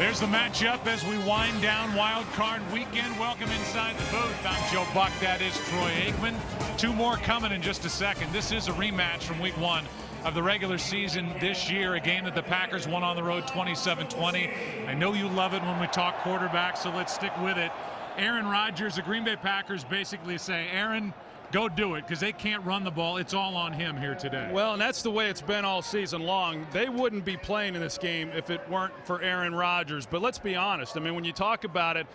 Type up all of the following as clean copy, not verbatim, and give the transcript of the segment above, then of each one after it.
There's the matchup as we wind down Wild Card Weekend. Welcome inside the booth. I'm Joe Buck. That is Troy Aikman. Two more coming in just a second. This is a rematch from Week 1 of the regular season this year, a game that the Packers won on the road 27-20. I know you love it when we talk quarterback, so let's stick with it. Aaron Rodgers, the Green Bay Packers basically say, Aaron, go do it, because they can't run the ball. It's all on him here today. Well, and that's the way it's been all season long. They wouldn't be playing in this game if it weren't for Aaron Rodgers. But let's be honest. I mean, when you talk about it,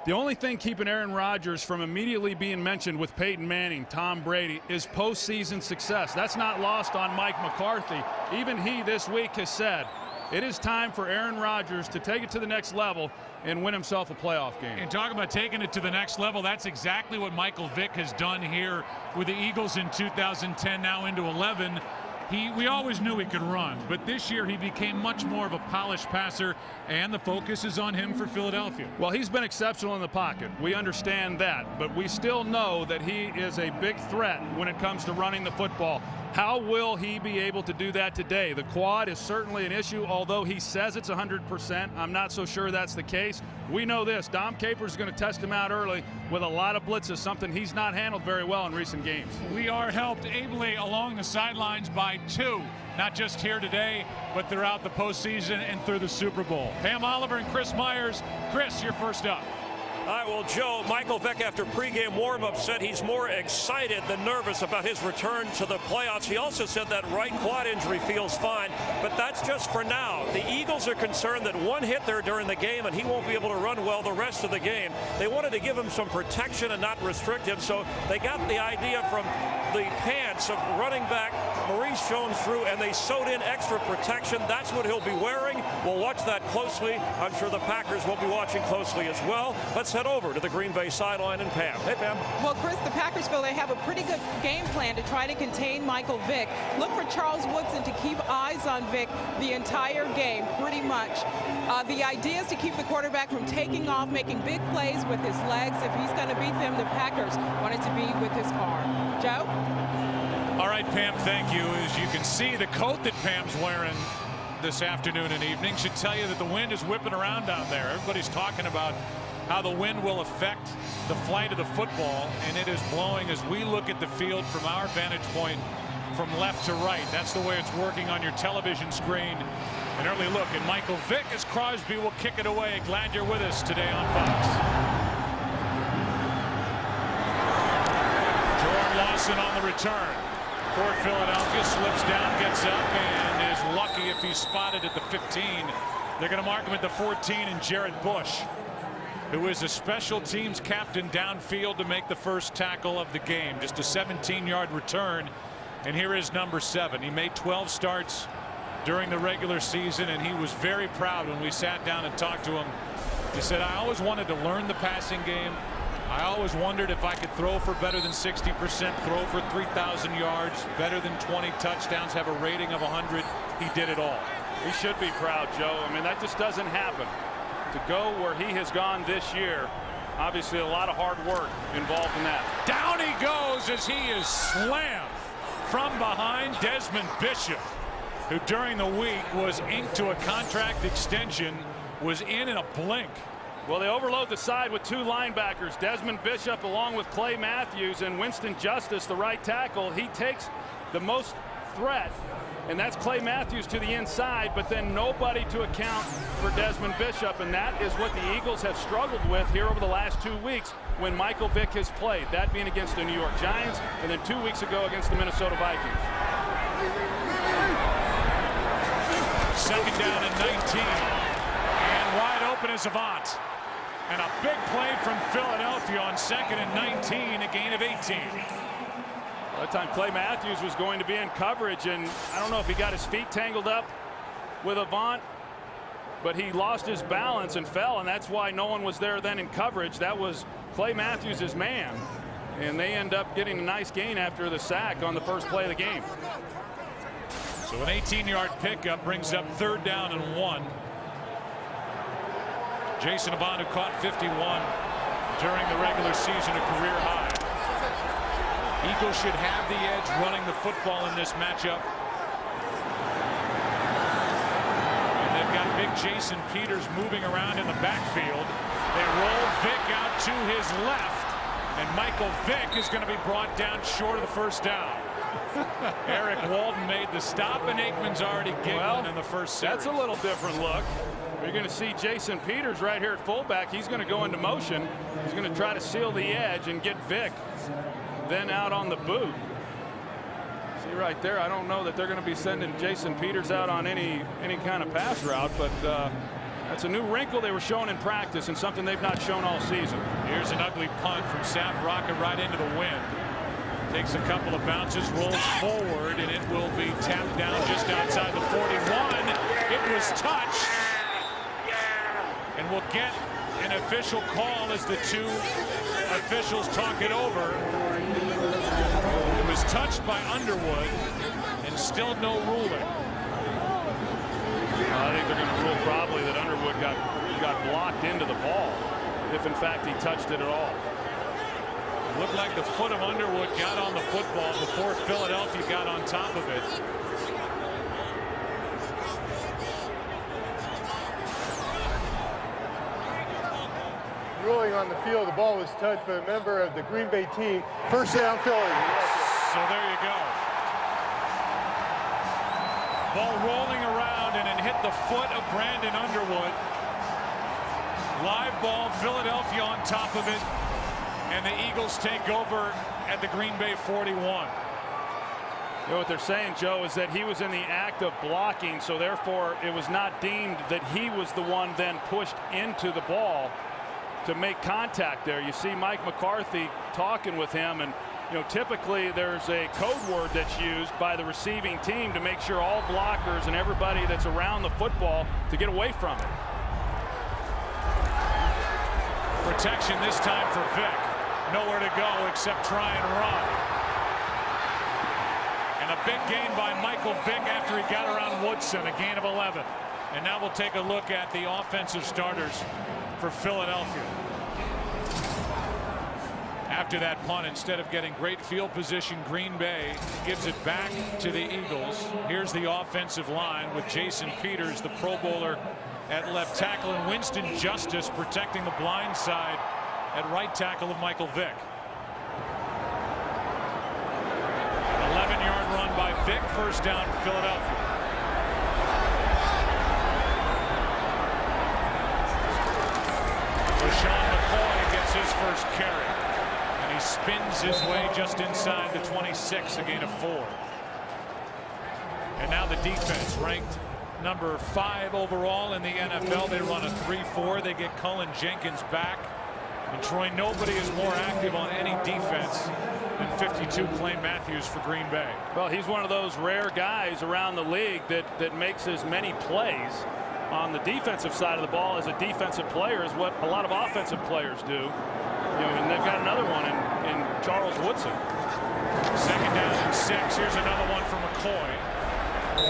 the only thing keeping Aaron Rodgers from immediately being mentioned with Peyton Manning, Tom Brady, is postseason success. That's not lost on Mike McCarthy. Even he this week has said it is time for Aaron Rodgers to take it to the next level and win himself a playoff game. And talk about taking it to the next level, that's exactly what Michael Vick has done here with the Eagles in 2010, now into 11. We always knew he could run, but this year he became much more of a polished passer, and the focus is on him for Philadelphia. Well, he's been exceptional in the pocket. We understand that, but we still know that he is a big threat when it comes to running the football. How will he be able to do that today? The quad is certainly an issue, although he says it's 100%. I'm not so sure that's the case. We know this. Dom Capers is going to test him out early with a lot of blitzes, something he's not handled very well in recent games. We are helped ably along the sidelines by two, not just here today, but throughout the postseason and through the Super Bowl. Pam Oliver and Chris Myers. Chris, you're first up. All right, well, Joe, Michael Vick, after pregame warm-up, said he's more excited than nervous about his return to the playoffs. He also said that right quad injury feels fine, but that's just for now. The Eagles are concerned that one hit there during the game, and he won't be able to run well the rest of the game. They wanted to give him some protection and not restrict him, so they got the idea from the pants of running back Maurice Jones-Drew, and they sewed in extra protection. That's what he'll be wearing. We'll watch that closely. I'm sure the Packers will be watching closely as well. Let's head over to the Green Bay sideline and Pam. Hey, Pam. Well, Chris, the Packers feel they have a pretty good game plan to try to contain Michael Vick. Look for Charles Woodson to keep eyes on Vick the entire game, pretty much. The idea is to keep the quarterback from taking off, making big plays with his legs. If he's going to beat them, the Packers want it to be with his arm. Joe? All right, Pam, thank you. As you can see, the coat that Pam's wearing this afternoon and evening should tell you that the wind is whipping around down there. Everybody's talking about how the wind will affect the flight of the football, and it is blowing as we look at the field from our vantage point from left to right. That's the way it's working on your television screen. An early look at Michael Vick as Crosby will kick it away. Glad you're with us today on Fox. Jordan Lawson on the return for Philadelphia, slips down, gets up, and is lucky if he's spotted at the 15. They're going to mark him at the 14, and Jared Bush, who is a special teams captain downfield to make the first tackle of the game. Just a 17-yard return, and here is number 7. He made 12 starts during the regular season, and he was very proud when we sat down and talked to him. He said, I always wanted to learn the passing game. I always wondered if I could throw for better than 60%, throw for 3,000 yards, better than 20 touchdowns, have a rating of 100. He did it all. He should be proud, Joe. I mean, that just doesn't happen. To go where he has gone this year, obviously a lot of hard work involved in that. Down he goes as he is slammed from behind. Desmond Bishop, who during the week was inked to a contract extension, was in a blink. Well, they overload the side with two linebackers, Desmond Bishop along with Clay Matthews, and Winston Justice, the right tackle. He takes the most threat, and that's Clay Matthews to the inside, but then nobody to account for Desmond Bishop, and that is what the Eagles have struggled with here over the last 2 weeks when Michael Vick has played, that being against the New York Giants and then 2 weeks ago against the Minnesota Vikings. Second down and 19, and wide open is Avant. And a big play from Philadelphia on 2nd and 19, a gain of 18. That time Clay Matthews was going to be in coverage, and I don't know if he got his feet tangled up with Avant, but he lost his balance and fell, and that's why no one was there then in coverage. That was Clay Matthews' man, and they end up getting a nice gain after the sack on the first play of the game. So an 18-yard pickup brings up 3rd down and 1. Jason Avant, who caught 51 during the regular season, a career high. Eagles should have the edge running the football in this matchup. And they've got big with Jason Peters moving around in the backfield. They roll Vick out to his left, and Michael Vick is going to be brought down short of the first down. Eric Walden made the stop, and Aikman's already giggling in the first series. That's a little different look. You're going to see Jason Peters right here at fullback. He's going to go into motion. He's going to try to seal the edge and get Vick then out on the boot. See right there, I don't know that they're going to be sending Jason Peters out on any kind of pass route, but that's a new wrinkle they were showing in practice and something they've not shown all season. Here's an ugly punt from Sam Rocket right into the wind. Takes a couple of bounces, rolls forward, and it will be tapped down just outside the 41. It was touched. And we'll get an official call as the two officials talk it over. It was touched by Underwood, and still no ruling. I think they're going to rule probably that Underwood got blocked into the ball, if in fact he touched it at all. It looked like the foot of Underwood got on the football before Philadelphia got on top of it. Ruling on the field, the ball was touched by a member of the Green Bay team. First down, Philly. So there you go. Ball rolling around, and it hit the foot of Brandon Underwood. Live ball, Philadelphia on top of it, and the Eagles take over at the Green Bay 41. You know what they're saying, Joe, is that he was in the act of blocking, so therefore it was not deemed that he was the one then pushed into the ball to make contact there. You see Mike McCarthy talking with him, and typically there's a code word that's used by the receiving team to make sure all blockers and everybody that's around the football to get away from it. Protection this time for Vick. Nowhere to go except try and run. And a big gain by Michael Vick after he got around Woodson, a gain of 11. And now we'll take a look at the offensive starters for Philadelphia. After that punt, instead of getting great field position, Green Bay gives it back to the Eagles. Here's the offensive line with Jason Peters, the Pro Bowler, at left tackle, and Winston Justice protecting the blind side at right tackle of Michael Vick. 11-yard run by Vick, first down Philadelphia. Sean McCoy gets his first carry, and he spins his way just inside the 26, a gain of 4. And now the defense, ranked number 5 overall in the NFL. They run a 3-4. They get Cullen Jenkins back. And Troy, nobody is more active on any defense than 52 Clay Matthews for Green Bay. Well, he's one of those rare guys around the league that makes as many plays on the defensive side of the ball as a defensive player is what a lot of offensive players do. And they've got another one in Charles Woodson. Second down and 6. Here's another one from McCoy.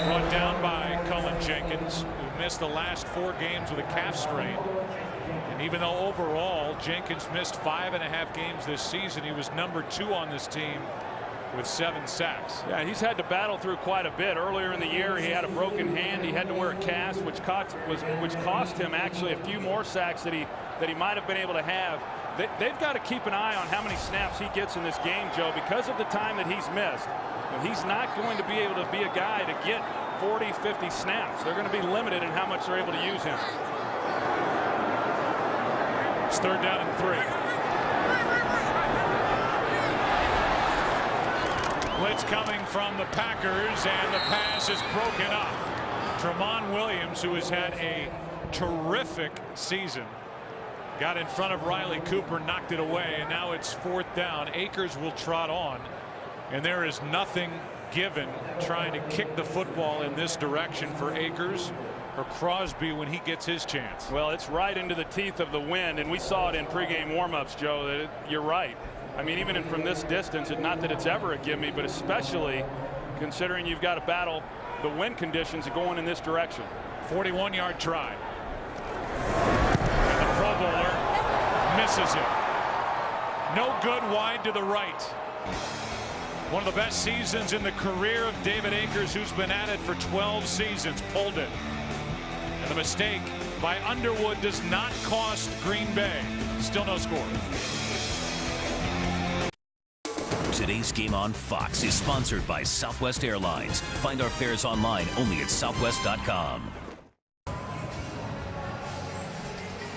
Brought down by Cullen Jenkins, who missed the last 4 games with a calf strain. And even though overall Jenkins missed 5.5 games this season, he was number 2 on this team with 7 sacks. Yeah, he's had to battle through quite a bit. Earlier in the year, he had a broken hand. He had to wear a cast, which cost him actually a few more sacks that he might have been able to have. They've got to keep an eye on how many snaps he gets in this game, Joe, because of the time that he's missed. He's not going to be able to be a guy to get 40, 50 snaps. They're going to be limited in how much they're able to use him. It's 3rd down and 3. Blitz coming from the Packers, and the pass is broken up. Tramon Williams, who has had a terrific season, got in front of Riley Cooper, knocked it away, and now it's 4th down. Akers will trot on, and there is nothing given trying to kick the football in this direction for Akers or Crosby when he gets his chance. Well, it's right into the teeth of the wind, and we saw it in pregame warmups, Joe, that you're right. I mean, even from this distance, not that it's ever a gimme, but especially considering you've got to battle the wind conditions going in this direction. 41-yard try. And the Pro Bowler misses it. No good, wide to the right. One of the best seasons in the career of David Akers, who's been at it for 12 seasons, pulled it. And The mistake by Underwood does not cost Green Bay. Still no score. Today's game on Fox is sponsored by Southwest Airlines. Find our fares online only at southwest.com.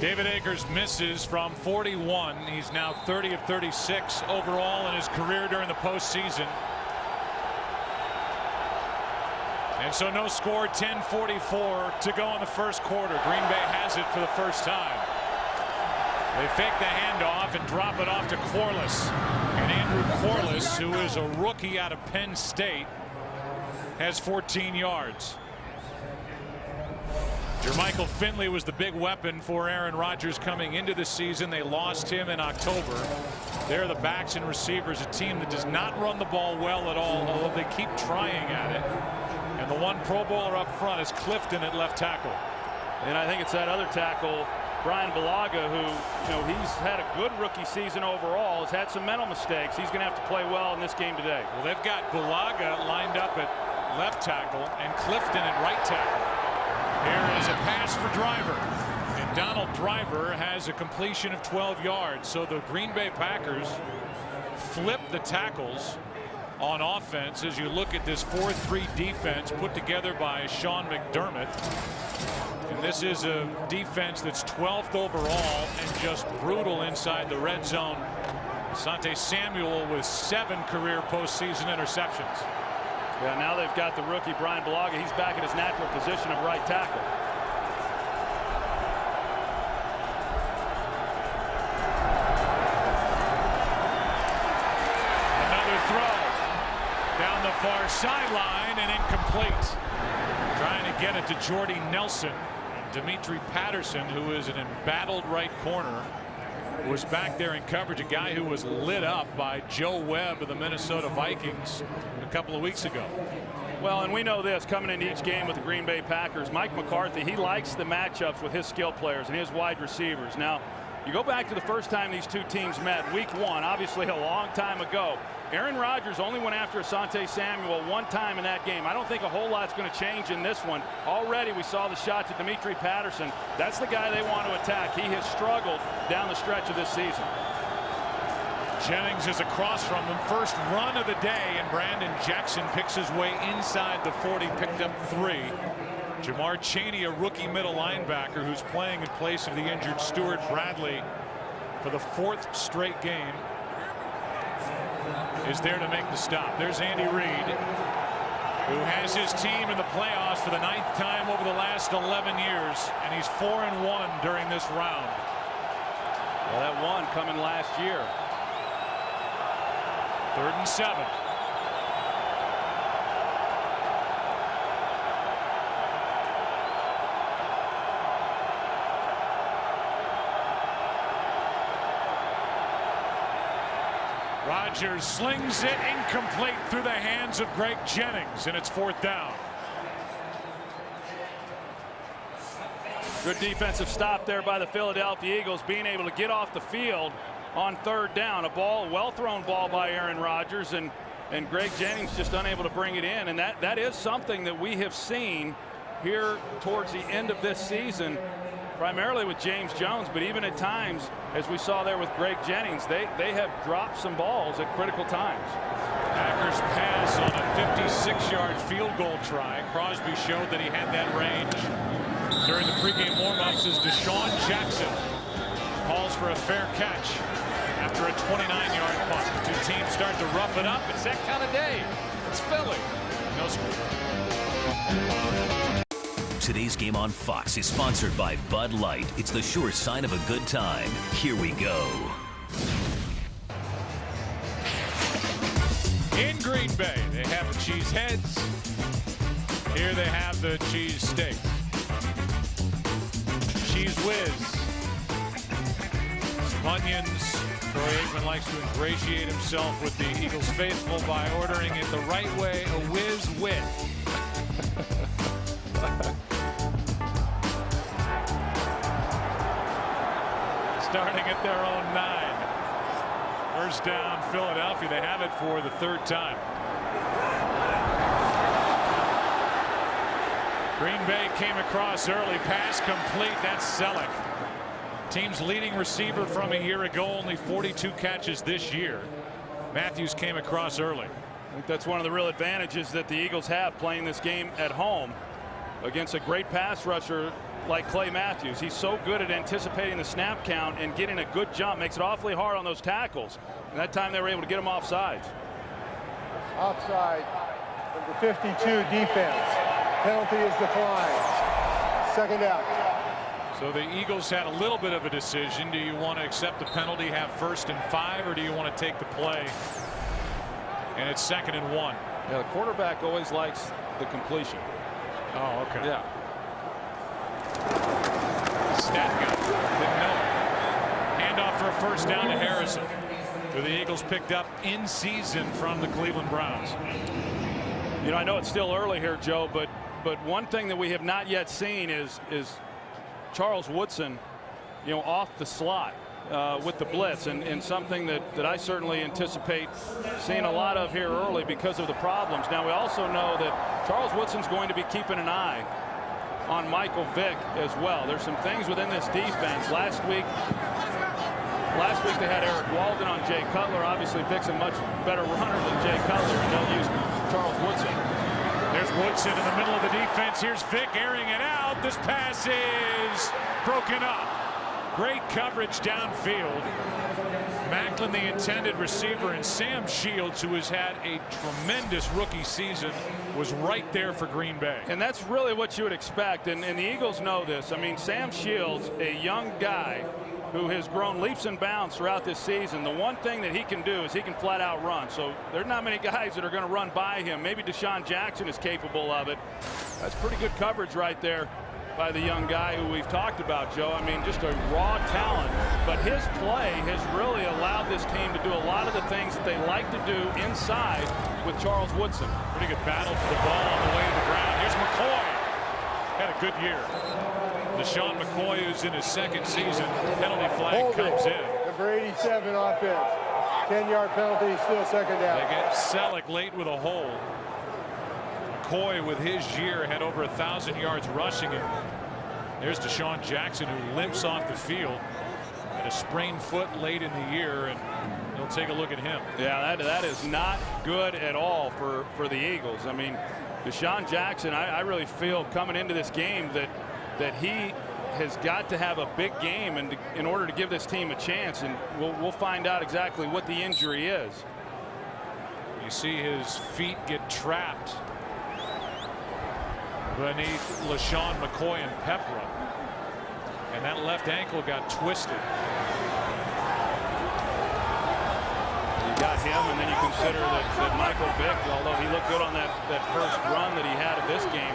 David Akers misses from 41. He's now 30 of 36 overall in his career during the postseason. And so no score, 10:44 to go in the first quarter. Green Bay has it for the first time. They fake the handoff and drop it off to Corliss. And Andrew Corliss, who is a rookie out of Penn State, has 14 yards. Jermichael Finley was the big weapon for Aaron Rodgers coming into the season. They lost him in October. They're the backs and receivers, a team that does not run the ball well at all, although they keep trying at it. And the one Pro Bowler up front is Clifton at left tackle. And I think it's that other tackle, Brian Bulaga, who, he's had a good rookie season overall, has had some mental mistakes. He's going to have to play well in this game today. Well, they've got Bulaga lined up at left tackle and Clifton at right tackle. Here is a pass for Driver. And Donald Driver has a completion of 12 yards. So the Green Bay Packers flip the tackles on offense as you look at this 4-3 defense put together by Sean McDermott. And this is a defense that's 12th overall and just brutal inside the red zone. Asante Samuel with 7 career postseason interceptions. Yeah, now they've got the rookie Brian Bulaga. He's back in his natural position of right tackle. Another throw down the far sideline and incomplete. Trying to get it to Jordy Nelson. Dimitri Patterson, who is an embattled right corner, was back there in coverage. A guy who was lit up by Joe Webb of the Minnesota Vikings a couple of weeks ago. Well, and we know this coming into each game with the Green Bay Packers. Mike McCarthy, he likes the matchups with his skill players and his wide receivers. Now, you go back to the first time these two teams met, week 1, obviously a long time ago. Aaron Rodgers only went after Asante Samuel one time in that game. I don't think a whole lot's going to change in this one. Already we saw the shot to Dimitri Patterson. That's the guy they want to attack. He has struggled down the stretch of this season. Jennings is across from him. First run of the day, and Brandon Jackson picks his way inside the 40, picked up 3. Jamar Chaney, a rookie middle linebacker who's playing in place of the injured Stuart Bradley for the 4th straight game, is there to make the stop. There's Andy Reid, who has his team in the playoffs for the 9th time over the last 11 years, and he's 4-1 during this round. Well, that one coming last year. 3rd and 7. Rodgers slings it incomplete through the hands of Greg Jennings, and it's 4th down. Good defensive stop there by the Philadelphia Eagles, being able to get off the field on 3rd down. A well thrown ball by Aaron Rodgers, and Greg Jennings just unable to bring it in. And that is something that we have seen here towards the end of this season, primarily with James Jones, but even at times, as we saw there with Greg Jennings, they have dropped some balls at critical times. Packers pass on a 56-yard field goal try. Crosby showed that he had that range during the pregame warm-ups as Deshaun Jackson calls for a fair catch after a 29-yard punt. The two teams start to rough it up. It's that kind of day. It's Philly. No score. Today's game on Fox is sponsored by Bud Light. It's the sure sign of a good time. Here we go. In Green Bay, they have the cheese heads. Here they have the cheese steak. Cheese whiz. Some onions. Troy Aikman likes to ingratiate himself with the Eagles faithful by ordering it the right way, a whiz with. Starting at their own 9. First down, Philadelphia. They have it for the 3rd time. Green Bay came across early. Pass complete. That's Selleck. Team's leading receiver from a year ago. Only 42 catches this year. Matthews came across early. I think that's one of the real advantages that the Eagles have playing this game at home against a great pass rusher like Clay Matthews. He's so good at anticipating the snap count and getting a good jump. Makes it awfully hard on those tackles. And that time they were able to get him offsides. Offside, number 52 defense. Penalty is declined. Second out. So the Eagles had a little bit of a decision. Do you want to accept the penalty, have 1st and 5, or do you want to take the play and it's 2nd and 1? Yeah, the quarterback always likes the completion. Oh, okay. Yeah. Snap gun. Didn't know it. Handoff for a 1st down to Harrison, who the Eagles picked up in season from the Cleveland Browns. You know, I know it's still early here, Joe, but one thing that we have not yet seen is Charles Woodson, you know, off the slot with the blitz, and something that I certainly anticipate seeing a lot of here early because of the problems. Now, we also know that Charles Woodson's going to be keeping an eye on Michael Vick as well. There's some things within this defense. Last week they had Eric Walden on Jay Cutler. Obviously, Vick's a much better runner than Jay Cutler, and they'll use Charles Woodson. There's Woodson in the middle of the defense. Here's Vick airing it out. This pass is broken up. Great coverage downfield. Macklin, the intended receiver, and Sam Shields, who has had a tremendous rookie season, was right there for Green Bay. And that's really what you would expect, and the Eagles know this. I mean, Sam Shields, a young guy who has grown leaps and bounds throughout this season. The one thing that he can do is he can flat out run. So there's not many guys that are going to run by him. Maybe Deshaun Jackson is capable of it. That's pretty good coverage right there by the young guy who we've talked about, Joe. I mean, just a raw talent. But his play has really allowed this team to do a lot of the things that they like to do inside with Charles Woodson. Pretty good battle for the ball on the way to the ground. Here's McCoy. Had a good year. Deshaun McCoy, who's in his 2nd season. Penalty flag comes in. Number 87 offense. 10-yard penalty, still 2nd down. They get Selleck late with a hole. McCoy, with his year, had over 1,000 yards rushing. And there's Deshaun Jackson, who limps off the field. Had a sprained foot late in the year, and they'll take a look at him. Yeah, that is not good at all for the Eagles. I mean, Deshaun Jackson, I really feel coming into this game that he has got to have a big game in order to give this team a chance, and we'll find out exactly what the injury is. You see his feet get trapped beneath LaShawn McCoy and Pepra, and that left ankle got twisted. You got him, and then you consider that Michael Vick, although he looked good on that first run that he had of this game,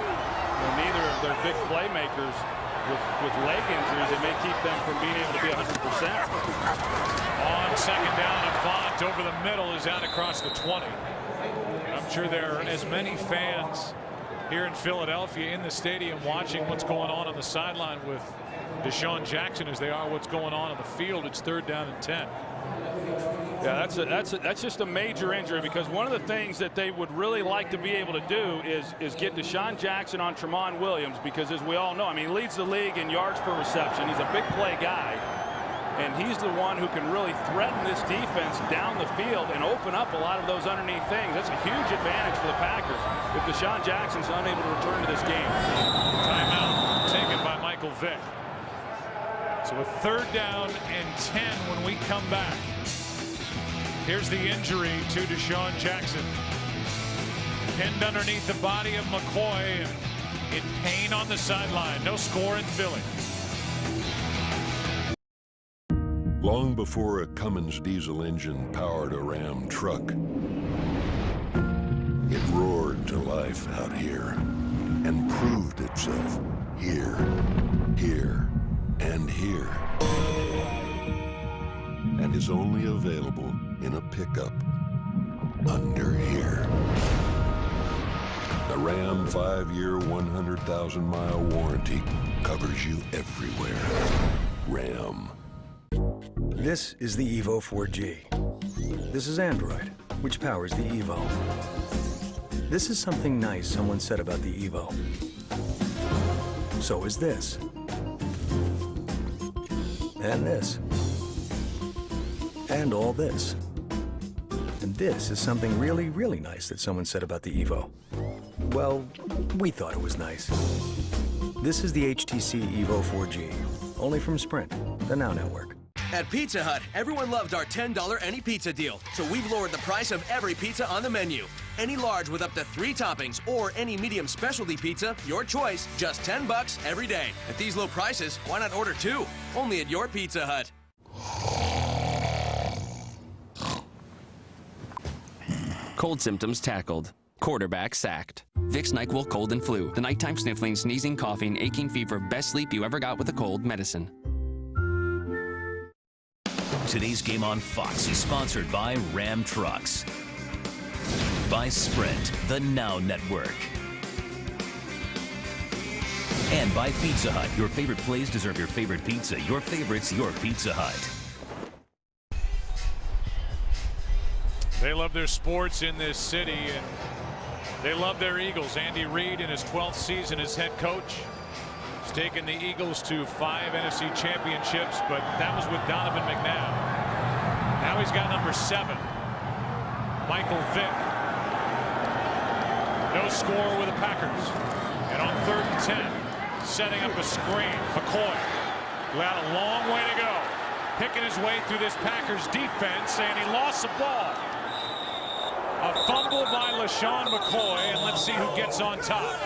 neither of their big playmakers with leg injuries, it may keep them from being able to be 100%. On 2nd down, Avant over the middle is out across the 20. I'm sure there are as many fans here in Philadelphia in the stadium watching what's going on the sideline with Deshaun Jackson as they are what's going on the field. It's 3rd down and 10. Yeah, that's just a major injury, because one of the things that they would really like to be able to do is get Deshaun Jackson on Tramon Williams, because as we all know, I mean, he leads the league in yards per reception. He's a big play guy, and he's the one who can really threaten this defense down the field and open up a lot of those underneath things. That's a huge advantage for the Packers if Deshaun Jackson's unable to return to this game. Timeout taken by Michael Vick. So a 3rd down and 10 when we come back. Here's the injury to Deshaun Jackson. Pinned underneath the body of McCoy and in pain on the sideline. No score in Philly. Long before a Cummins diesel engine powered a Ram truck, it roared to life out here and proved itself here, and here. And is only available in a pickup under here. The Ram 5-year, 100,000-mile warranty covers you everywhere. Ram. This is the Evo 4G. This is Android, which powers the Evo. This is something nice someone said about the Evo. So is this. And this. And all this. And this is something really, really nice that someone said about the Evo. Well, we thought it was nice. This is the HTC Evo 4G, only from Sprint, the Now Network. At Pizza Hut, everyone loved our $10 any pizza deal, so we've lowered the price of every pizza on the menu. Any large with up to 3 toppings or any medium specialty pizza, your choice, just $10 every day. At these low prices, why not order 2? Only at your Pizza Hut. Cold symptoms tackled. Quarterback sacked. Vicks NyQuil Cold and Flu. The nighttime sniffling, sneezing, coughing, aching fever, best sleep you ever got with a cold medicine. Today's game on Fox is sponsored by Ram Trucks, by Sprint, the Now Network, and by Pizza Hut. Your favorite plays deserve your favorite pizza. Your favorite's your Pizza Hut. They love their sports in this city, and they love their Eagles. Andy Reid, in his 12th season as head coach, has taken the Eagles to 5 NFC championships, but that was with Donovan McNabb. Now he's got number 7, Michael Vick. No score with the Packers. And on 3rd and 10, setting up a screen, McCoy. Got a long way to go. Picking his way through this Packers defense, and he lost the ball. A fumble by LaShawn McCoy, and let's see who gets on top.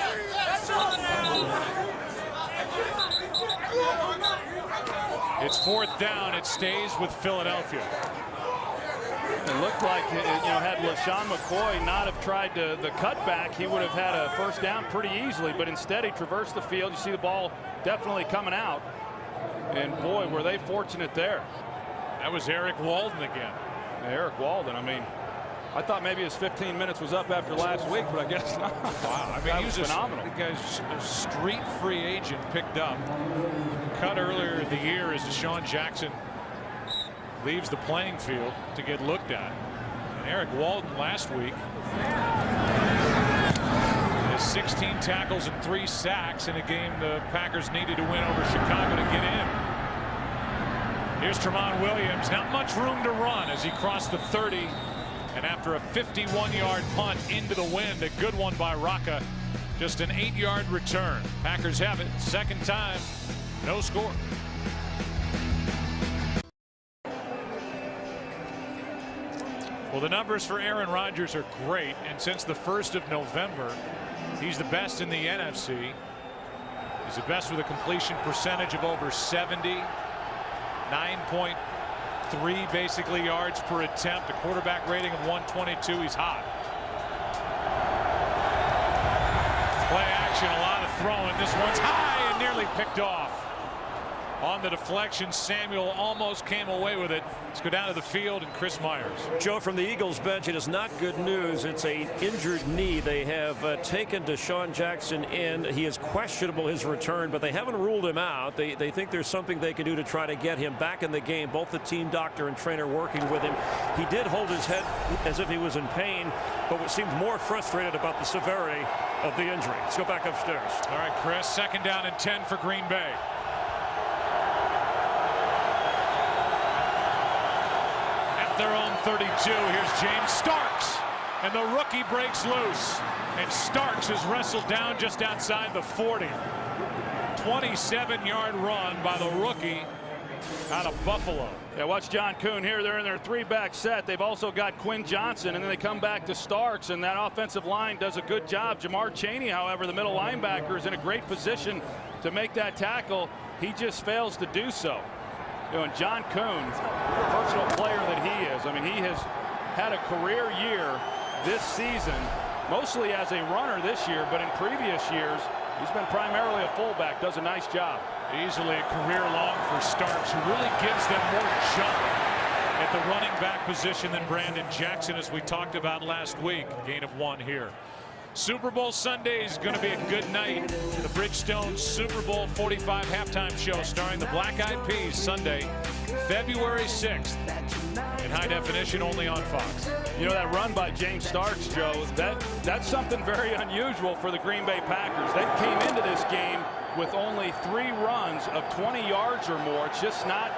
It's 4th down. It stays with Philadelphia. It looked like, had LaShawn McCoy not have tried the cutback, he would have had a 1st down pretty easily, but instead he traversed the field. You see the ball definitely coming out. And boy, were they fortunate there. That was Eric Walden again. Eric Walden, I mean, I thought maybe his 15 minutes was up after last week, but I guess not. Wow, I mean, he was phenomenal. The guy's a street free agent picked up. Cut earlier in the year as Deshaun Jackson leaves the playing field to get looked at. And Eric Walden last week has 16 tackles and 3 sacks in a game the Packers needed to win over Chicago to get in. Here's Tramon Williams. Not much room to run as he crossed the 30. And after a 51-yard punt into the wind, a good one by Rocca. Just an 8-yard return. Packers have it. 2nd time. No score. Well, the numbers for Aaron Rodgers are great. And since the 1st of November, he's the best in the NFC. He's the best with a completion percentage of over 70. 9.3 basically yards per attempt, a quarterback rating of 122. He's hot. Play action, a lot of throwing. This one's high and nearly picked off. On the deflection, Samuel almost came away with it. Let's go down to the field and Chris Myers. Joe, from the Eagles bench, it is not good news. It's an injured knee. They have taken Deshaun Jackson in. He is questionable, his return, but they haven't ruled him out. They think there's something they can do to try to get him back in the game. Both the team doctor and trainer working with him. He did hold his head as if he was in pain, but seemed more frustrated about the severity of the injury. Let's go back upstairs. All right, Chris, 2nd down and 10 for Green Bay. Their own 32. Here's James Starks, and the rookie breaks loose, and Starks is wrestled down just outside the 40. 27-yard run by the rookie out of Buffalo. Yeah, watch John Kuhn here. They're in their 3-back set. They've also got Quinn Johnson, and then they come back to Starks, and that offensive line does a good job. Jamar Chaney, however, the middle linebacker, is in a great position to make that tackle. He just fails to do so. And John Kuhn, personal player that he is, I mean, he has had a career year this season, mostly as a runner this year, but in previous years, he's been primarily a fullback, does a nice job. Easily a career long for Starks, who really gives them more jump at the running back position than Brandon Jackson, as we talked about last week. Gain of 1 here. Super Bowl Sunday is going to be a good night. The Bridgestone Super Bowl 45 halftime show starring the Black Eyed Peas, Sunday, February 6th. In high definition, only on Fox. You know, that run by James Starks, Joe, that's something very unusual for the Green Bay Packers. They came into this game with only 3 runs of 20 yards or more. It's just not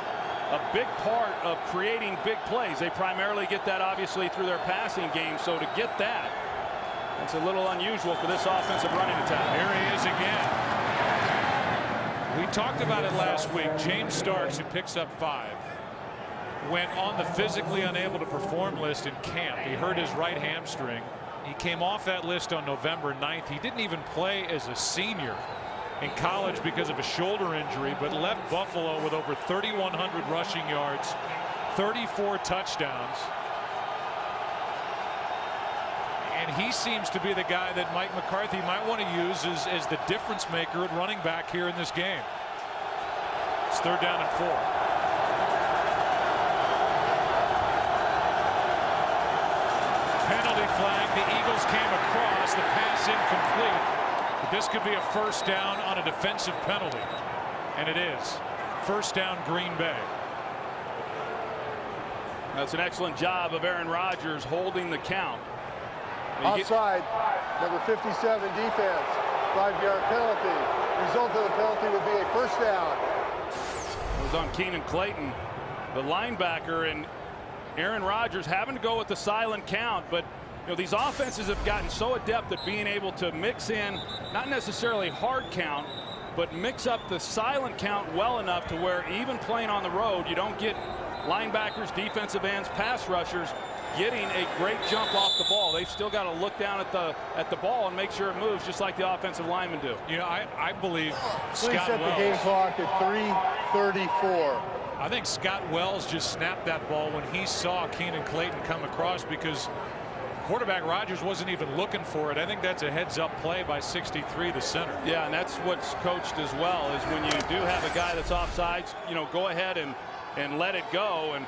a big part of creating big plays. They primarily get that obviously through their passing game. So to get that, it's a little unusual for this offensive running attack. Here he is again. We talked about it last week. James Starks, who picks up 5, went on the physically unable to perform list in camp. He hurt his right hamstring. He came off that list on November 9th. He didn't even play as a senior in college because of a shoulder injury, but left Buffalo with over 3,100 rushing yards, 34 touchdowns. And he seems to be the guy that Mike McCarthy might want to use as the difference maker at running back here in this game. It's 3rd down and 4. Penalty flag. The Eagles came across. The pass incomplete. But this could be a 1st down on a defensive penalty. And it is. 1st down, Green Bay. That's an excellent job of Aaron Rodgers holding the count. Offside, number 57 defense, 5-yard penalty. Result of the penalty would be a 1st down. It was on Keenan Clayton, the linebacker, and Aaron Rodgers having to go with the silent count. But you know, these offenses have gotten so adept at being able to mix in not necessarily hard count, but mix up the silent count well enough to where even playing on the road, you don't get linebackers, defensive ends, pass rushers getting a great jump off the ball. They've still got to look down at the ball and make sure it moves, just like the offensive linemen do. You know, I believe Please Scott set Wells. the game clock at 3:34. I think Scott Wells just snapped that ball when he saw Keenan Clayton come across, because quarterback Rodgers wasn't even looking for it. I think that's a heads-up play by 63, the center. Yeah, and that's what's coached as well, is when you do have a guy that's offsides, you know, go ahead and let it go. And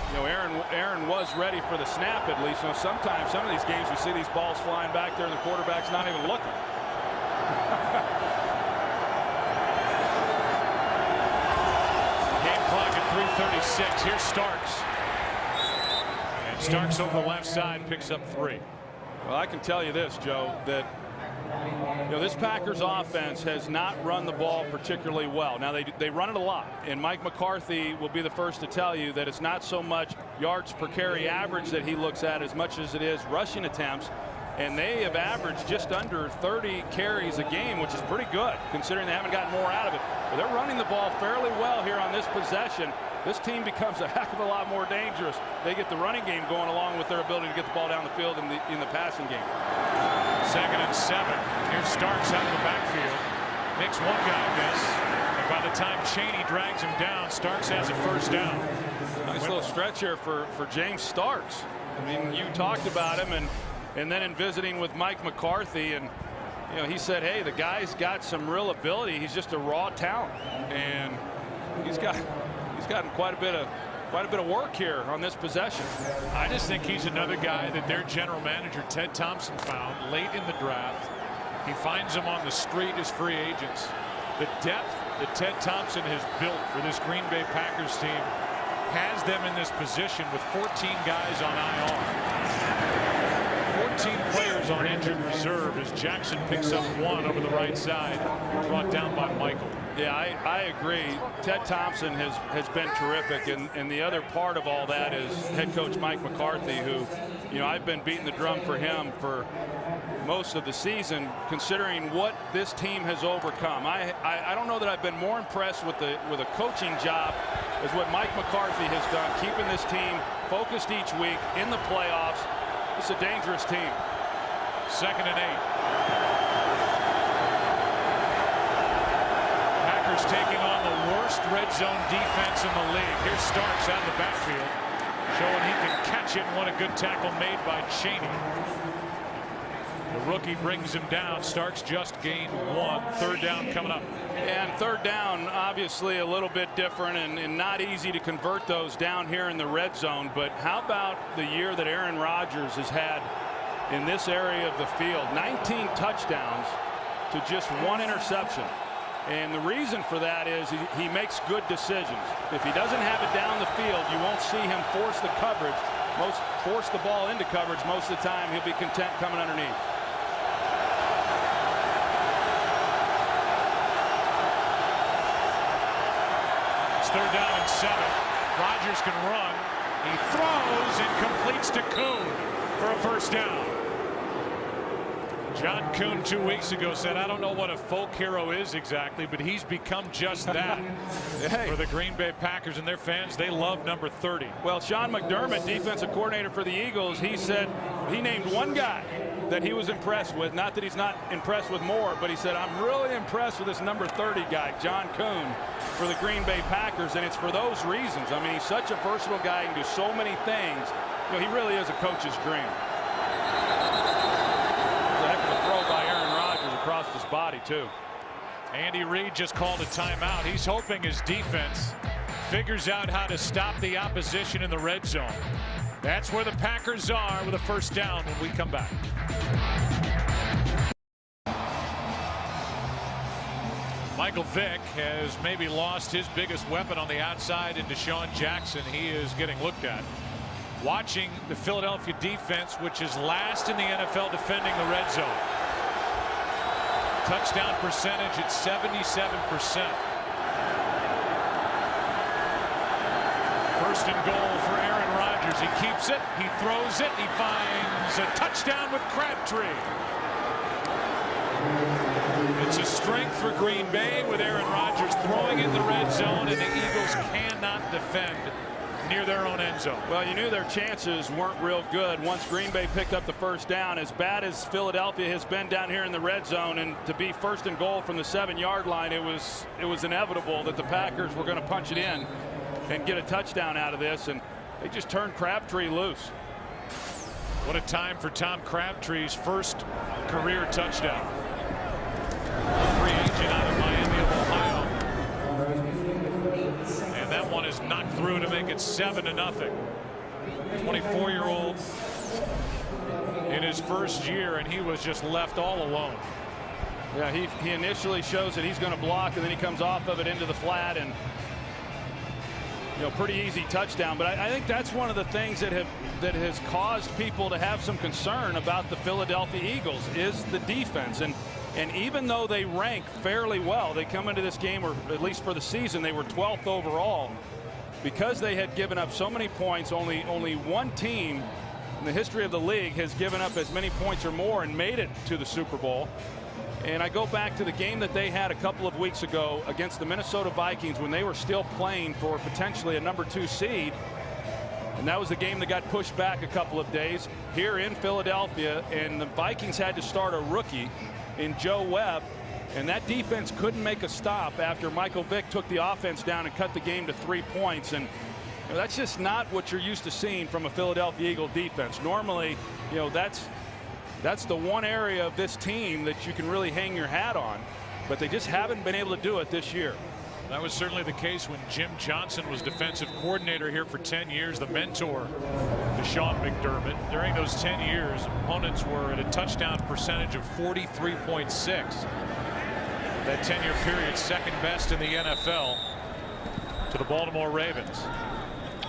you know, Aaron was ready for the snap at least. You know, sometimes some of these games we see these balls flying back there and the quarterback's not even looking. Game clock at 3:36. Here's Starks. And Starks over the left side picks up 3. Well, I can tell you this, Joe, that you know, this Packers offense has not run the ball particularly well. Now they run it a lot, and Mike McCarthy will be the first to tell you that it's not so much yards per carry average that he looks at as much as it is rushing attempts, and they have averaged just under 30 carries a game, which is pretty good considering they haven't gotten more out of it. But they're running the ball fairly well here on this possession. This team becomes a heck of a lot more dangerous. They get the running game going along with their ability to get the ball down the field in the passing game. 2nd and 7. Here's Starks out of the backfield. Makes one guy miss. And by the time Chaney drags him down, Starks has a 1st down. Nice little stretch here for James Starks. I mean, you talked about him, and then in visiting with Mike McCarthy, and you know, he said, hey, the guy's got some real ability. He's just a raw talent, and he's gotten quite a bit of work here on this possession. I just think he's another guy that their general manager Ted Thompson found late in the draft. He finds them on the street as free agents. The depth that Ted Thompson has built for this Green Bay Packers team has them in this position with 14 guys on IR. 14 players on injured reserve as Jackson picks up 1 over the right side, brought down by Michael. Yeah, I agree. Ted Thompson has been terrific, and the other part of all that is head coach Mike McCarthy, who, you know, I've been beating the drum for him for most of the season, considering what this team has overcome. I don't know that I've been more impressed with a coaching job as what Mike McCarthy has done, keeping this team focused each week in the playoffs. It's a dangerous team. 2nd and 8. Taking on the worst red zone defense in the league. Here's Starks out of the backfield, showing he can catch it. What a good tackle made by Chaney. The rookie brings him down. Starks just gained 1. 3rd down coming up. And 3rd down, obviously a little bit different and not easy to convert those down here in the red zone. But how about the year that Aaron Rodgers has had in this area of the field? 19 touchdowns to just 1 interception. And the reason for that is he makes good decisions. If he doesn't have it down the field, you won't see him force the coverage, force the ball into coverage. Most of the time, he'll be content coming underneath. third down and 7. Rodgers can run. He throws and completes to Kuhn for a first down. John Kuhn 2 weeks ago said, I don't know what a folk hero is exactly, but he's become just that. For the Green Bay Packers and their fans, they love number 30. Well, Sean McDermott, defensive coordinator for the Eagles, he said he named one guy that he was impressed with. Not that he's not impressed with more, but he said, I'm really impressed with this number 30 guy, John Kuhn, for the Green Bay Packers, and it's for those reasons. I mean, he's such a versatile guy and do so many things. You know, he really is a coach's dream. Across his body, too. Andy Reid just called a timeout. He's hoping his defense figures out how to stop the opposition in the red zone. That's where the Packers are with a first down when we come back. Michael Vick has maybe lost his biggest weapon on the outside in Deshaun Jackson. He is getting looked at. Watching the Philadelphia defense, which is last in the NFL defending the red zone. Touchdown percentage at 77%. First and goal for Aaron Rodgers. He keeps it. He throws it. He finds a touchdown with Crabtree. It's a strength for Green Bay with Aaron Rodgers throwing in the red zone, and the Eagles cannot defend near their own end zone. Well, you knew their chances weren't real good once Green Bay picked up the first down. As bad as Philadelphia has been down here in the red zone, and to be first and goal from the 7-yard line, it was inevitable that the Packers were going to punch it in and get a touchdown out of this, and they just turned Crabtree loose. What a time for Tom Crabtree's first career touchdown. Free agent out of Miami of Ohio. And that one is knocked through to make it 7-0. 24-year-old in his first year, and he was just left all alone. Yeah, he initially shows that he's going to block, and then he comes off of it into the flat, and pretty easy touchdown. But I think that's one of the things that has caused people to have some concern about the Philadelphia Eagles is the defense. And even though they rank fairly well, they come into this game, or at least for the season, they were 12th overall. Because they had given up so many points, only one team in the history of the league has given up as many points or more and made it to the Super Bowl. And I go back to the game that they had a couple of weeks ago against the Minnesota Vikings when they were still playing for potentially a number 2 seed. And that was the game that got pushed back a couple of days here in Philadelphia. And the Vikings had to start a rookie in Joe Webb, and that defense couldn't make a stop after Michael Vick took the offense down and cut the game to 3 points. And that's just not what you're used to seeing from a Philadelphia Eagle defense. Normally, that's the one area of this team that you can really hang your hat on, but they just haven't been able to do it this year. That was certainly the case when Jim Johnson was defensive coordinator here for 10 years, the mentor to Sean McDermott. During those 10 years, opponents were at a touchdown percentage of 43.6. That 10-year period, second best in the NFL to the Baltimore Ravens.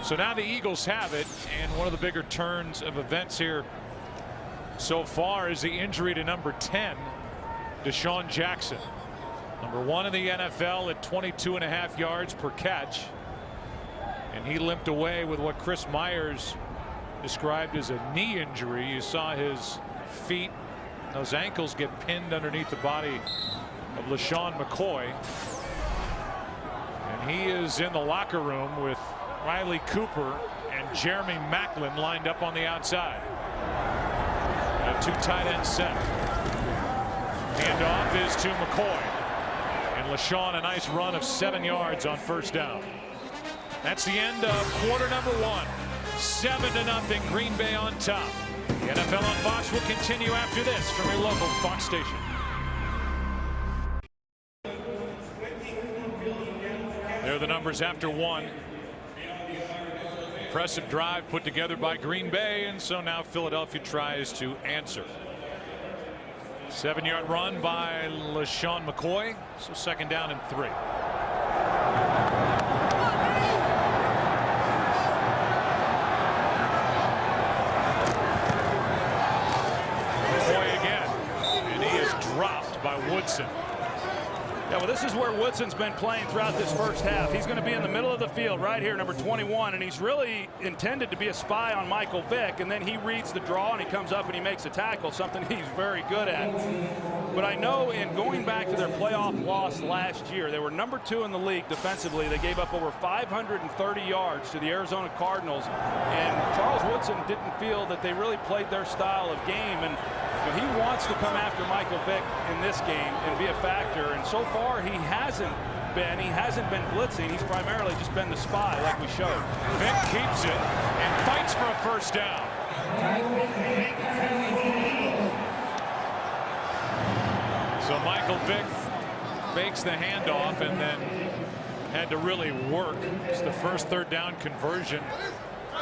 So now the Eagles have it, and one of the bigger turns of events here so far is the injury to number 10, Deshaun Jackson. Number 1 in the NFL at 22.5 yards per catch. And he limped away with what Chris Myers described as a knee injury. You saw his feet, those ankles get pinned underneath the body of LaShawn McCoy. And he is in the locker room with Riley Cooper and Jeremy Maclin lined up on the outside. And a 2 tight end set. Handoff is to McCoy. And LaShawn, a nice run of 7 yards on first down. That's the end of quarter number 1. 7-0, Green Bay on top. The NFL on Fox will continue after this from your local Fox station. There are the numbers after 1. Impressive drive put together by Green Bay, and so now Philadelphia tries to answer. 7-yard run by LaShawn McCoy, so second down and 3. McCoy again, and he is dropped by Woodson. Yeah, well, this is where Woodson's been playing throughout this first half. He's going to be in the middle of the field right here, number 21, and he's really intended to be a spy on Michael Vick, and then he reads the draw and he comes up and he makes a tackle, something he's very good at. But I know in going back to their playoff loss last year, they were number 2 in the league defensively. They gave up over 530 yards to the Arizona Cardinals, and Charles Woodson didn't feel that they really played their style of game, and he wants to come after Michael Vick in this game and be a factor, and so far he hasn't been blitzing. He's primarily just been the spy, like we showed. Vick keeps it and fights for a first down. So Michael Vick fakes the handoff and then had to really work. It's the first third down conversion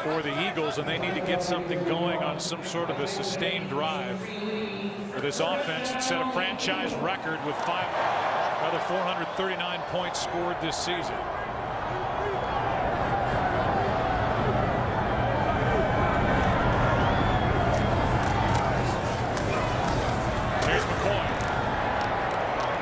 for the Eagles, and they need to get something going on some sort of a sustained drive for this offense and set a franchise record with another 439 points scored this season. Here's McCoy.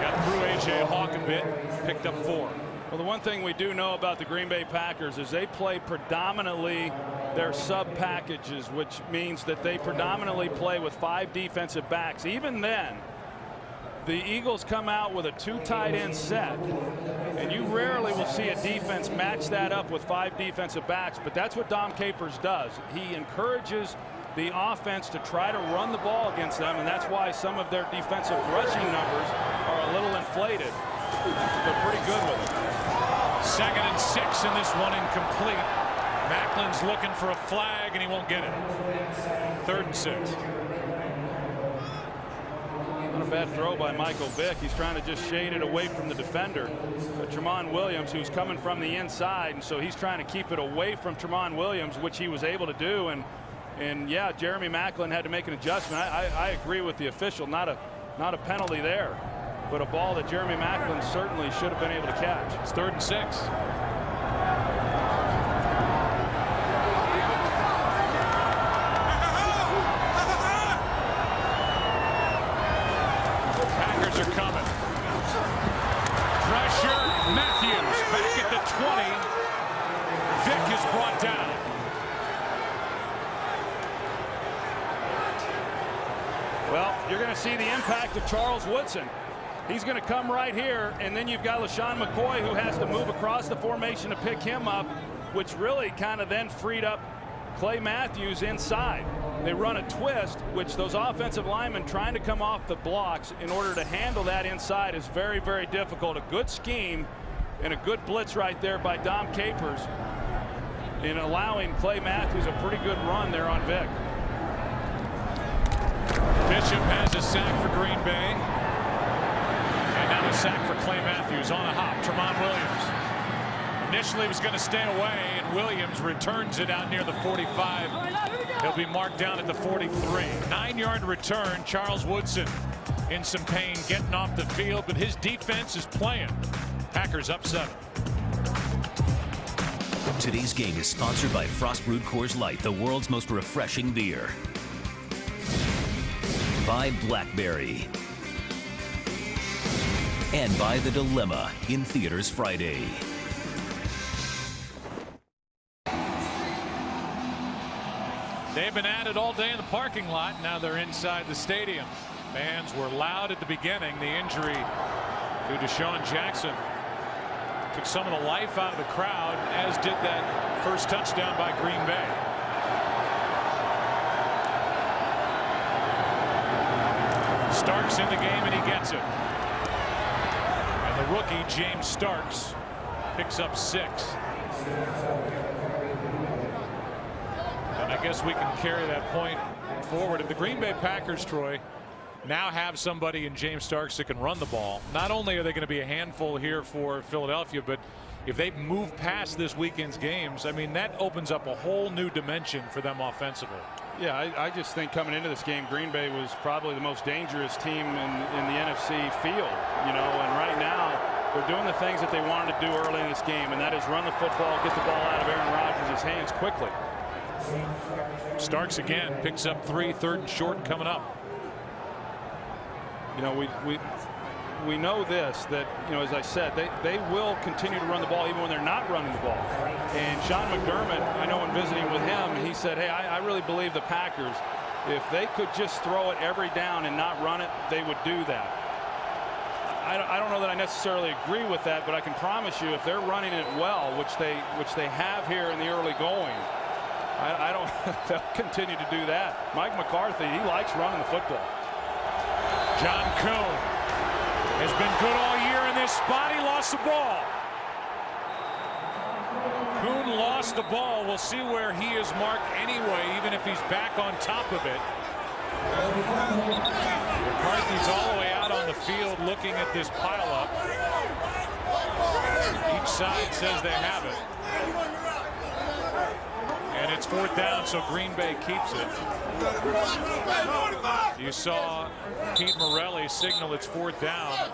Got through A.J. Hawk a bit, picked up 4. Well, the one thing we do know about the Green Bay Packers is they play predominantly their sub packages, which means that they predominantly play with 5 defensive backs. Even then, the Eagles come out with a 2 tight end set, and you rarely will see a defense match that up with 5 defensive backs, but that's what Dom Capers does. He encourages the offense to try to run the ball against them, and that's why some of their defensive rushing numbers are a little inflated. They're pretty good with it. 2nd and 6, and this one incomplete. Macklin's looking for a flag, and he won't get it. 3rd and 6. Not a bad throw by Michael Vick. He's trying to just shade it away from the defender. Tramon Williams, who's coming from the inside, and so he's trying to keep it away from Tramon Williams, which he was able to do. And yeah, Jeremy Maclin had to make an adjustment. I agree with the official. Not a penalty there, but a ball that Jeremy Maclin certainly should have been able to catch. It's 3rd and 6. Packers are coming. Pressure. Matthews back at the 20. Vick is brought down. Well, you're going to see the impact of Charles Woodson. He's going to come right here, and then you've got LaShawn McCoy, who has to move across the formation to pick him up, which really kind of then freed up Clay Matthews inside. They run a twist, which those offensive linemen trying to come off the blocks in order to handle that inside is very, very difficult. A good scheme and a good blitz right there by Dom Capers in allowing Clay Matthews a pretty good run there on Vick. Bishop has a sack for Green Bay. And now a sack for Clay Matthews on a hop. Tramon Williams initially was going to stay away, and Williams returns it out near the 45. He'll be marked down at the 43. 9-yard return. Charles Woodson in some pain getting off the field, but his defense is playing. Packers up 7. Today's game is sponsored by Frost Brewed Coors Light, the world's most refreshing beer. By Blackberry. And by The Dilemma, in theaters Friday. They've been at it all day in the parking lot. Now they're inside the stadium. Fans were loud at the beginning. The injury to Deshaun Jackson took some of the life out of the crowd, as did that first touchdown by Green Bay. Starks in the game, and he gets it. And the rookie, James Starks, picks up 6. And I guess we can carry that point forward. If the Green Bay Packers, Troy, now have somebody in James Starks that can run the ball, not only are they going to be a handful here for Philadelphia, but if they move past this weekend's games, I mean, that opens up a whole new dimension for them offensively. Yeah, I just think coming into this game, Green Bay was probably the most dangerous team in the NFC field, you know, and right now they're doing the things that they wanted to do early in this game, and that is run the football, get the ball out of Aaron Rodgers' hands quickly. Starks again picks up 3, 3rd and short coming up. You know, we know this, that, as I said, they will continue to run the ball even when they're not running the ball. And Sean McDermott, I know in visiting with him, he said, hey, I really believe the Packers, if they could just throw it every down and not run it, they would do that. I don't know that I necessarily agree with that, but I can promise you if they're running it well, which they have here in the early going, I don't they'll continue to do that. Mike McCarthy, he likes running the football. John Kuhn has been good all year in this spot. He lost the ball. Kuhn lost the ball. We'll see where he is marked anyway, even if he's back on top of it. McCarthy's all the way out on the field looking at this pileup. Each side says they have it. And it's 4th down, so Green Bay keeps it. You saw Pete Morelli signal it's 4th down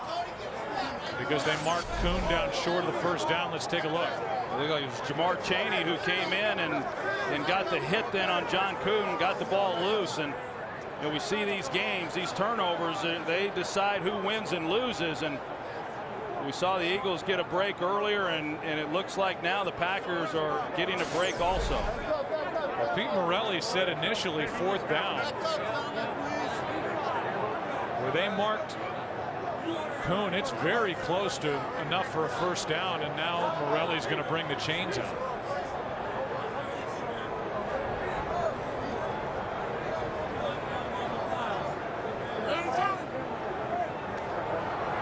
because they marked Kuhn down short of the 1st down. Let's take a look. I think it was Jamar Chaney who came in and got the hit then on John Kuhn, got the ball loose. And we see these games, these turnovers, they decide who wins and loses. And we saw the Eagles get a break earlier, and it looks like now the Packers are getting a break also. Well, Pete Morelli said initially 4th down, where they marked Kuhn. It's very close to enough for a 1st down, and now Morelli's going to bring the chains out.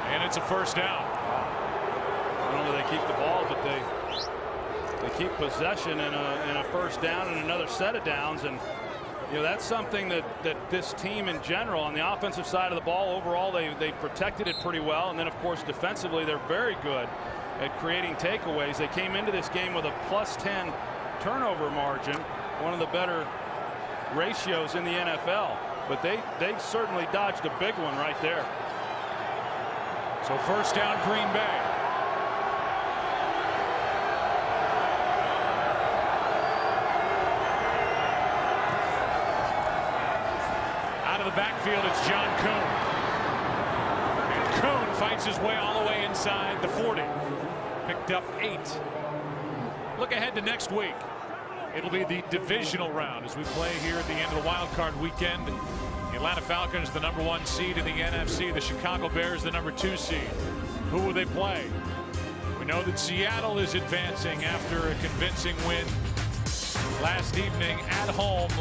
And it's a 1st down. Not only they keep the ball, but they keep possession in a 1st down and another set of downs. And that's something that this team in general on the offensive side of the ball overall they protected it pretty well. And then of course defensively they're very good at creating takeaways. They came into this game with a +10 turnover margin, one of the better ratios in the NFL. But they certainly dodged a big one right there. So 1st down, Green Bay. Out of the backfield, it's John Kuhn. And Kuhn fights his way all the way inside the 40. Picked up 8. Look ahead to next week. It'll be the divisional round as we play here at the end of the wild card weekend. The Atlanta Falcons, the #1 seed in the NFC. The Chicago Bears, the #2 seed. Who will they play? We know that Seattle is advancing after a convincing win last evening at home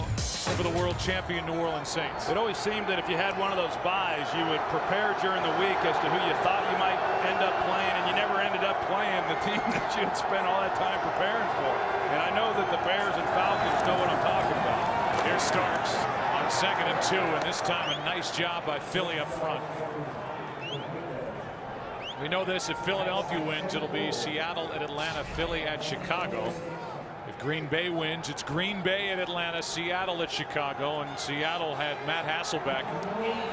over the world champion New Orleans Saints. It always seemed that if you had one of those buys, you would prepare during the week as to who you thought you might end up playing, and you never ended up playing the team that you had spent all that time preparing for. And I know that the Bears and Falcons know what I'm talking about. Here's Starks on 2nd and 2, and this time a nice job by Philly up front. We know this: if Philadelphia wins, it'll be Seattle at Atlanta, Philly at Chicago. If Green Bay wins, it's Green Bay at Atlanta, Seattle at Chicago. And Seattle had Matt Hasselbeck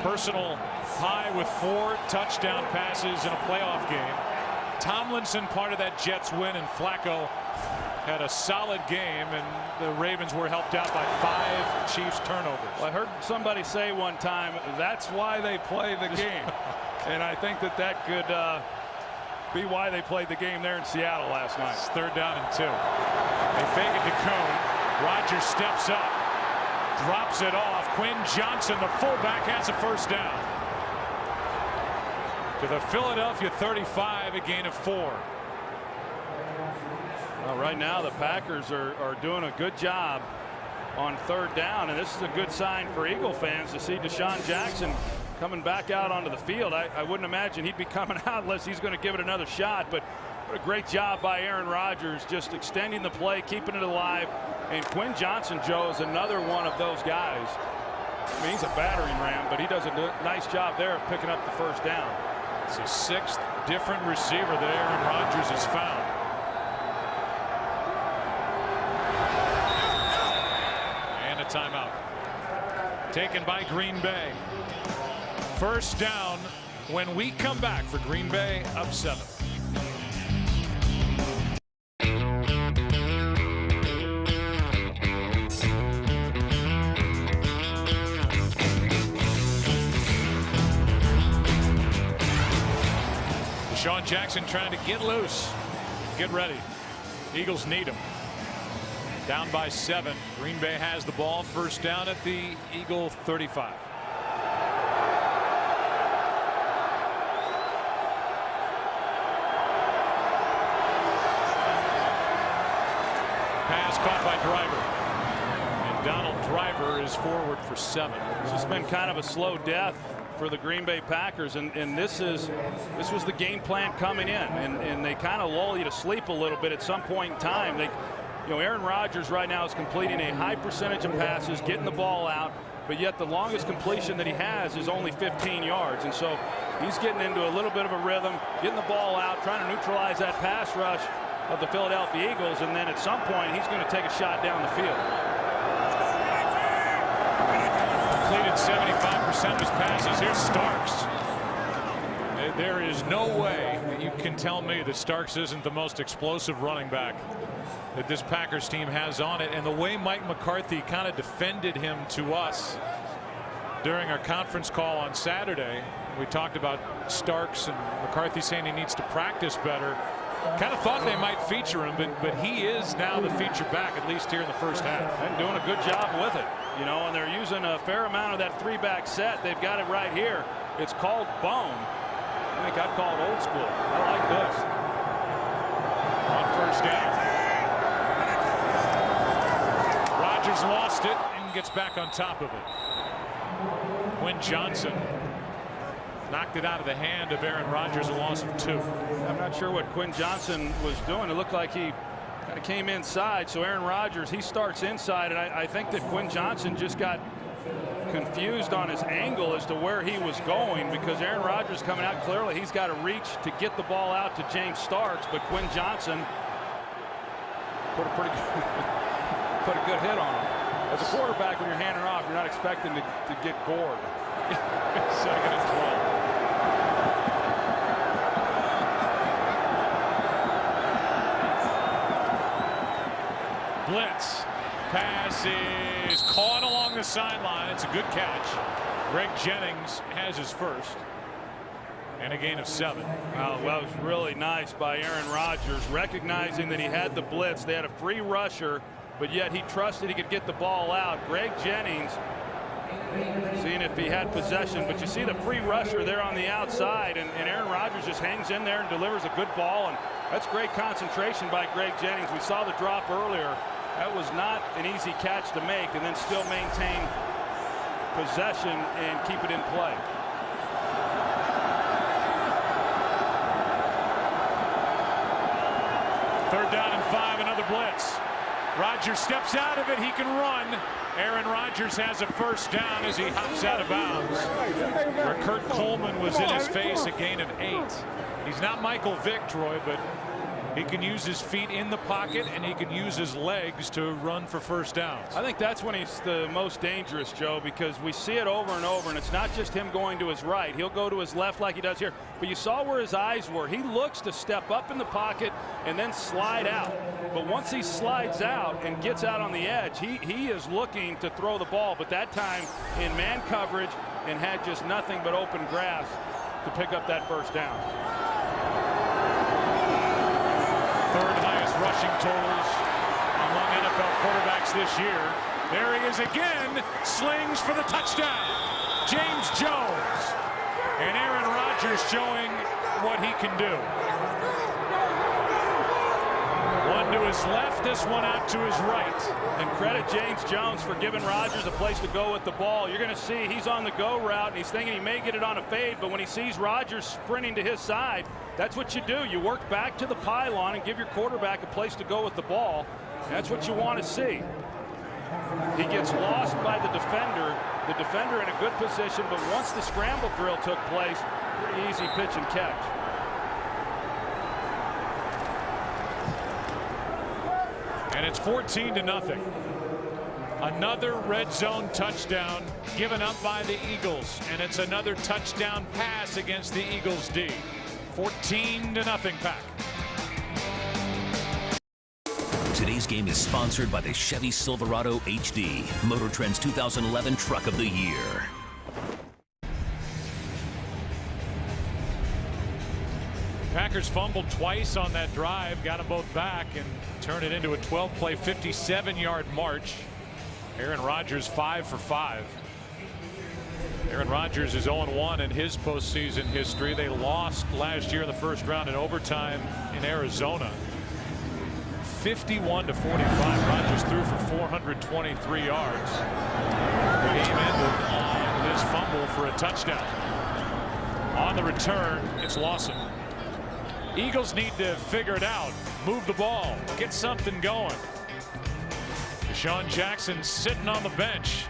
personal high with 4 touchdown passes in a playoff game. Tomlinson part of that Jets win, and Flacco had a solid game, and the Ravens were helped out by 5 Chiefs turnovers. Well, I heard somebody say one time that's why they play the game. And I think that could be why they played the game there in Seattle last night. It's 3rd down and 2. They fake it to Kuhn. Rodgers steps up, drops it off. Quinn Johnson, the fullback, has a 1st down. To the Philadelphia 35, a gain of 4. Well, right now the Packers are doing a good job on 3rd down, and this is a good sign for Eagle fans to see Deshaun Jackson coming back out onto the field. I wouldn't imagine he'd be coming out unless he's going to give it another shot, but what a great job by Aaron Rodgers, just extending the play, keeping it alive. And Quinn Johnson, Joe, is another one of those guys. I mean, he's a battering ram, but he does a nice job there of picking up the 1st down. It's his 6th different receiver that Aaron Rodgers has found. And a timeout taken by Green Bay. 1st down when we come back for Green Bay up 7. Jackson trying to get loose. Get ready. Eagles need him. Down by 7. Green Bay has the ball. First down at the Eagle 35. Pass caught by Driver. And Donald Driver is forward for 7. This has been kind of a slow death for the Green Bay Packers, and this was the game plan coming in, and they kind of lull you to sleep a little bit at some point in time. Aaron Rodgers right now is completing a high percentage of passes, getting the ball out, but yet the longest completion that he has is only 15 yards, and so he's getting into a little bit of a rhythm, getting the ball out, trying to neutralize that pass rush of the Philadelphia Eagles, and then at some point he's going to take a shot down the field. Completed 75% of his passes. Here's Starks. There is no way that you can tell me that Starks isn't the most explosive running back that this Packers team has on it. And the way Mike McCarthy kind of defended him to us during our conference call on Saturday, we talked about Starks and McCarthy saying he needs to practice better. Kind of thought they might feature him, but he is now the feature back, at least here in the first half. And doing a good job with it. And they're using a fair amount of that 3-back set. They've got it right here. It's called bone. I think I'd call it old school. I like this. On first down. Rodgers lost it and gets back on top of it. Quinn Johnson knocked it out of the hand of Aaron Rodgers, a loss of 2. I'm not sure what Quinn Johnson was doing. It looked like he kind of came inside. So Aaron Rodgers, he starts inside, and I think that Quinn Johnson just got confused on his angle as to where he was going, because Aaron Rodgers coming out, clearly he's got to reach to get the ball out to James Starks, but Quinn Johnson put a good hit on him. As a quarterback, when you're handing off, you're not expecting to get gored. Second and 12. Blitz. Pass is caught along the sideline. It's a good catch. Greg Jennings has his first. And a gain of 7. Well, that was really nice by Aaron Rodgers, recognizing that he had the blitz. They had a free rusher, but yet he trusted he could get the ball out. Greg Jennings seeing if he had possession, but you see the free rusher there on the outside, and Aaron Rodgers just hangs in there and delivers a good ball, and that's great concentration by Greg Jennings. We saw the drop earlier. That was not an easy catch to make, and then still maintain possession and keep it in play. Third down and 5, another blitz. Rodgers steps out of it. He can run. Aaron Rodgers has a first down as he hops out of bounds. Where Kurt Coleman was in his face, a gain of 8. He's not Michael Vick, Troy, but he can use his feet in the pocket and he can use his legs to run for first downs. I think that's when he's the most dangerous, Joe, because we see it over and over, and it's not just him going to his right. He'll go to his left like he does here. But you saw where his eyes were. He looks to step up in the pocket and then slide out. But once he slides out and gets out on the edge, he is looking to throw the ball, but that time in man coverage and had just nothing but open grass to pick up that first down. Third highest rushing totals among NFL quarterbacks this year. There he is again, slings for the touchdown. James Jones. And Aaron Rodgers showing what he can do. One to his left, this one out to his right. And credit James Jones for giving Rodgers a place to go with the ball. You're going to see he's on the go route, and he's thinking he may get it on a fade, but when he sees Rodgers sprinting to his side, that's what you do. You work back to the pylon and give your quarterback a place to go with the ball. That's what you want to see. He gets lost by the defender in a good position, but once the scramble drill took place, pretty easy pitch and catch. And it's 14-0. Another red zone touchdown given up by the Eagles, and it's another touchdown pass against the Eagles D. 14-0, Pack. Today's game is sponsored by the Chevy Silverado HD, Motor Trend's 2011 Truck of the Year. Packers fumbled twice on that drive, got them both back, and turned it into a 12-play, 57-yard march. Aaron Rodgers 5 for 5. Aaron Rodgers is 0-1 in his postseason history. They lost last year in the first round in overtime in Arizona. 51-45. Rodgers threw for 423 yards. The game ended on his fumble for a touchdown. On the return, it's Lawson. Eagles need to figure it out. Move the ball. Get something going. DeSean Jackson sitting on the bench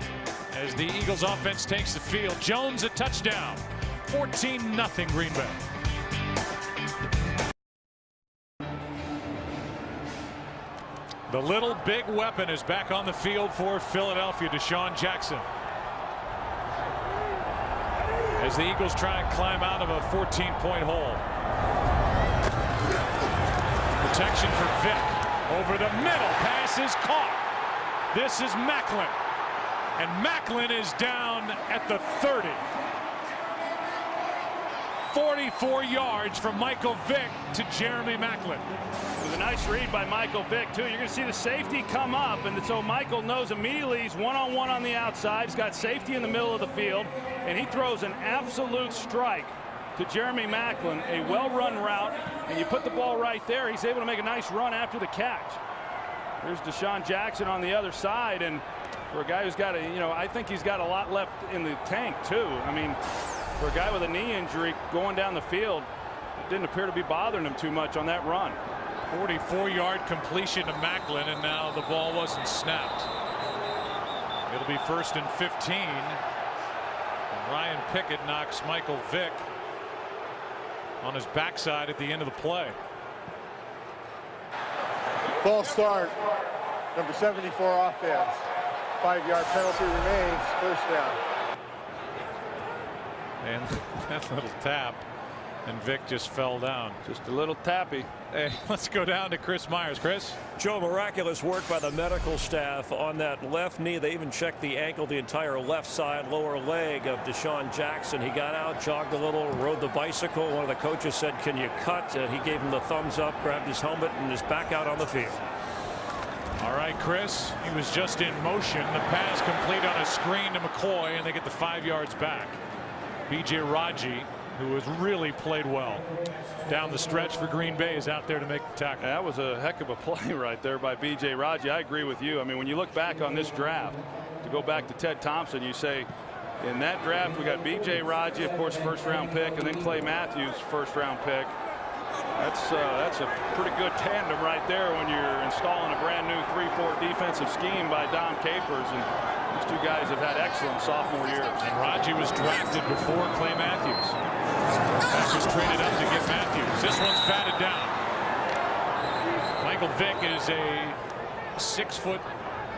as the Eagles offense takes the field. Jones a touchdown. 14-0 Green Bay. The little big weapon is back on the field for Philadelphia, DeSean Jackson. As the Eagles try and climb out of a 14-point hole. Protection for Vick. Over the middle. Pass is caught. This is Macklin. And Macklin is down at the 30. 44 yards from Michael Vick to Jeremy Macklin. It was a nice read by Michael Vick, too. You're going to see the safety come up, and so Michael knows immediately he's one-on-one on the outside. He's got safety in the middle of the field, and he throws an absolute strike to Jeremy Macklin, a well-run route, and you put the ball right there. He's able to make a nice run after the catch. There's DeSean Jackson on the other side, and for a guy who's got I think he's got a lot left in the tank, too. I mean, for a guy with a knee injury going down the field, it didn't appear to be bothering him too much on that run. 44-yard completion to Macklin, and now the ball wasn't snapped. It'll be 1st and 15. And Ryan Pickett knocks Michael Vick on his backside at the end of the play. False start. Number 74 offense. 5-yard penalty remains. First down. And that little tap, and Vick just fell down. Just a little tappy. Hey, let's go down to Chris Myers. Chris? Joe, miraculous work by the medical staff on that left knee. They even checked the ankle, the entire left side, lower leg of DeSean Jackson. He got out, jogged a little, rode the bicycle. One of the coaches said, "Can you cut?" He gave him the thumbs up, grabbed his helmet, and is back out on the field. All right, Chris. He was just in motion. The pass complete on a screen to McCoy, and they get the 5 yards back. B.J. Raji, who has really played well down the stretch for Green Bay, is out there to make the tackle. That was a heck of a play right there by B.J. Raji. I agree with you. I mean, when you look back on this draft, to go back to Ted Thompson, you say in that draft we got B.J. Raji, of course, first-round pick, and then Clay Matthews, first-round pick. That's a pretty good tandem right there when you're installing a brand new 3-4 defensive scheme by Dom Capers, and these two guys have had excellent sophomore years. And Raji was drafted before Clay Matthews. Packers traded up to get Matthews. This one's batted down. Michael Vick is a 6-foot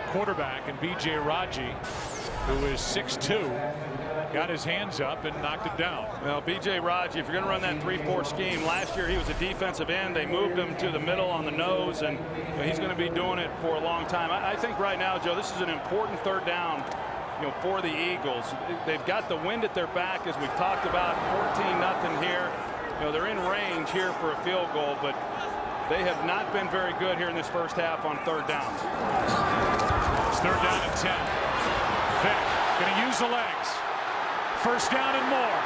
quarterback, and B.J. Raji, who is 6'2", got his hands up and knocked it down. Well, B.J. Raji, if you're going to run that 3-4 scheme, last year he was a defensive end. They moved him to the middle on the nose, and he's going to be doing it for a long time. I think right now, Joe, this is an important third down, for the Eagles. They've got the wind at their back, as we've talked about. 14-0 here. They're in range here for a field goal, but they have not been very good here in this first half on third downs. It's 3rd down and 10. Vick going to use the legs. First down and more.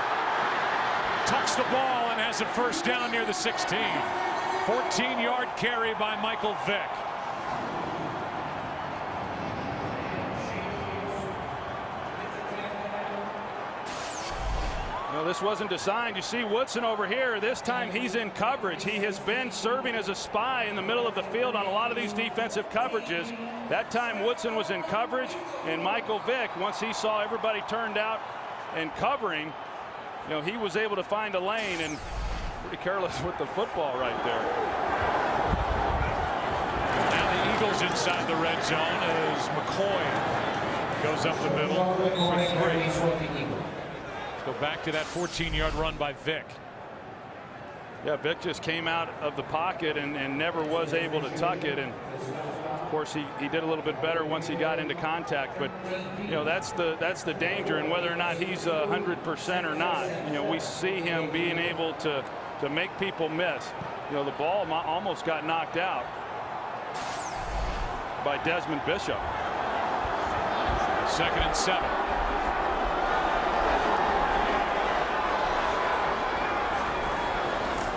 Tucks the ball and has a first down near the 16. 14-yard carry by Michael Vick. This wasn't designed. You see Woodson over here. This time he's in coverage. He has been serving as a spy in the middle of the field on a lot of these defensive coverages. That time Woodson was in coverage, and Michael Vick, once he saw everybody turned out and covering, he was able to find a lane, and pretty careless with the football right there. Now the Eagles inside the red zone as McCoy goes up the middle for 3. Go back to that 14-yard run by Vick. Yeah, Vick just came out of the pocket and never was able to tuck it, and of course he did a little bit better once he got into contact. But that's the danger, and whether or not he's 100% or not, we see him being able to to make people miss. You know, the ball almost got knocked out by Desmond Bishop. 2nd and 7.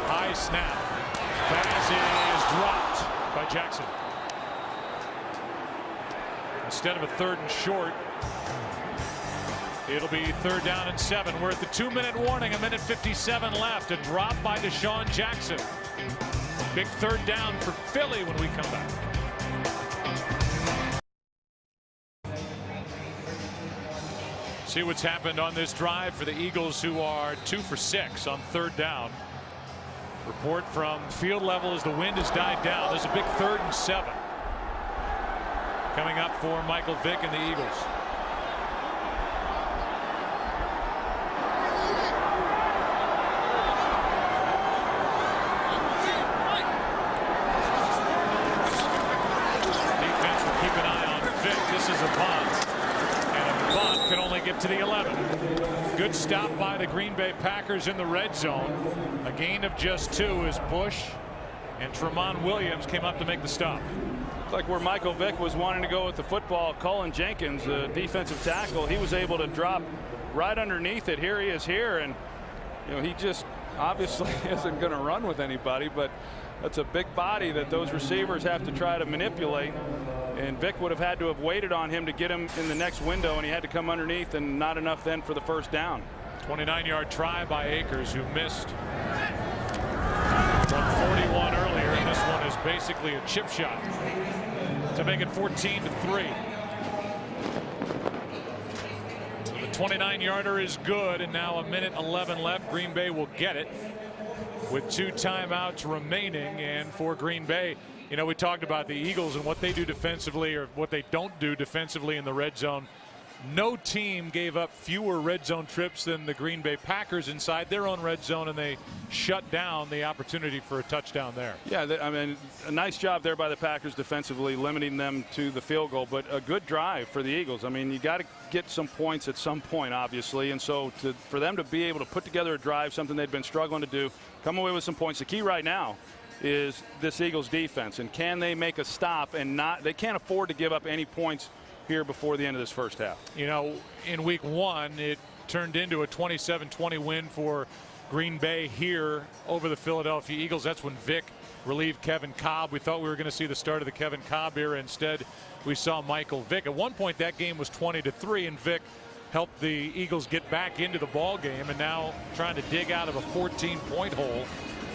High snap. Pass is dropped by Jackson. Instead of a 3rd and short, it'll be 3rd down and 7. We're at the 2-minute warning, 1:57 left. A drop by Deshaun Jackson. Big 3rd down for Philly when we come back. See what's happened on this drive for the Eagles, who are 2 for 6 on 3rd down. Report from field level as the wind has died down. There's a big 3rd and 7 coming up for Michael Vick and the Eagles. Defense will keep an eye on Vick. This is a bunt, and a bunt can only get to the 11. Good stop by the Green Bay Packers in the red zone. A gain of just 2 as Bush and Tremont Williams came up to make the stop. It's like where Michael Vick was wanting to go with the football. Cullen Jenkins, the defensive tackle, he was able to drop right underneath it. Here he is here, and you know, he just obviously isn't going to run with anybody, but that's a big body that those receivers have to try to manipulate. And Vick would have had to have waited on him to get him in the next window, and he had to come underneath, and not enough then for the 1st down. 29-yard try by Akers, who missed from 41 earlier, and this one is basically a chip shot to make it 14-3. So the 29-yarder is good, and now 1:11 left. Green Bay will get it with 2 timeouts remaining. And for Green Bay, you know, we talked about the Eagles and what they do defensively, or what they don't do defensively in the red zone. No team gave up fewer red zone trips than the Green Bay Packers inside their own red zone, and they shut down the opportunity for a touchdown there. Yeah, I mean, a nice job there by the Packers defensively, limiting them to the field goal, but a good drive for the Eagles. I mean, you got to get some points at some point, obviously, and so for them to be able to put together a drive, something they'd been struggling to do, come away with some points. The key right now is this Eagles defense, and can they make a stop and they can't afford to give up any points here before the end of this 1st half. You know, in week 1, it turned into a 27-20 win for Green Bay here over the Philadelphia Eagles. That's when Vick relieved Kevin Kolb. We thought we were going to see the start of the Kevin Kolb era. Instead, we saw Michael Vick. At one point, that game was 20-3, and Vick helped the Eagles get back into the ball game, and now trying to dig out of a 14-point hole.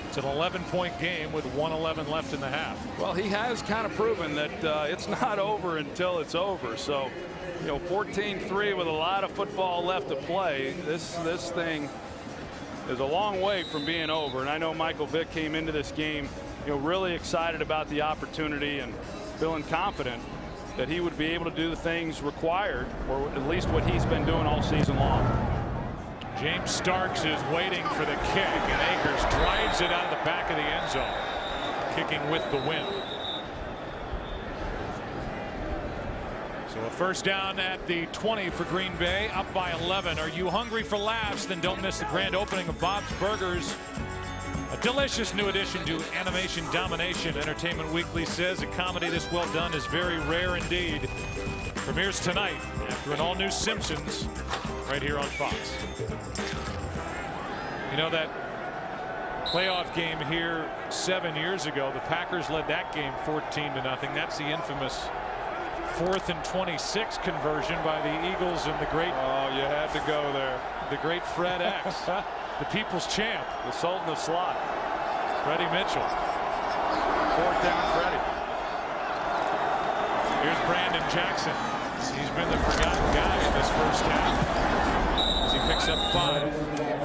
It's an 11-point game with 1:11 left in the half. Well, he has kind of proven that it's not over until it's over. So, you know, 14-3 with a lot of football left to play. This thing is a long way from being over. And I know Michael Vick came into this game, you know, really excited about the opportunity and feeling confident that he would be able to do the things required, or at least what he's been doing all season long. James Starks is waiting for the kick, and Akers drives it out of the back of the end zone, kicking with the wind. So a 1st down at the 20 for Green Bay, up by 11. Are you hungry for laughs? Then don't miss the grand opening of Bob's Burgers. A delicious new addition to Animation Domination. Entertainment Weekly says a comedy this well done is very rare indeed. Premieres tonight after an all-new Simpsons right here on Fox. You know, that playoff game here 7 years ago, the Packers led that game 14-0. That's the infamous 4th and 26 conversion by the Eagles and the great. Oh, you had to go there. The great Fred X, the people's champ, the Sultan of Slot, Freddie Mitchell. 4th down, Freddie. Here's Brandon Jackson. He's been the forgotten guy in this 1st half as he picks up 5.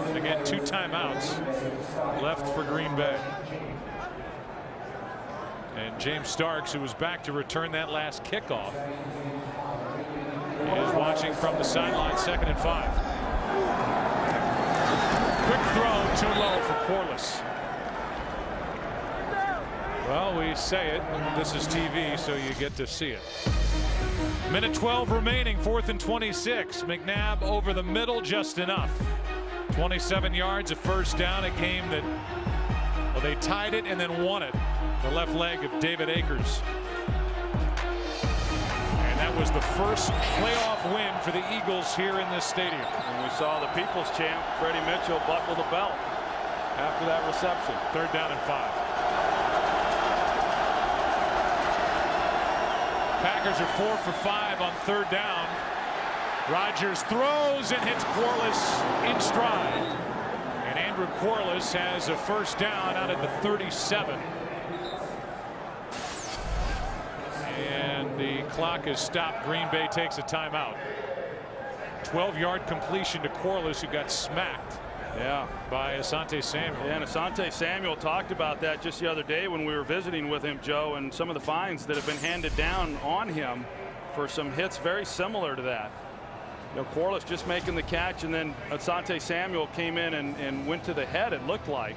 And again, 2 timeouts left for Green Bay. And James Starks, who was back to return that last kickoff, is watching from the sideline. 2nd and 5. Quick throw, too low for Corliss. Well, we say it. This is TV, so you get to see it. Minute 12 remaining, 4th and 26. McNabb over the middle, just enough. 27 yards, a 1st down, a game that Well, they tied it and then won it. The left leg of David Akers. And that was the first playoff win for the Eagles here in this stadium. And we saw the people's champ, Freddie Mitchell, buckle the belt after that reception. 3rd down and 5. Packers are 4 for 5 on 3rd down. Rodgers throws and hits Corliss in stride. And Andrew Corliss has a 1st down out at the 37. And the clock is stopped. Green Bay takes a timeout. 12-yard completion to Corliss, who got smacked. Yeah, by Asante Samuel. Yeah, and Asante Samuel talked about that just the other day when we were visiting with him, Joe, and some of the fines that have been handed down on him for some hits very similar to that. You know, Corliss just making the catch, and then Asante Samuel came in and went to the head, it looked like.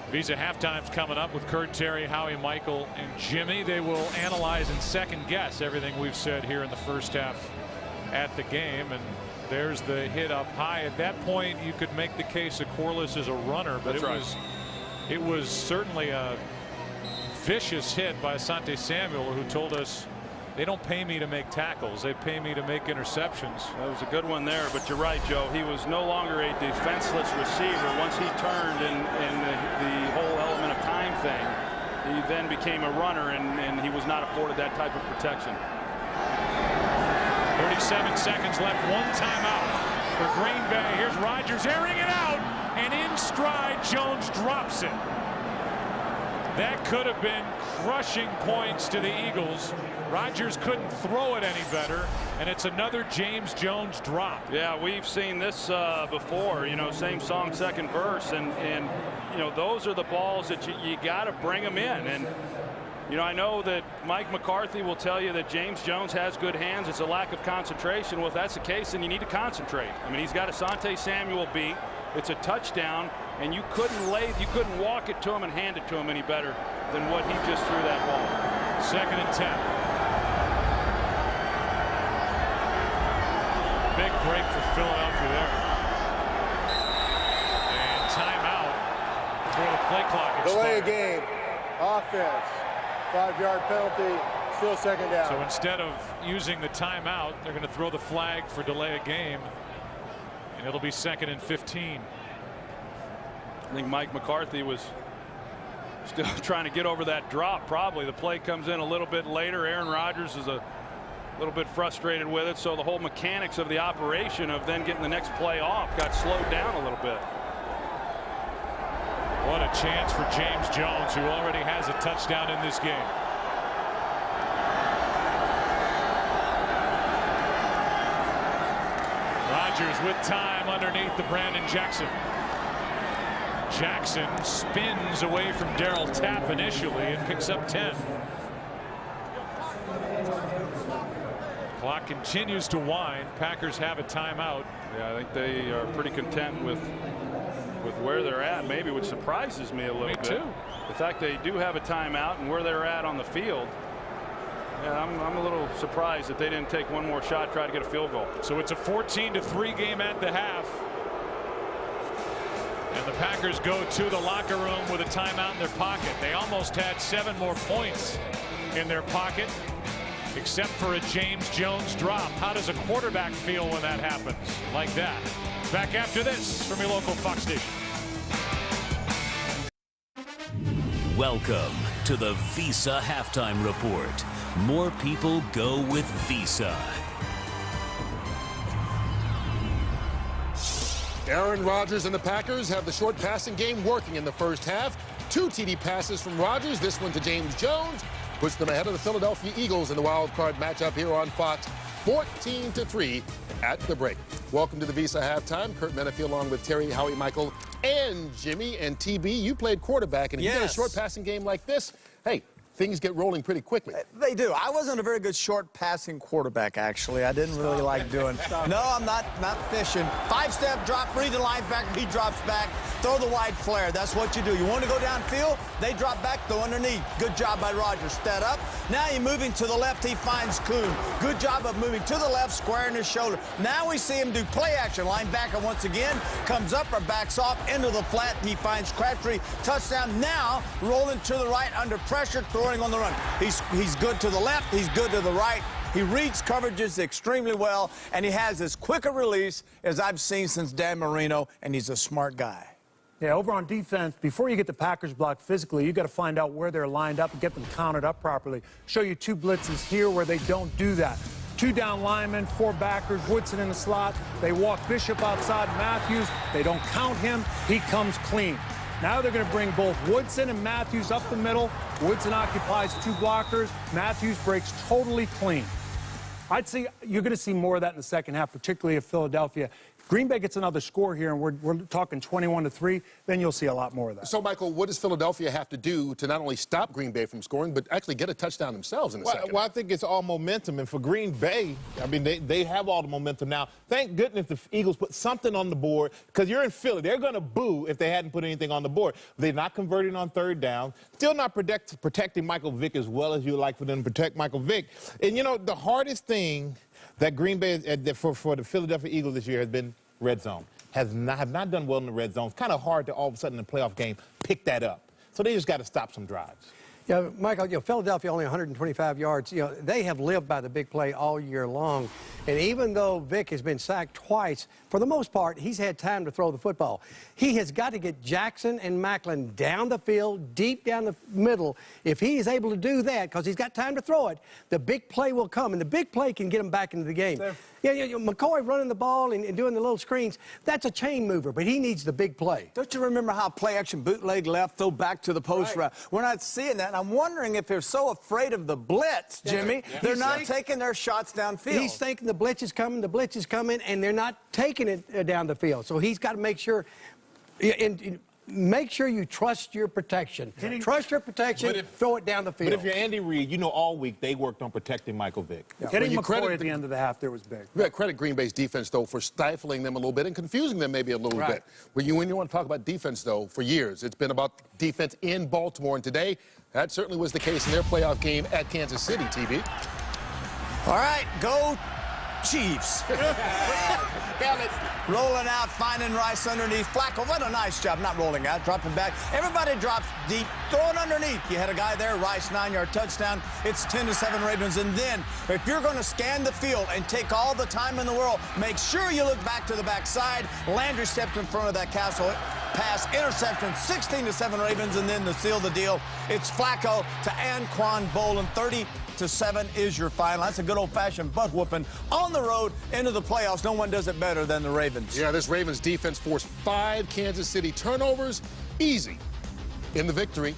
Visa halftime's coming up with Kurt, Terry, Howie, Michael, and Jimmy. They will analyze and second guess everything we've said here in the first half at the game. And there's the hit up high. At that point, you could make the case that Corliss is a runner, but it was certainly a vicious hit by Asante Samuel, who told us they don't pay me to make tackles, they pay me to make interceptions. That was a good one there, but you're right, Joe. He was no longer a defenseless receiver. Once he turned in the whole element of time thing, he then became a runner, and he was not afforded that type of protection. 37 seconds left, 1 timeout for Green Bay. Here's Rodgers airing it out, and in stride, Jones drops it. That could have been crushing points to the Eagles. Rodgers couldn't throw it any better, and it's another James Jones drop. Yeah, we've seen this before, you know, same song, second verse, and you know, those are the balls that you got to bring them in. And you know, I know that Mike McCarthy will tell you that James Jones has good hands. It's a lack of concentration. Well, if that's the case, then you need to concentrate. I mean, he's got Asante Samuel beat. It's a touchdown, and you couldn't walk it to him and hand it to him any better than what he just threw that ball. 2nd and 10. Big break for Philadelphia there. And timeout before the play clock expires. Delay a game. Offense. 5-yard penalty. Still 2nd down. So instead of using the timeout, they're going to throw the flag for delay a game. And it'll be 2nd and 15. I think Mike McCarthy was still trying to get over that drop. Probably the play comes in a little bit later. Aaron Rodgers is a little bit frustrated with it, so the whole mechanics of the operation of then getting the next play off got slowed down a little bit. What a chance for James Jones, who already has a touchdown in this game. Rodgers with time underneath the Brandon Jackson. Jackson spins away from Darryl Tapp initially and picks up 10. Clock continues to wind. Packers have a timeout. Yeah, I think they are pretty content with where they're at, maybe, which surprises me a little bit. Too. The fact they do have a timeout and where they're at on the field. Yeah, I'm a little surprised that they didn't take one more shot, try to get a field goal. So it's a 14-3 game at the half. And the Packers go to the locker room with a timeout in their pocket. They almost had 7 more points in their pocket, except for a James Jones drop. How does a quarterback feel when that happens like that? Back after this from your local Fox station. Welcome to the Visa Halftime Report. More people go with Visa. Aaron Rodgers and the Packers have the short passing game working in the first half. 2 TD passes from Rodgers, this one to James Jones, puts them ahead of the Philadelphia Eagles in the wild card matchup here on Fox, 14-3 at the break. Welcome to the Visa Halftime. Kurt Menefee along with Terry, Howie, Michael, and Jimmy. And TB, you played quarterback, and if you get a short passing game like this, hey, things get rolling pretty quickly. They do. I wasn't a very good short passing quarterback, actually. I didn't really like doing. No, I'm not fishing. 5-step drop, read the linebacker, he drops back. throw the wide flare. That's what you do. You want to go downfield, they drop back, throw underneath. Good job by Rodgers. Set up. Now you're moving to the left. He finds Kuhn. Good job of moving to the left, squaring his shoulder. Now we see him do play action. Linebacker once again comes up or backs off into the flat. He finds Crabtree. Touchdown. Now rolling to the right under pressure, throwing on the run. He's good to the left. He's good to the right. He reads coverages extremely well, and he has as quick a release as I've seen since Dan Marino, and he's a smart guy. Yeah, over on defense, before you get the Packers blocked physically, you got to find out where they're lined up and get them counted up properly. Show you 2 blitzes here where they don't do that. 2 down linemen, 4 backers, Woodson in the slot. They walk Bishop outside Matthews. They don't count him. He comes clean. Now they're going to bring both Woodson and Matthews up the middle. Woodson occupies 2 blockers. Matthews breaks totally clean. I'd say you're going to see more of that in the second half, particularly if Philadelphia. Green Bay gets another score here, and we're talking 21-3, then you'll see a lot more of that. So, Michael, what does Philadelphia have to do to not only stop Green Bay from scoring, but actually get a touchdown themselves in the second? Well, I think it's all momentum. And for Green Bay, I mean, they have all the momentum now. Thank goodness the Eagles put something on the board, because you're in Philly. They're going to boo if they hadn't put anything on the board. They're not converting on 3rd down. Still not protecting Michael Vick as well as you would like for them to protect Michael Vick. And, you know, the hardest thing that Green Bay, for the Philadelphia Eagles this year has been red zone. Have not done well in the red zone. It's kind of hard to all of a sudden in a playoff game pick that up. So they just got to stop some drives. Yeah, Michael, you know, Philadelphia only 125 yards. You know, they have lived by the big play all year long. And even though Vick has been sacked twice, for the most part, he's had time to throw the football. He has got to get Jackson and Macklin down the field, deep down the middle. If he is able to do that, because he's got time to throw it, the big play will come. And the big play can get him back into the game. Yeah, McCoy running the ball and doing the little screens, that's a chain mover, but he needs the big play. Don't you remember how play action, bootleg left, throw back to the post route? We're not seeing that. And I'm wondering if they're so afraid of the blitz, Jimmy, they're not taking their shots downfield. He's thinking the blitz is coming, and they're not taking it down the field. So he's got to make sure, make sure you trust your protection. Trust your protection, throw it down the field. But if you're Andy Reid, you know all week they worked on protecting Michael Vick. Yeah. Getting McCoy at the end of the half there was big. You got credit Green Bay's defense, though, for stifling them a little bit and confusing them maybe a little bit. When you want to talk about defense, though, for years, it's been about defense in Baltimore. And today, that certainly was the case in their playoff game at Kansas City, TV. All right, go Chiefs. Rolling out, finding Rice underneath. Flacco, what a nice job. Not rolling out, dropping back. Everybody drops deep, throwing underneath. You had a guy there, Rice, 9-yard touchdown. It's 10-7 Ravens. And then, if you're going to scan the field and take all the time in the world, make sure you look back to the backside. Landry stepped in front of that Castle pass, interception, 16-7 Ravens. And then to seal the deal, it's Flacco to Anquan Bolin, 30-7 is your final. That's a good old-fashioned butt whooping on the road into the playoffs. No one does it better than the Ravens. Yeah, this Ravens defense forced 5 Kansas City turnovers. Easy in the victory,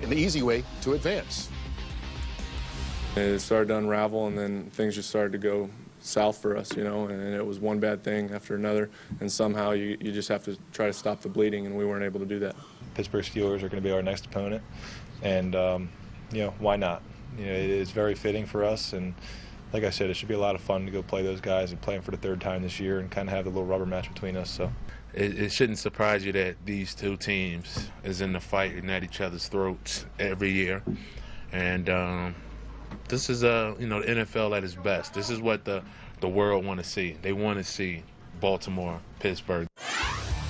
in the easy way to advance. It started to unravel, and then things just started to go south for us, you know, and it was one bad thing after another, and somehow you just have to try to stop the bleeding, and we weren't able to do that. Pittsburgh Steelers are going to be our next opponent, and, you know, why not? You know, it is very fitting for us, and like I said, it should be a lot of fun to go play those guys and play them for the 3rd time this year and kind of have the little rubber match between us. So it shouldn't surprise you that these 2 teams is in the fight and at each other's throats every year, and this is you know, the NFL at its best. This is what the world want to see. They want to see Baltimore, Pittsburgh.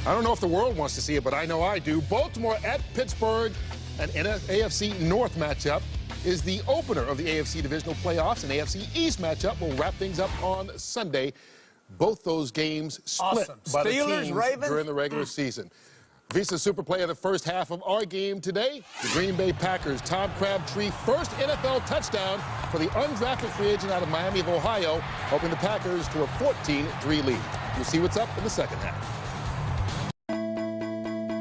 I don't know if the world wants to see it, but I know I do. Baltimore at Pittsburgh, an AFC North matchup, is the opener of the AFC divisional playoffs. An AFC East matchup will wrap things up on Sunday. Both those games split by the teams during the regular season. Visa Super Play of the first half of our game today. The Green Bay Packers, Tom Crabtree, first NFL touchdown for the undrafted free agent out of Miami of Ohio, helping the Packers to a 14-3 lead. We'll see what's up in the second half.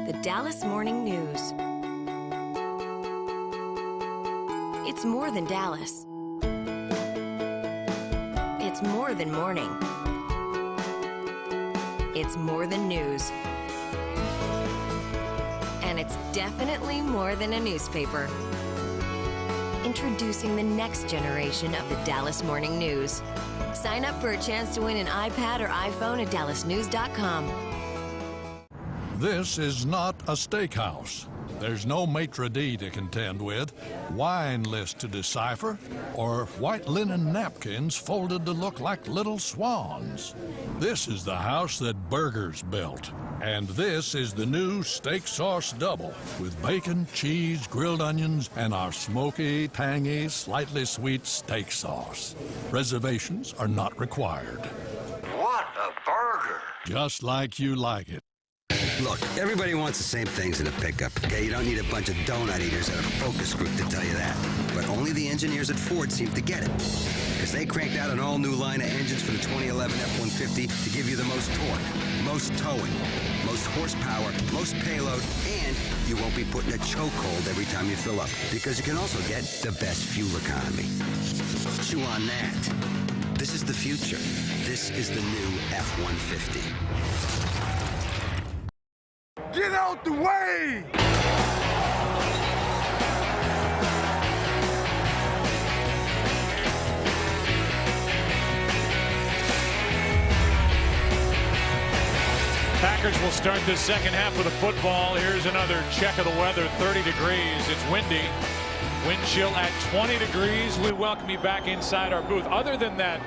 The Dallas Morning News. It's more than Dallas. It's more than morning. It's more than news. And it's definitely more than a newspaper. Introducing the next generation of the Dallas Morning News. Sign up for a chance to win an iPad or iPhone at dallasnews.com. This is not a steakhouse. There's no maitre d' to contend with, wine list to decipher, or white linen napkins folded to look like little swans. This is the house that Burgers built. And this is the new steak sauce double with bacon, cheese, grilled onions, and our smoky, tangy, slightly sweet steak sauce. Reservations are not required. What a burger! Just like you like it. Look, everybody wants the same things in a pickup, okay? You don't need a bunch of donut eaters at a focus group to tell you that. But only the engineers at Ford seem to get it. Because they cranked out an all-new line of engines for the 2011 F-150 to give you the most torque, most towing, most horsepower, most payload, and you won't be put in a chokehold every time you fill up. Because you can also get the best fuel economy. Chew on that. This is the future. This is the new F-150. Get out the way! Packers will start the second half with a football. Here's another check of the weather. 30 degrees. It's windy. Wind chill at 20 degrees. We welcome you back inside our booth. Other than that,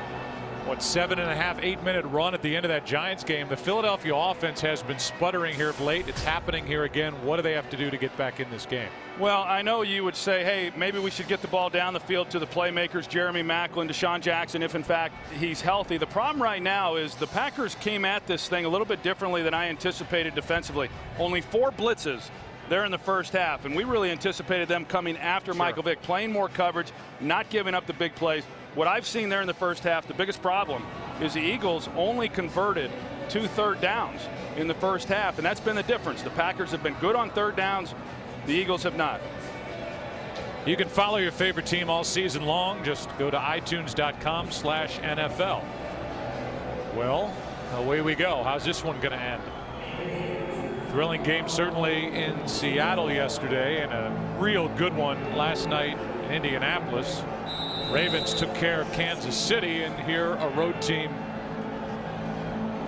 7.5, 8-minute run at the end of that Giants game, the Philadelphia offense has been sputtering here of late. It's happening here again. What do they have to do to get back in this game? Well, I know you would say, hey, maybe we should get the ball down the field to the playmakers, Jeremy Maclin, Deshaun Jackson, if in fact he's healthy. The problem right now is the Packers came at this thing a little bit differently than I anticipated defensively. Only 4 blitzes there in the first half, and we really anticipated them coming after Michael Vick, playing more coverage, not giving up the big plays. What I've seen there in the first half, the biggest problem is the Eagles only converted 2 third downs in the first half, and that's been the difference. The Packers have been good on third downs. The Eagles have not. You can follow your favorite team all season long. Just go to itunes.com/NFL. Well, away we go. How's this one going to end? Thrilling game certainly in Seattle yesterday, and a real good one last night in Indianapolis. Ravens took care of Kansas City, and here a road team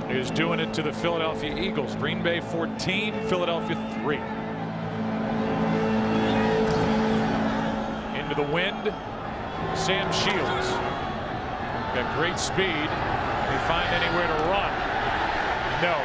is doing it to the Philadelphia Eagles. Green Bay 14, Philadelphia 3. Into the wind, Sam Shields. Got great speed. Can he find anywhere to run? No.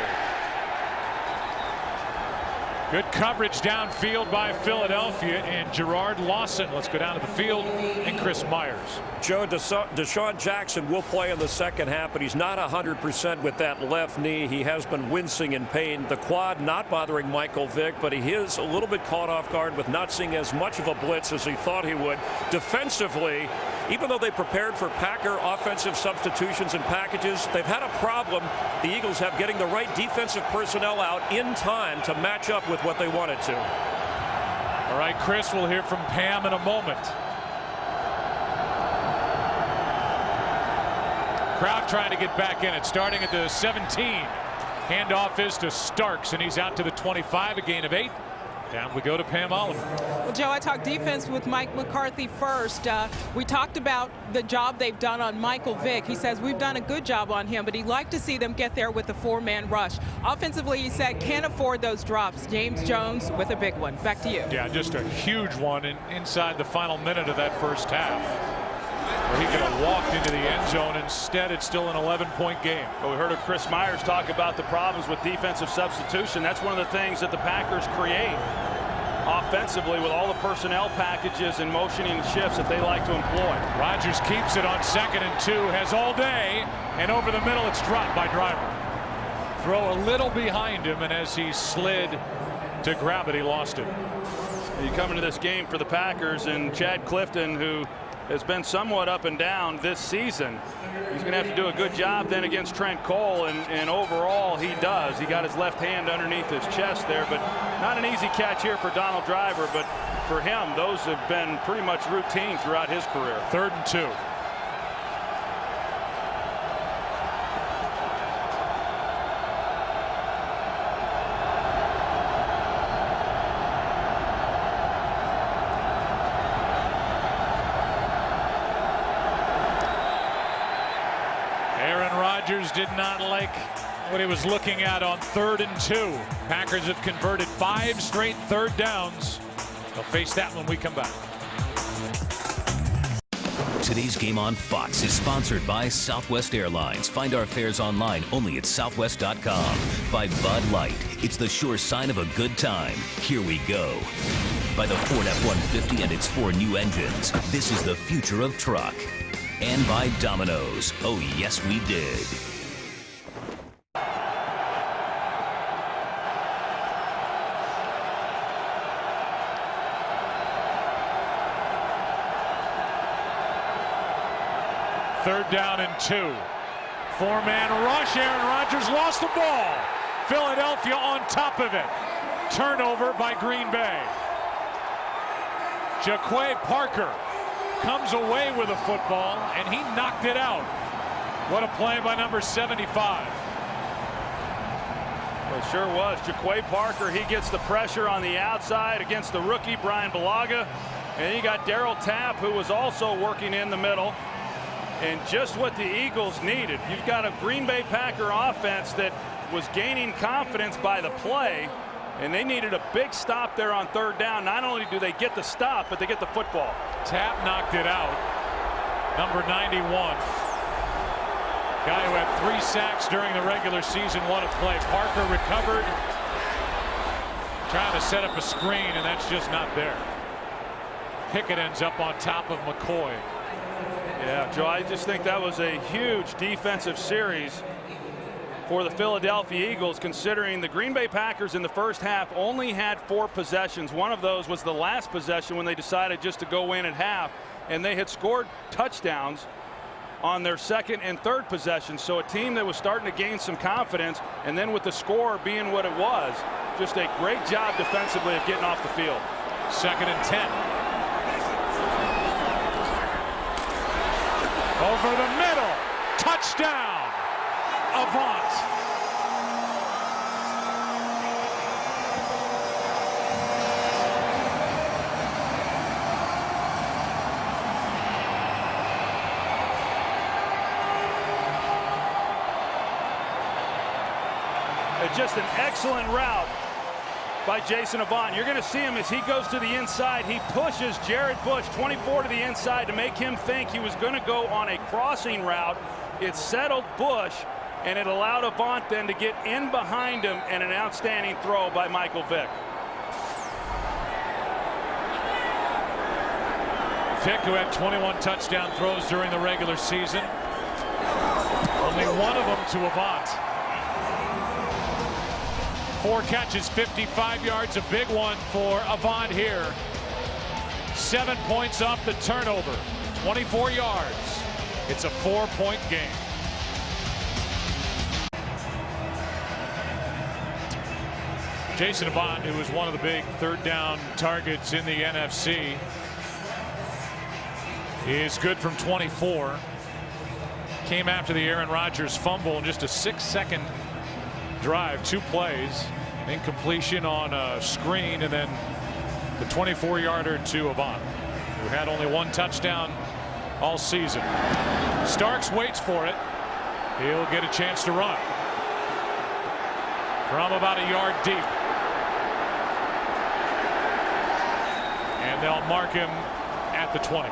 Good coverage downfield by Philadelphia and Gerard Lawson. Let's go down to the field and Chris Myers. Joe, Deshaun Jackson will play in the second half, but he's not 100% with that left knee. He has been wincing in pain. The quad not bothering Michael Vick, but he is a little bit caught off guard with not seeing as much of a blitz as he thought he would. Defensively, even though they prepared for Packer offensive substitutions and packages, they've had a problem, the Eagles have, getting the right defensive personnel out in time to match up with what they wanted to. All right, Chris, we'll hear from Pam in a moment. Crowd trying to get back in it, starting at the 17. Handoff is to Starks, and he's out to the 25, a gain of 8. Down we go to Pam Oliver. Well, Joe, I talked defense with Mike McCarthy first. We talked about the job they've done on Michael Vick. He says we've done a good job on him, but he'd like to see them get there with a 4-man rush. Offensively, he said can't afford those drops. James Jones with a big one. Back to you. Yeah, just a huge one inside the final minute of that first half, where he could have walked into the end zone. Instead, it's still an 11-point game. Well, we heard of Chris Myers talk about the problems with defensive substitution. That's one of the things that the Packers create offensively with all the personnel packages and motioning shifts that they like to employ. Rodgers keeps it on 2nd and 2, has all day, and over the middle it's dropped by Driver. Throw a little behind him, and as he slid to grab it, he lost it. You come into this game for the Packers, and Chad Clifton, who has been somewhat up and down this season, he's going to have to do a good job then against Trent Cole, and overall he does. He got his left hand underneath his chest there, but not an easy catch here for Donald Driver, but for him those have been pretty much routine throughout his career. 3rd and 2. Rodgers did not like what he was looking at on 3rd and 2. Packers have converted 5 straight 3rd downs. They'll face that when we come back. Today's game on Fox is sponsored by Southwest Airlines. Find our fares online only at southwest.com. By Bud Light, it's the sure sign of a good time. Here we go. By the Ford F-150 and its 4 new engines. This is the future of truck. And by Domino's. Oh, yes, we did. Third down and 2. 4-man rush. Aaron Rodgers lost the ball. Philadelphia on top of it. Turnover by Green Bay. Jaquay Parker comes away with a football, and he knocked it out. What a play by number 75. Well, it sure was. Jaquay Parker, he gets the pressure on the outside against the rookie Brian Bulaga. And you got Darryl Tapp, who was also working in the middle. And just what the Eagles needed. You've got a Green Bay Packer offense that was gaining confidence by the play, and they needed a big stop there on 3rd down. Not only do they get the stop, but they get the football. Tapp knocked it out. Number 91. Guy who had 3 sacks during the regular season, won a play. Parker recovered, trying to set up a screen, and that's just not there. Pickett ends up on top of McCoy. Yeah, Joe, I just think that was a huge defensive series for the Philadelphia Eagles, considering the Green Bay Packers in the first half only had 4 possessions. One of those was the last possession when they decided just to go in at half, and they had scored touchdowns on their 2nd and 3rd possessions. So a team that was starting to gain some confidence, and then with the score being what it was, just a great job defensively of getting off the field. 2nd and 10. Over the middle. Touchdown. Avant. Just an excellent route by Jason Avant. You're going to see him as he goes to the inside. He pushes Jared Bush 24 to the inside to make him think he was going to go on a crossing route. It settled Bush, and it allowed Avant then to get in behind him, and an outstanding throw by Michael Vick. Vick, who had 21 touchdown throws during the regular season, only one of them to Avant. 4 catches, 55 yards, a big one for Avant here. 7 points off the turnover, 24 yards. It's a 4-point game. Jason Avant, who was one of the big 3rd down targets in the NFC, is good from 24. Came after the Aaron Rodgers fumble in just a 6-second drive, 2 plays, incompletion on a screen, and then the 24-yarder to Avant, who had only 1 touchdown all season. Starks waits for it. He'll get a chance to run from about a yard deep, and they'll mark him at the 20.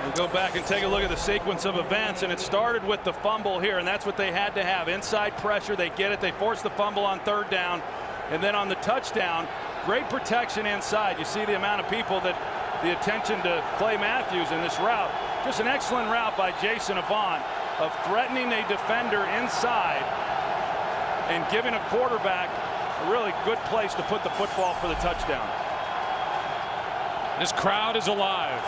We'll go back and take a look at the sequence of events, and it started with the fumble here, and that's what they had to have. Inside pressure, they get it. They force the fumble on 3rd down, and then on the touchdown, great protection inside. You see the amount of people the attention to Clay Matthews in this route. Just an excellent route by Jason Avant of threatening a defender inside and giving a quarterback a really good place to put the football for the touchdown. This crowd is alive.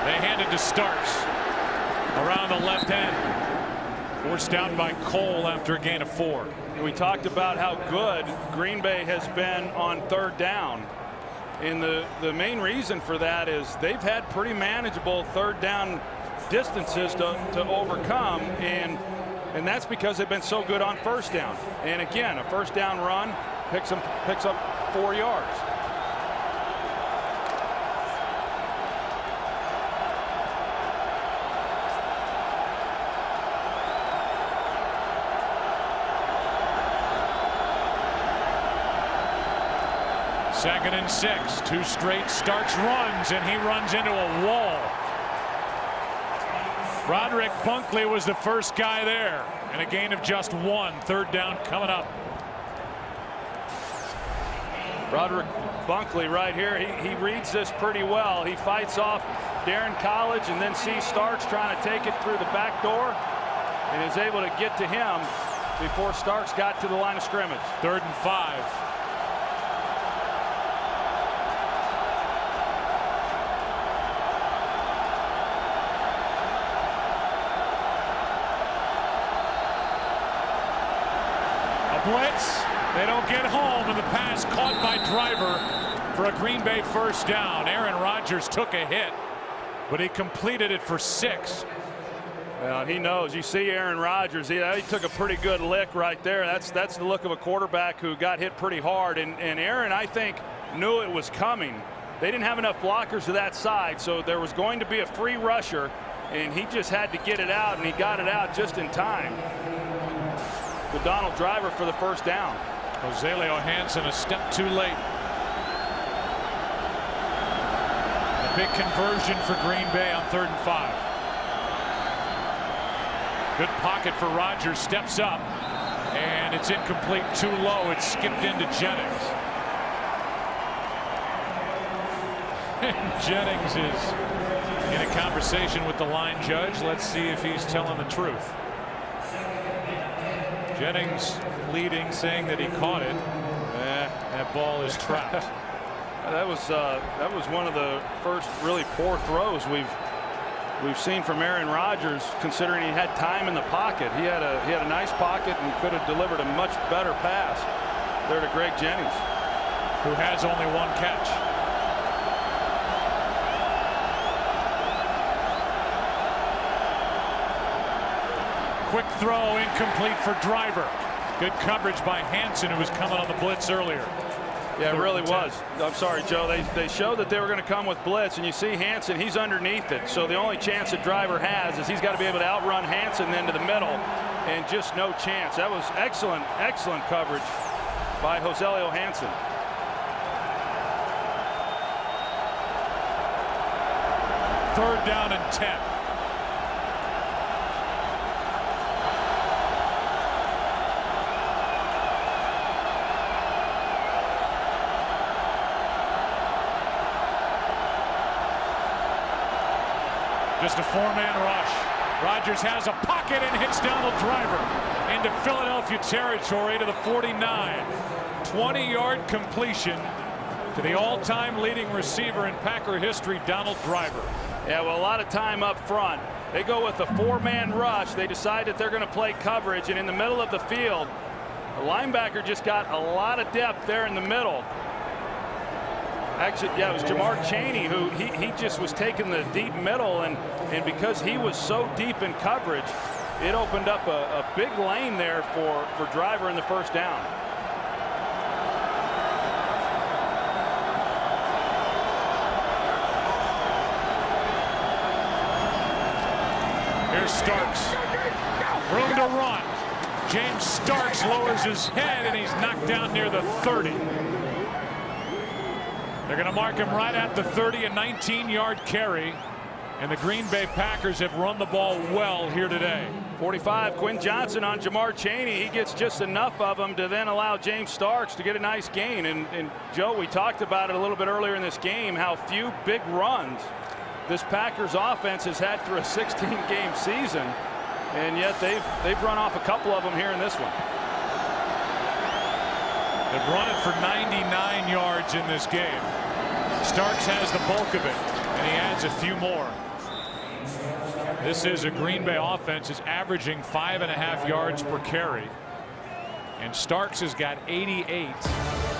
They hand it to Starks around the left end. Forced out by Cole after a gain of 4. We talked about how good Green Bay has been on 3rd down. And the main reason for that is they've had pretty manageable 3rd down distances to overcome. And that's because they've been so good on 1st down. And again, a 1st down run picks up 4 yards. 2nd and 6. 2 straight. Starks runs, and he runs into a wall. Roderick Bunkley was the first guy there, and a gain of just 1. 3rd down coming up. Roderick Bunkley right here. He reads this pretty well. He fights off Darren College and then sees Starks trying to take it through the back door and is able to get to him before Starks got to the line of scrimmage. 3rd and 5. A blitz. They don't get home, and the pass caught by Driver for a Green Bay 1st down. Aaron Rodgers took a hit, but he completed it for 6. Well, he knows. You see Aaron Rodgers. He took a pretty good lick right there. That's the look of a quarterback who got hit pretty hard. And Aaron, I think, knew it was coming. They didn't have enough blockers to that side, so there was going to be a free rusher, and he just had to get it out, and he got it out just in time. The Donald Driver for the 1st down. Rosalio Hansen a step too late. A big conversion for Green Bay on 3rd and 5. Good pocket for Rodgers. Steps up, and it's incomplete. Too low. It's skipped into Jennings. Jennings is in a conversation with the line judge. Let's see if he's telling the truth. Jennings leading, saying that he caught it. That ball is trapped. That was one of the first really poor throws we've seen from Aaron Rodgers, considering he had time in the pocket. He had a nice pocket and could have delivered a much better pass there to Greg Jennings, who has only 1 catch. Quick throw, incomplete for Driver. Good coverage by Hansen, who was coming on the blitz earlier. Yeah, it really was. I'm sorry, Joe. They showed that they were going to come with blitz, and you see Hansen, he's underneath it. So the only chance that Driver has is he's got to be able to outrun Hansen then to the middle, and just no chance. That was excellent, excellent coverage by Rosalio Hansen. Third down and 10. Just a 4-man rush. Rodgers has a pocket and hits Donald Driver into Philadelphia territory to the 49. 20-yard completion to the all-time leading receiver in Packer history, Donald Driver. Yeah, well, a lot of time up front. They go with a 4-man rush. They decide that they're going to play coverage, and in the middle of the field, the linebacker just got a lot of depth there in the middle. Actually, yeah, it was Jamar Chaney who he just was taking the deep middle, and because he was so deep in coverage, it opened up a big lane there for Driver in the 1st down. Here's Starks. Room to run. James Starks lowers his head, and he's knocked down near the 30. They're going to mark him right at the 30, a 19-yard carry. And the Green Bay Packers have run the ball well here today. 45, Quinn Johnson on Jamar Chaney. He gets just enough of them to then allow James Starks to get a nice gain. And Joe, we talked about it a little bit earlier in this game, how few big runs this Packers offense has had through a 16-game season. And yet they've run off a couple of them here in this one. They've run it for 99 yards in this game. Starks has the bulk of it, and he adds a few more. This is a Green Bay offense is averaging 5.5 yards per carry. And Starks has got 88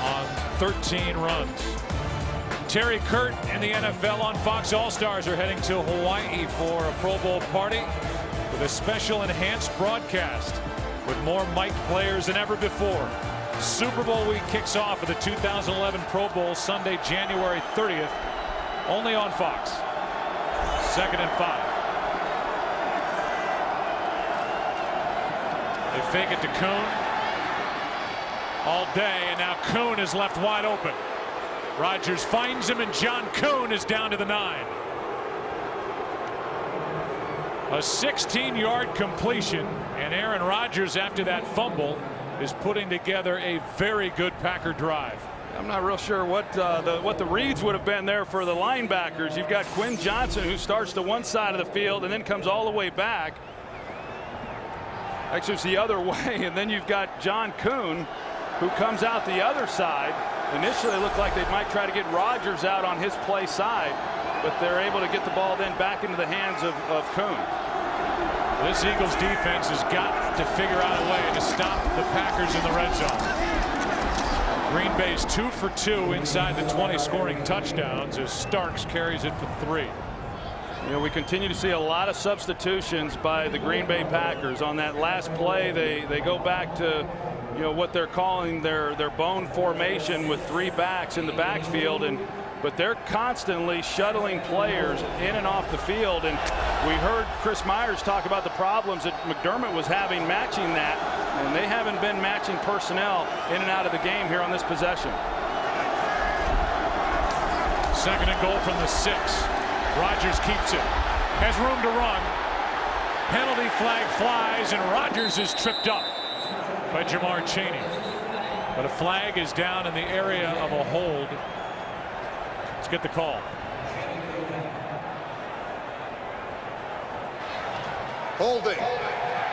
on 13 runs. Terry Kurt and the NFL on Fox All-Stars are heading to Hawaii for a Pro Bowl party with a special enhanced broadcast with more mic'd players than ever before. Super Bowl week kicks off with the 2011 Pro Bowl Sunday, January 30th, only on Fox. 2nd and 5. They fake it to Kuhn all day, and now Kuhn is left wide open. Rodgers finds him, and John Kuhn is down to the 9. A 16-yard completion, and Aaron Rodgers, after that fumble, is putting together a very good Packer drive. I'm not real sure what the reads would have been there for the linebackers. You've got Quinn Johnson, who starts to one side of the field and then comes all the way back. Actually, it's the other way, and then you've got John Kuhn, who comes out the other side. Initially, it looked like they might try to get Rodgers out on his play side, but they're able to get the ball then back into the hands of Kuhn. This Eagles defense has got to figure out a way to stop the Packers in the red zone. Green Bay's 2 for 2 inside the 20, scoring touchdowns as Starks carries it for 3. You know, we continue to see a lot of substitutions by the Green Bay Packers. On that last play, they go back to, you know, what they're calling their bone formation with 3 backs in the backfield, but they're constantly shuttling players in and off the field. And we heard Chris Myers talk about the problems that McDermott was having matching that, and they haven't been matching personnel in and out of the game here on this possession. 2nd and goal from the 6. Rodgers keeps it, has room to run. Penalty flag flies, and Rodgers is tripped up by Jamar Chaney. But a flag is down in the area of a hold. Let's get the call. Holding.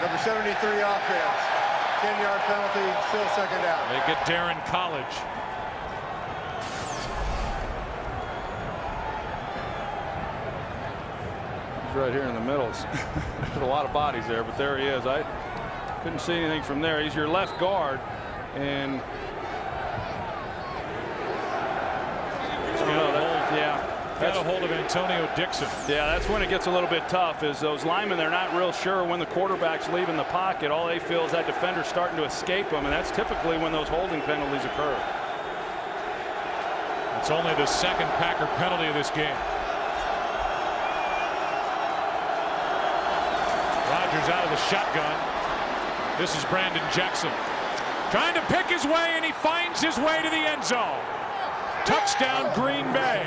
Number 73 offense. 10-yard penalty, still 2nd down. They get Darren College. He's right here in the middle. There's a lot of bodies there, but there he is. I couldn't see anything from there. He's your left guard, and got a hold of Antonio Dixon. Yeah, that's when it gets a little bit tough, is those linemen, they're not real sure when the quarterback's leaving the pocket. All they feel is that defender's starting to escape them, and that's typically when those holding penalties occur. It's only the 2nd Packer penalty of this game. Rodgers out of the shotgun. This is Brandon Jackson trying to pick his way, and he finds his way to the end zone. Touchdown, Green Bay.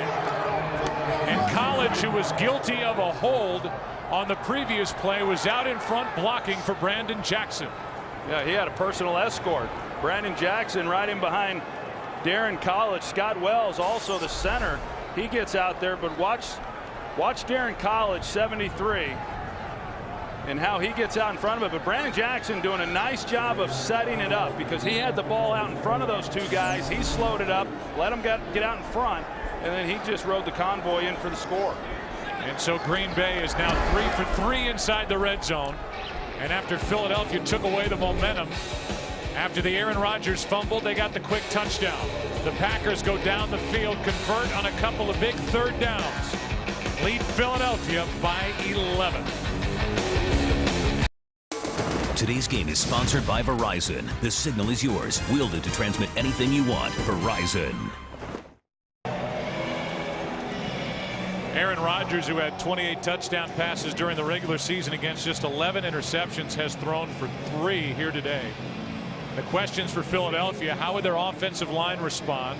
And College, who was guilty of a hold on the previous play, was out in front blocking for Brandon Jackson. Yeah, he had a personal escort. Brandon Jackson right in behind Darren College. Scott Wells, also the center, he gets out there, but watch Darren College, 73, and how he gets out in front of it. But Brandon Jackson doing a nice job of setting it up, because he had the ball out in front of those 2 guys. He slowed it up, let them get out in front, and then he just rode the convoy in for the score. And so Green Bay is now 3 for 3 inside the red zone. And after Philadelphia took away the momentum, after the Aaron Rodgers fumble, they got the quick touchdown. The Packers go down the field, convert on a couple of big 3rd downs, lead Philadelphia by 11. Today's game is sponsored by Verizon. The signal is yours. Wield it to transmit anything you want. Verizon. Aaron Rodgers, who had 28 touchdown passes during the regular season against just 11 interceptions, has thrown for 3 here today. The questions for Philadelphia: how would their offensive line respond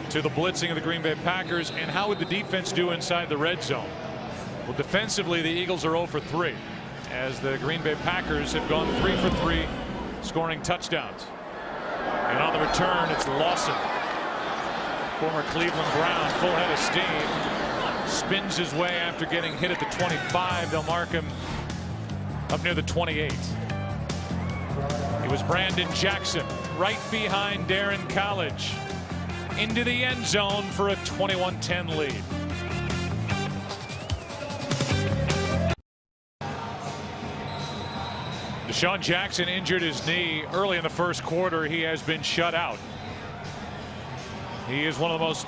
to the blitzing of the Green Bay Packers, and how would the defense do inside the red zone? Well, defensively, the Eagles are 0 for 3, as the Green Bay Packers have gone 3 for 3, scoring touchdowns. And on the return, it's Lawson, former Cleveland Brown, full head of steam, spins his way after getting hit at the 25. They'll mark him up near the 28. It was Brandon Jackson right behind Darren College into the end zone for a 21-10 lead. Deshaun Jackson injured his knee early in the 1st quarter. He has been shut out. He is one of the most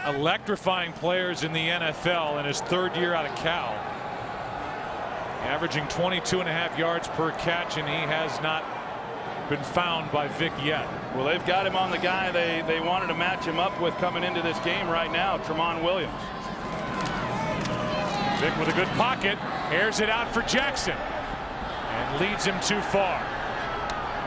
electrifying players in the NFL in his 3rd year out of Cal, averaging 22.5 yards per catch, and he has not been found by Vick yet. Well, they've got him on the guy they wanted to match him up with coming into this game right now, Tramon Williams. Vick with a good pocket, airs it out for Jackson, and leads him too far.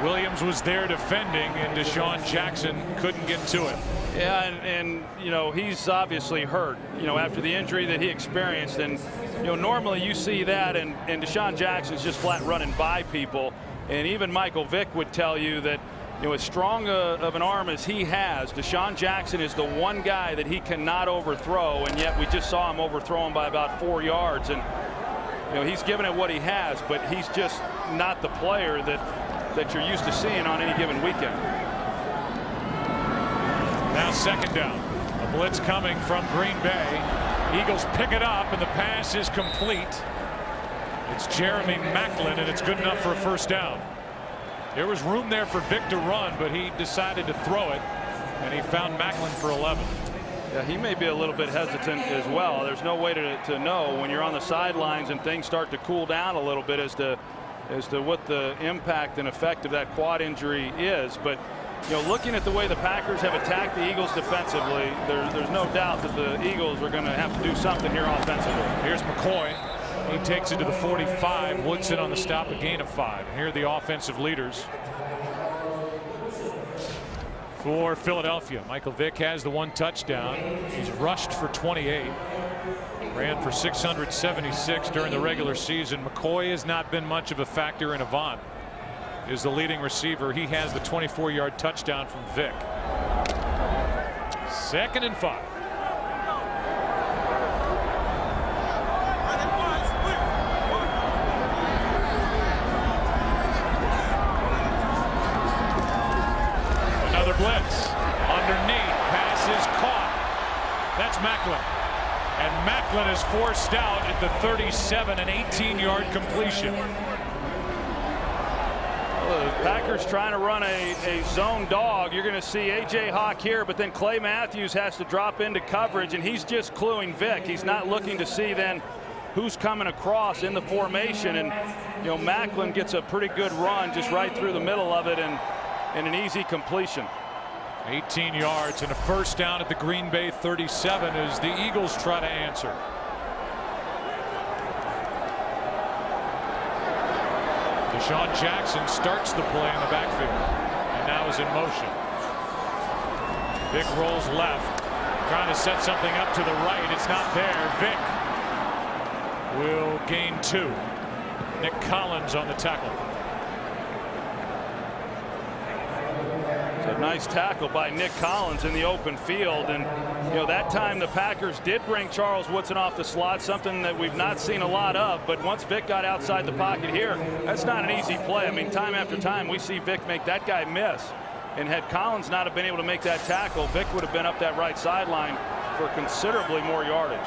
Williams was there defending, and Deshaun Jackson couldn't get to it. Yeah, and you know, he's obviously hurt, you know, after the injury that he experienced. And, you know, normally you see that, and Deshaun Jackson's just flat running by people. And even Michael Vick would tell you that, you know, as strong of an arm as he has, Deshaun Jackson is the one guy that he cannot overthrow, and yet we just saw him overthrow him by about 4 yards. And, you know, he's given it what he has, but he's just not the player that you're used to seeing on any given weekend. Now second down. A blitz coming from Green Bay. Eagles pick it up, and the pass is complete. It's Jeremy Maclin, and it's good enough for a first down. There was room there for Vick to run, but he decided to throw it, and he found Maclin for 11. Yeah, he may be a little bit hesitant as well. There's no way to know when you're on the sidelines and things start to cool down a little bit as to what the impact and effect of that quad injury is. But, you know, looking at the way the Packers have attacked the Eagles defensively, there's no doubt that the Eagles are going to have to do something here offensively. Here's McCoy. He takes it to the 45. Woodson on the stop, a gain of 5. Here are the offensive leaders for Philadelphia. Michael Vick has the 1 touchdown. He's rushed for 28. Ran for 676 during the regular season. McCoy has not been much of a factor, and Avant is the leading receiver. He has the 24-yard touchdown from Vick. 2nd and 5. Another blitz. Underneath. Pass is caught. That's Maclin. And Maclin is forced out at the 37, an 18-yard completion. Well, the Packers trying to run a zone dog. You're going to see A.J. Hawk here, but then Clay Matthews has to drop into coverage, and he's just cluing Vick. He's not looking to see then who's coming across in the formation. And, you know, Maclin gets a pretty good run just right through the middle of it, and an easy completion. 18 yards and a first down at the Green Bay 37 as the Eagles try to answer. Deshaun Jackson starts the play in the backfield and now is in motion. Vick rolls left, trying to set something up to the right. It's not there. Vick will gain 2. Nick Collins on the tackle. A nice tackle by Nick Collins in the open field. And, you know, that time the Packers did bring Charles Woodson off the slot, something that we've not seen a lot of. But once Vick got outside the pocket here, that's not an easy play. I mean, time after time we see Vick make that guy miss. And had Collins not have been able to make that tackle, Vick would have been up that right sideline for considerably more yardage.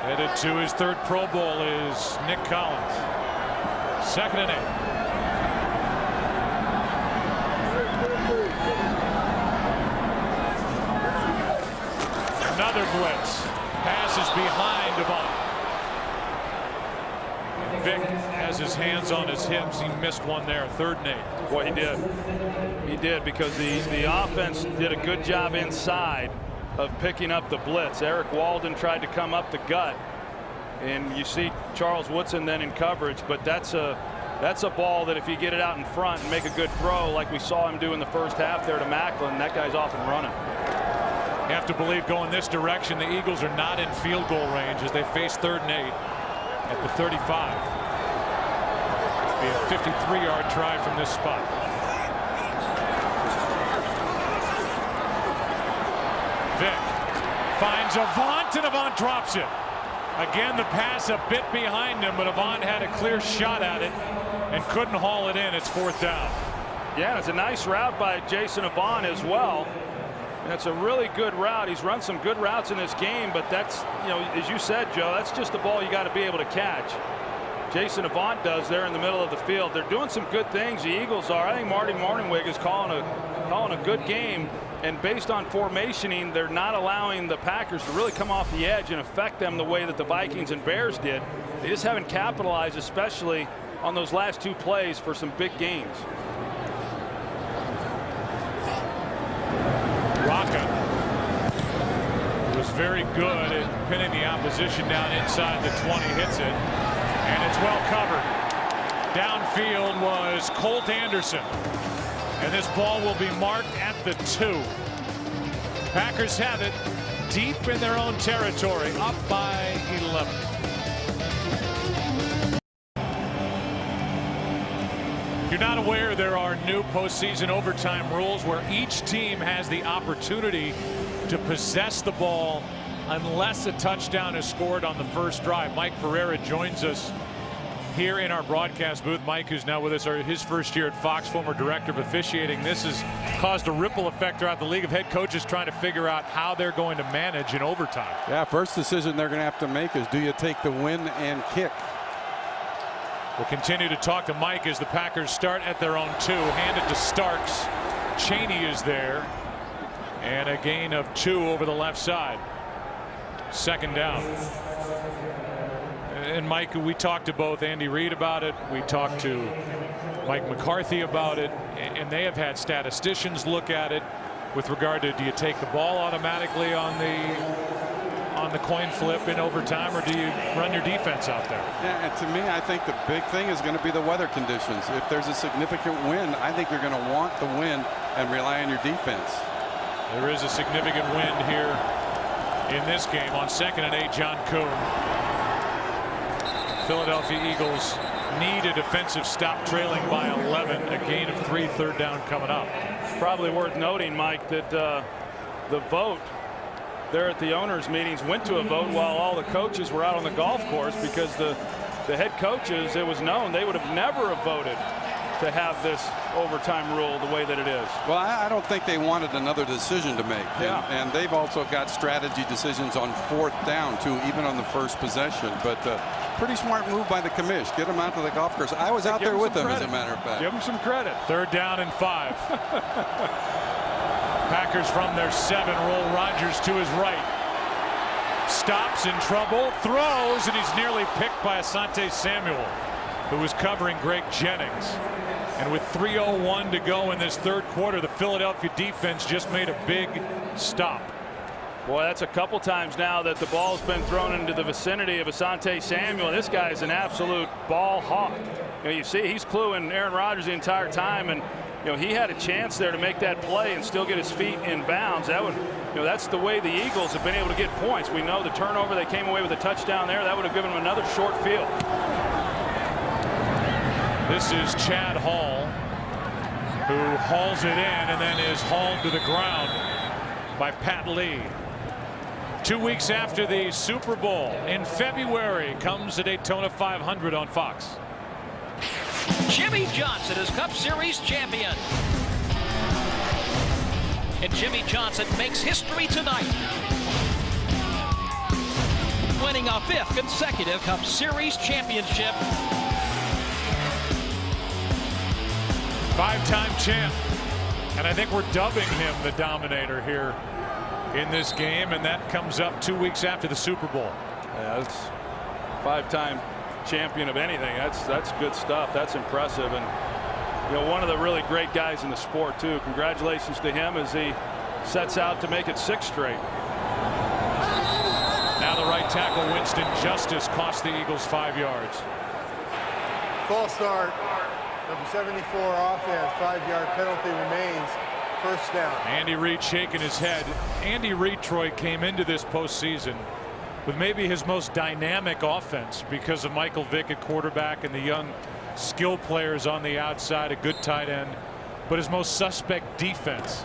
Headed to his 3rd Pro Bowl is Nick Collins. 2nd and 8. Another blitz. Pass is behind Avant. Vick has his hands on his hips. He missed one there. 3rd and 8. Well, he did. He did, because the offense did a good job inside of picking up the blitz. Eric Walden tried to come up the gut, and you see Charles Woodson then in coverage. But that's a ball that if you get it out in front and make a good throw like we saw him do in the first half there to Maclin, that guy's off and running. You have to believe going this direction, the Eagles are not in field goal range as they face 3rd and 8 at the 35. It'll be a 53-yard try from this spot. Vick finds Avant, and Avant drops it. Again, the pass a bit behind him, but Avant had a clear shot at it and couldn't haul it in. It's 4th down. Yeah, it's a nice route by Jason Avant as well. That's a really good route. He's run some good routes in this game, but that's, you know, as you said, Joe, that's just a ball you got to be able to catch. Jason Avant does there in the middle of the field. They're doing some good things, the Eagles are. I think Marty Morningwig is calling a good game, and based on formationing, they're not allowing the Packers to really come off the edge and affect them the way that the Vikings and Bears did. They just haven't capitalized, especially on those last 2 plays, for some big gains. Rocca was very good at pinning the opposition down inside the 20, hits it, and it's well covered. Downfield was Colt Anderson, and this ball will be marked at the 2. Packers have it deep in their own territory, up by 11. If you're not aware, there are new postseason overtime rules where each team has the opportunity to possess the ball unless a touchdown is scored on the first drive. Mike Pereira joins us here in our broadcast booth. Mike, who's now with us, his first year at Fox, former director of officiating. This has caused a ripple effect throughout the league of head coaches trying to figure out how they're going to manage in overtime. Yeah, first decision they're going to have to make is, do you take the win and kick? We'll continue to talk to Mike as the Packers start at their own 2. Handed to Starks. Cheney is there. And a gain of 2 over the left side. Second down. And Mike, we talked to both Andy Reid about it. We talked to Mike McCarthy about it. And they have had statisticians look at it with regard to, do you take the ball automatically on the coin flip in overtime, or do you run your defense out there? Yeah, and to me, I think the big thing is going to be the weather conditions. If there's a significant wind, I think you're going to want the wind and rely on your defense. There is a significant wind here in this game. On 2nd and 8, John Kuhn. Philadelphia Eagles need a defensive stop, trailing by 11. A gain of 3, 3rd down coming up. Probably worth noting, Mike, that the vote there at the owners' meetings went to a vote while all the coaches were out on the golf course, because the head coaches, it was known they would have never have voted to have this overtime rule the way that it is. Well, I don't think they wanted another decision to make. Yeah. And they've also got strategy decisions on 4th down, too, even on the first possession. But pretty smart move by the commish. Get them out to the golf course. I was out there with them, as a matter of fact. Give them some credit. 3rd down and 5. Packers from their 7 roll Rodgers to his right. Stops in trouble, throws, and he's nearly picked by Asante Samuel, who was covering Greg Jennings. And with 3:01 to go in this 3rd quarter, the Philadelphia defense just made a big stop. Boy, that's a couple times now that the ball's been thrown into the vicinity of Asante Samuel. This guy is an absolute ball hawk. You see, he's cluing Aaron Rodgers the entire time, and he had a chance there to make that play and still get his feet in bounds. That would, that's the way the Eagles have been able to get points. We know the turnover, they came away with a touchdown there. That would have given them another short field. This is Chad Hall, who hauls it in and then is hauled to the ground by Pat Lee. 2 weeks after the Super Bowl in February comes the Daytona 500 on Fox. Jimmy Johnson is Cup Series champion. And Jimmy Johnson makes history tonight, winning a 5th consecutive Cup Series championship. 5-time champ, and I think we're dubbing him the Dominator here in this game, and that comes up 2 weeks after the Super Bowl. Yeah, that's 5-time champion of anything. That's good stuff. That's impressive, and one of the really great guys in the sport too. Congratulations to him as he sets out to make it 6 straight. Now the right tackle Winston Justice cost the Eagles 5 yards. False start. Number 74 offense, 5-yard penalty remains. 1st down. Andy Reid shaking his head. Andy Reid, Troy, came into this postseason with maybe his most dynamic offense because of Michael Vick at quarterback and the young skill players on the outside, a good tight end, but his most suspect defense.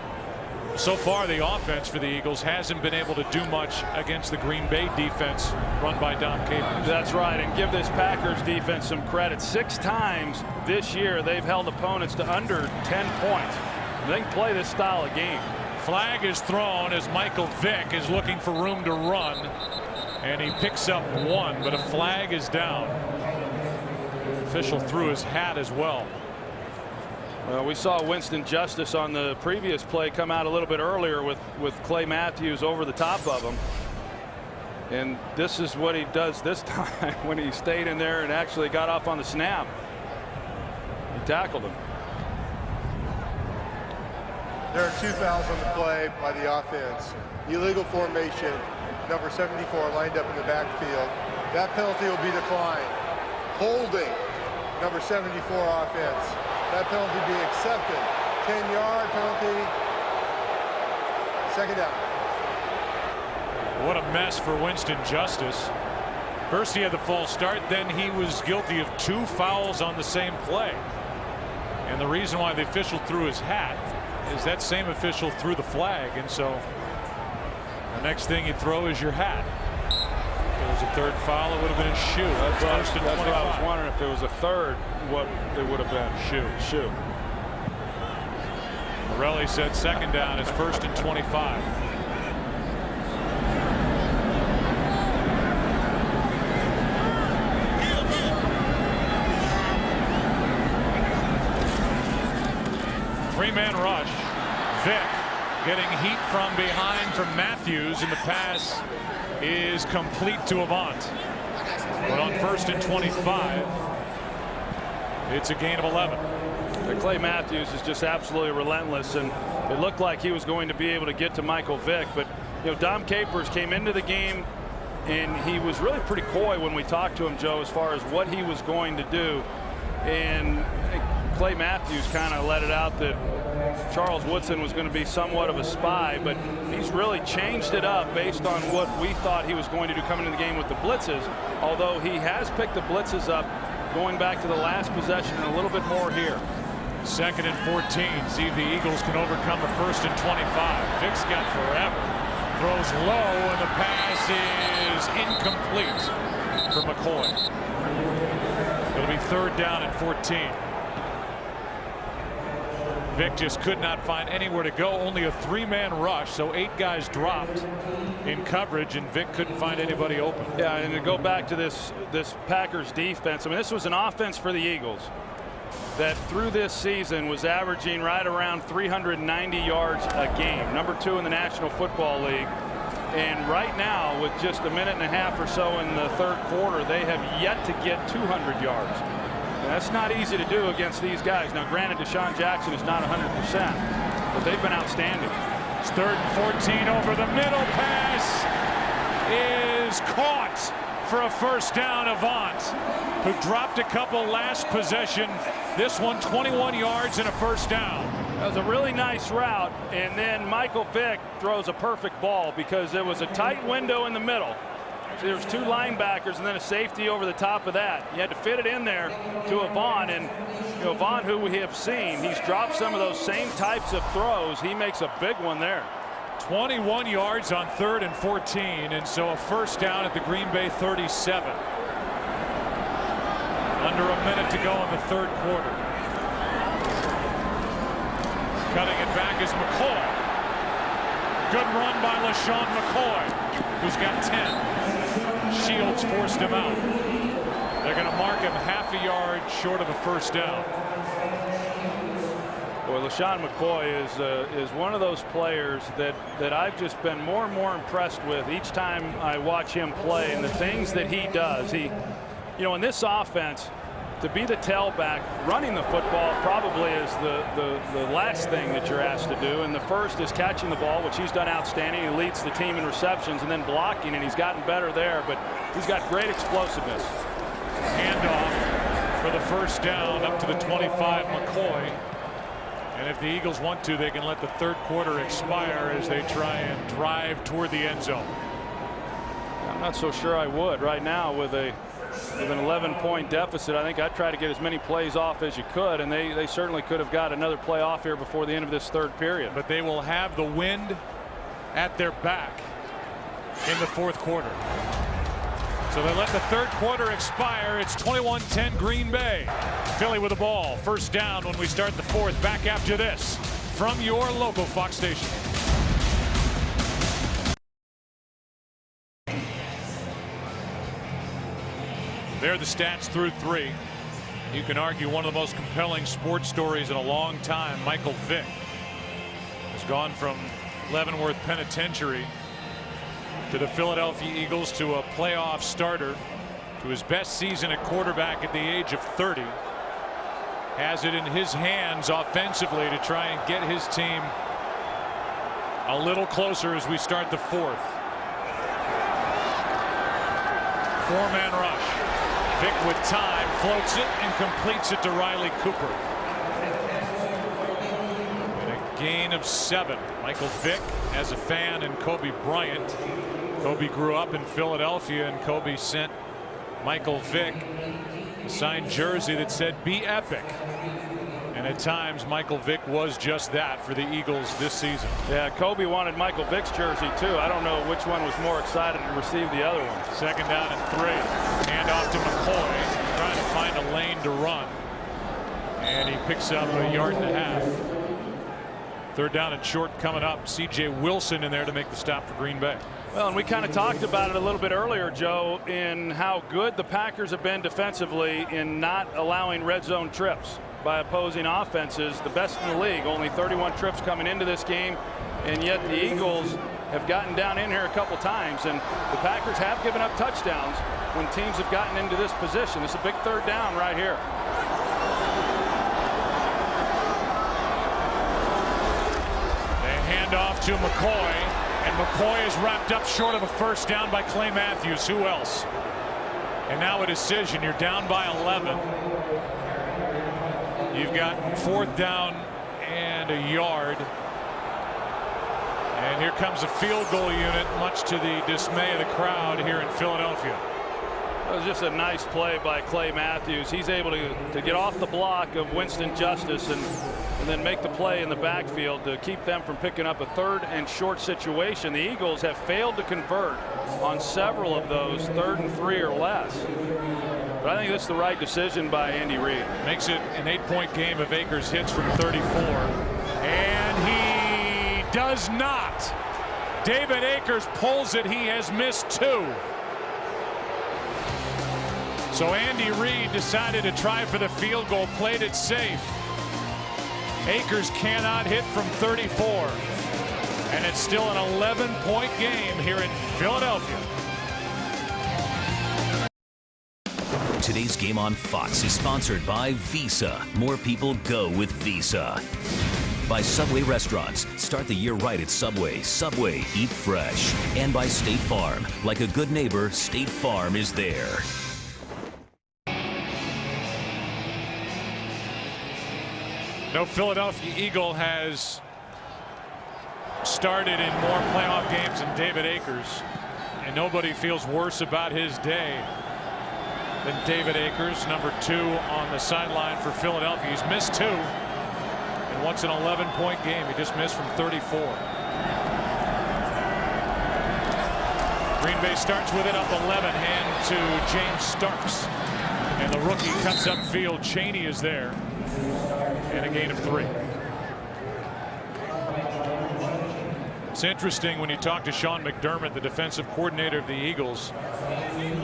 So far, the offense for the Eagles hasn't been able to do much against the Green Bay defense run by Dom Capers. That's right, and give this Packers defense some credit. 6 times this year they've held opponents to under 10 points. They can play this style of game. Flag is thrown as Michael Vick is looking for room to run, and he picks up 1, but a flag is down. The official threw his hat as well. Well, we saw Winston Justice on the previous play come out a little bit earlier with Clay Matthews over the top of him. And this is what he does this time when he stayed in there and actually got off on the snap. He tackled him. There are 2 fouls on the play by the offense. Illegal formation, number 74 lined up in the backfield. That penalty will be declined. Holding, number 74 offense. That penalty be accepted. 10-yard penalty. 2nd down. What a mess for Winston Justice. First he had the false start, then he was guilty of 2 fouls on the same play. And the reason why the official threw his hat is that same official threw the flag, and so the next thing you throw is your hat. If there was a 3rd foul, it would have been a shoe. That's first and 25. what I was wondering, if there was a 3rd, what it would have been. Shoe. Morelli said 2nd down is 1st and 25. Three-man rush. Vick getting heat from behind from Matthews, and the pass is complete to Avant. But on 1st and 25, it's a gain of 11. Clay Matthews is just absolutely relentless, and it looked like he was going to be able to get to Michael Vick, but Dom Capers came into the game and he was really pretty coy when we talked to him, Joe, as far as what he was going to do. And Clay Matthews kind of let it out that Charles Woodson was going to be somewhat of a spy, but he's really changed it up based on what we thought he was going to do coming into the game with the blitzes, although he has picked the blitzes up going back to the last possession and a little bit more here. 2nd and 14. See if the Eagles can overcome a 1st and 25. Vick's got forever. Throws low, and the pass is incomplete for McCoy. It'll be 3rd down and 14. Vick just could not find anywhere to go. Only a 3-man rush, so 8 guys dropped in coverage, and Vick couldn't find anybody open. Yeah, and to go back to this Packers defense, I mean, this was an offense for the Eagles that through this season was averaging right around 390 yards a game, #2 in the National Football League. And right now, with just a minute and a half or so in the 3rd quarter, they have yet to get 200 yards. And that's not easy to do against these guys. Now, granted, Deshaun Jackson is not 100%, but they've been outstanding. It's 3rd and 14 over the middle. Pass is caught for a 1st down. Avant, who dropped a couple last possession. This one 21 yards and a 1st down. That was a really nice route, and then Michael Vick throws a perfect ball because there was a tight window in the middle. So there was 2 linebackers and then a safety over the top of that. You had to fit it in there to Avant, and Avant, who we have seen, he's dropped some of those same types of throws. He makes a big one there. 21 yards on 3rd and 14, and so a 1st down at the Green Bay 37. Under a minute to go in the 3rd quarter. Cutting it back is McCoy. Good run by LaShawn McCoy, who's got 10. Shields forced him out. They're going to mark him half a yard short of a 1st down. Boy, LaShawn McCoy is one of those players that I've just been more and more impressed with each time I watch him play, and the things that he does. He, in this offense, to be the tailback, running the football probably is the last thing that you're asked to do, and the first is catching the ball, which he's done outstanding. He leads the team in receptions, and then blocking, and he's gotten better there, but he's got great explosiveness. Handoff for the 1st down up to the 25, McCoy. And if the Eagles want to, they can let the 3rd quarter expire as they try and drive toward the end zone. I'm not so sure I would right now with an 11-point deficit. I think I'd try to get as many plays off as you could, and they certainly could have got another play off here before the end of this 3rd period. But they will have the wind at their back in the 4th quarter. So they let the 3rd quarter expire. It's 21-10 Green Bay. Philly with the ball. 1st down when we start the 4th. Back after this from your local Fox station. There are the stats through 3. You can argue one of the most compelling sports stories in a long time. Michael Vick has gone from Leavenworth Penitentiary to the Philadelphia Eagles to a playoff starter to his best season at quarterback at the age of 30. Has it in his hands offensively to try and get his team a little closer as we start the 4th. 4-man rush. Vick with time floats it and completes it to Riley Cooper. And a gain of 7. Michael Vick, as a fan, and Kobe Bryant Kobe grew up in Philadelphia, and Kobe sent Michael Vick a signed jersey that said "Be Epic." And at times, Michael Vick was just that for the Eagles this season. Yeah, Kobe wanted Michael Vick's jersey, too. I don't know which one was more excited to receive the other one. 2nd down and 3. Hand off to McCoy, trying to find a lane to run. And he picks up a 1.5 yards. 3rd down and short coming up. C.J. Wilson in there to make the stop for Green Bay. Well, and we kind of talked about it a little bit earlier, Joe, in how good the Packers have been defensively in not allowing red zone trips by opposing offenses. The best in the league. Only 31 trips coming into this game, and yet the Eagles have gotten down in here a couple times, and the Packers have given up touchdowns when teams have gotten into this position. It's a big 3rd down right here. They hand off to McCoy, and McCoy is wrapped up short of a 1st down by Clay Matthews. Who else? And now a decision. You're down by 11. You've got 4th down and 1 yard. And here comes a field goal unit, much to the dismay of the crowd here in Philadelphia. It was just a nice play by Clay Matthews. He's able to get off the block of Winston Justice and then make the play in the backfield to keep them from picking up a 3rd and short situation. The Eagles have failed to convert on several of those 3rd and 3 or less. But I think that's the right decision by Andy Reid. Makes it an 8-point game if Akers hits from 34. And he does not. David Akers pulls it. He has missed 2. So Andy Reid decided to try for the field goal, played it safe. Akers cannot hit from 34. And it's still an 11-point game here in Philadelphia. Today's game on Fox is sponsored by Visa. More people go with Visa. By Subway Restaurants. Start the year right at Subway. Subway, eat fresh. And by State Farm. Like a good neighbor, State Farm is there. No Philadelphia Eagle has started in more playoff games than David Akers. And nobody feels worse about his day than David Akers, number 2 on the sideline for Philadelphia. He's missed 2. And what's an 11-point game? He just missed from 34. Green Bay starts with it up 11. Hand to James Starks. And the rookie cuts upfield. Chaney is there. And a gain of 3. It's interesting when you talk to Sean McDermott, the defensive coordinator of the Eagles,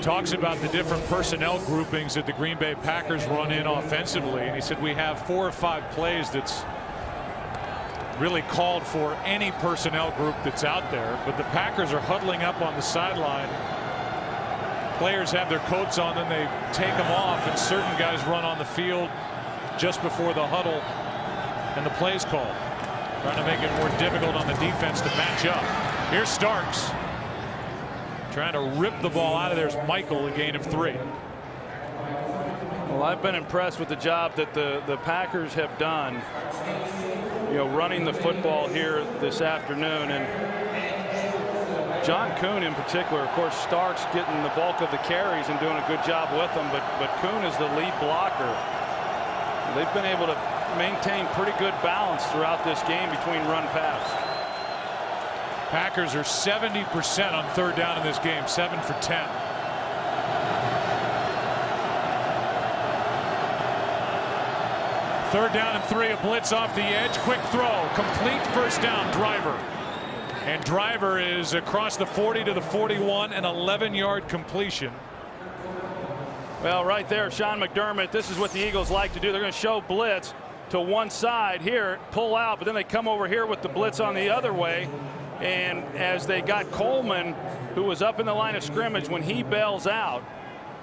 talks about the different personnel groupings that the Green Bay Packers run in offensively. And he said we have 4 or 5 plays that's really called for any personnel group that's out there. But the Packers are huddling up on the sideline. Players have their coats on, then they take them off, and certain guys run on the field just before the huddle and the play's called, trying to make it more difficult on the defense to match up. Here's Starks trying to rip the ball out of there. There's Michael, a gain of 3. Well, I've been impressed with the job that the Packers have done, running the football here this afternoon. And John Kuhn in particular, of course, Starks getting the bulk of the carries and doing a good job with them, but Kuhn is the lead blocker. They've been able to maintain pretty good balance throughout this game between run pass. Packers are 70% on 3rd down in this game, 7 for 10. Third down and 3, a blitz off the edge, quick throw, complete 1st down, Driver. And Driver is across the 40 to the 41, an 11-yard completion. Well, right there, Sean McDermott, this is what the Eagles like to do. They're going to show blitz to one side here, pull out, but then they come over here with the blitz on the other way. And as they got Coleman, who was up in the line of scrimmage, when he bails out,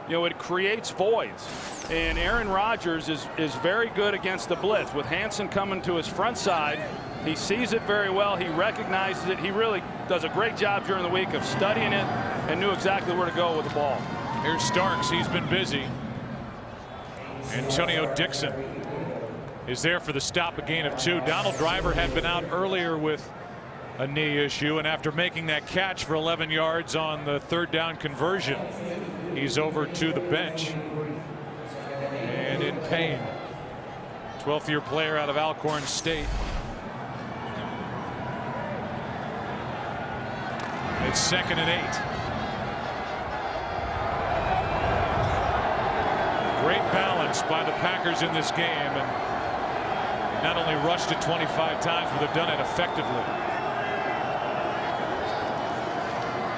it creates voids. And Aaron Rodgers is very good against the blitz. With Hansen coming to his front side, he sees it very well. He recognizes it. He really does a great job during the week of studying it and knew exactly where to go with the ball. Here's Starks. He's been busy. Antonio Dixon is there for the stop, a gain of 2. Donald Driver had been out earlier with a knee issue, and after making that catch for 11 yards on the third down conversion, he's over to the bench and in pain. 12th year player out of Alcorn State. It's 2nd and 8. Great balance by the Packers in this game, and not only rushed it 25 times, but they've done it effectively.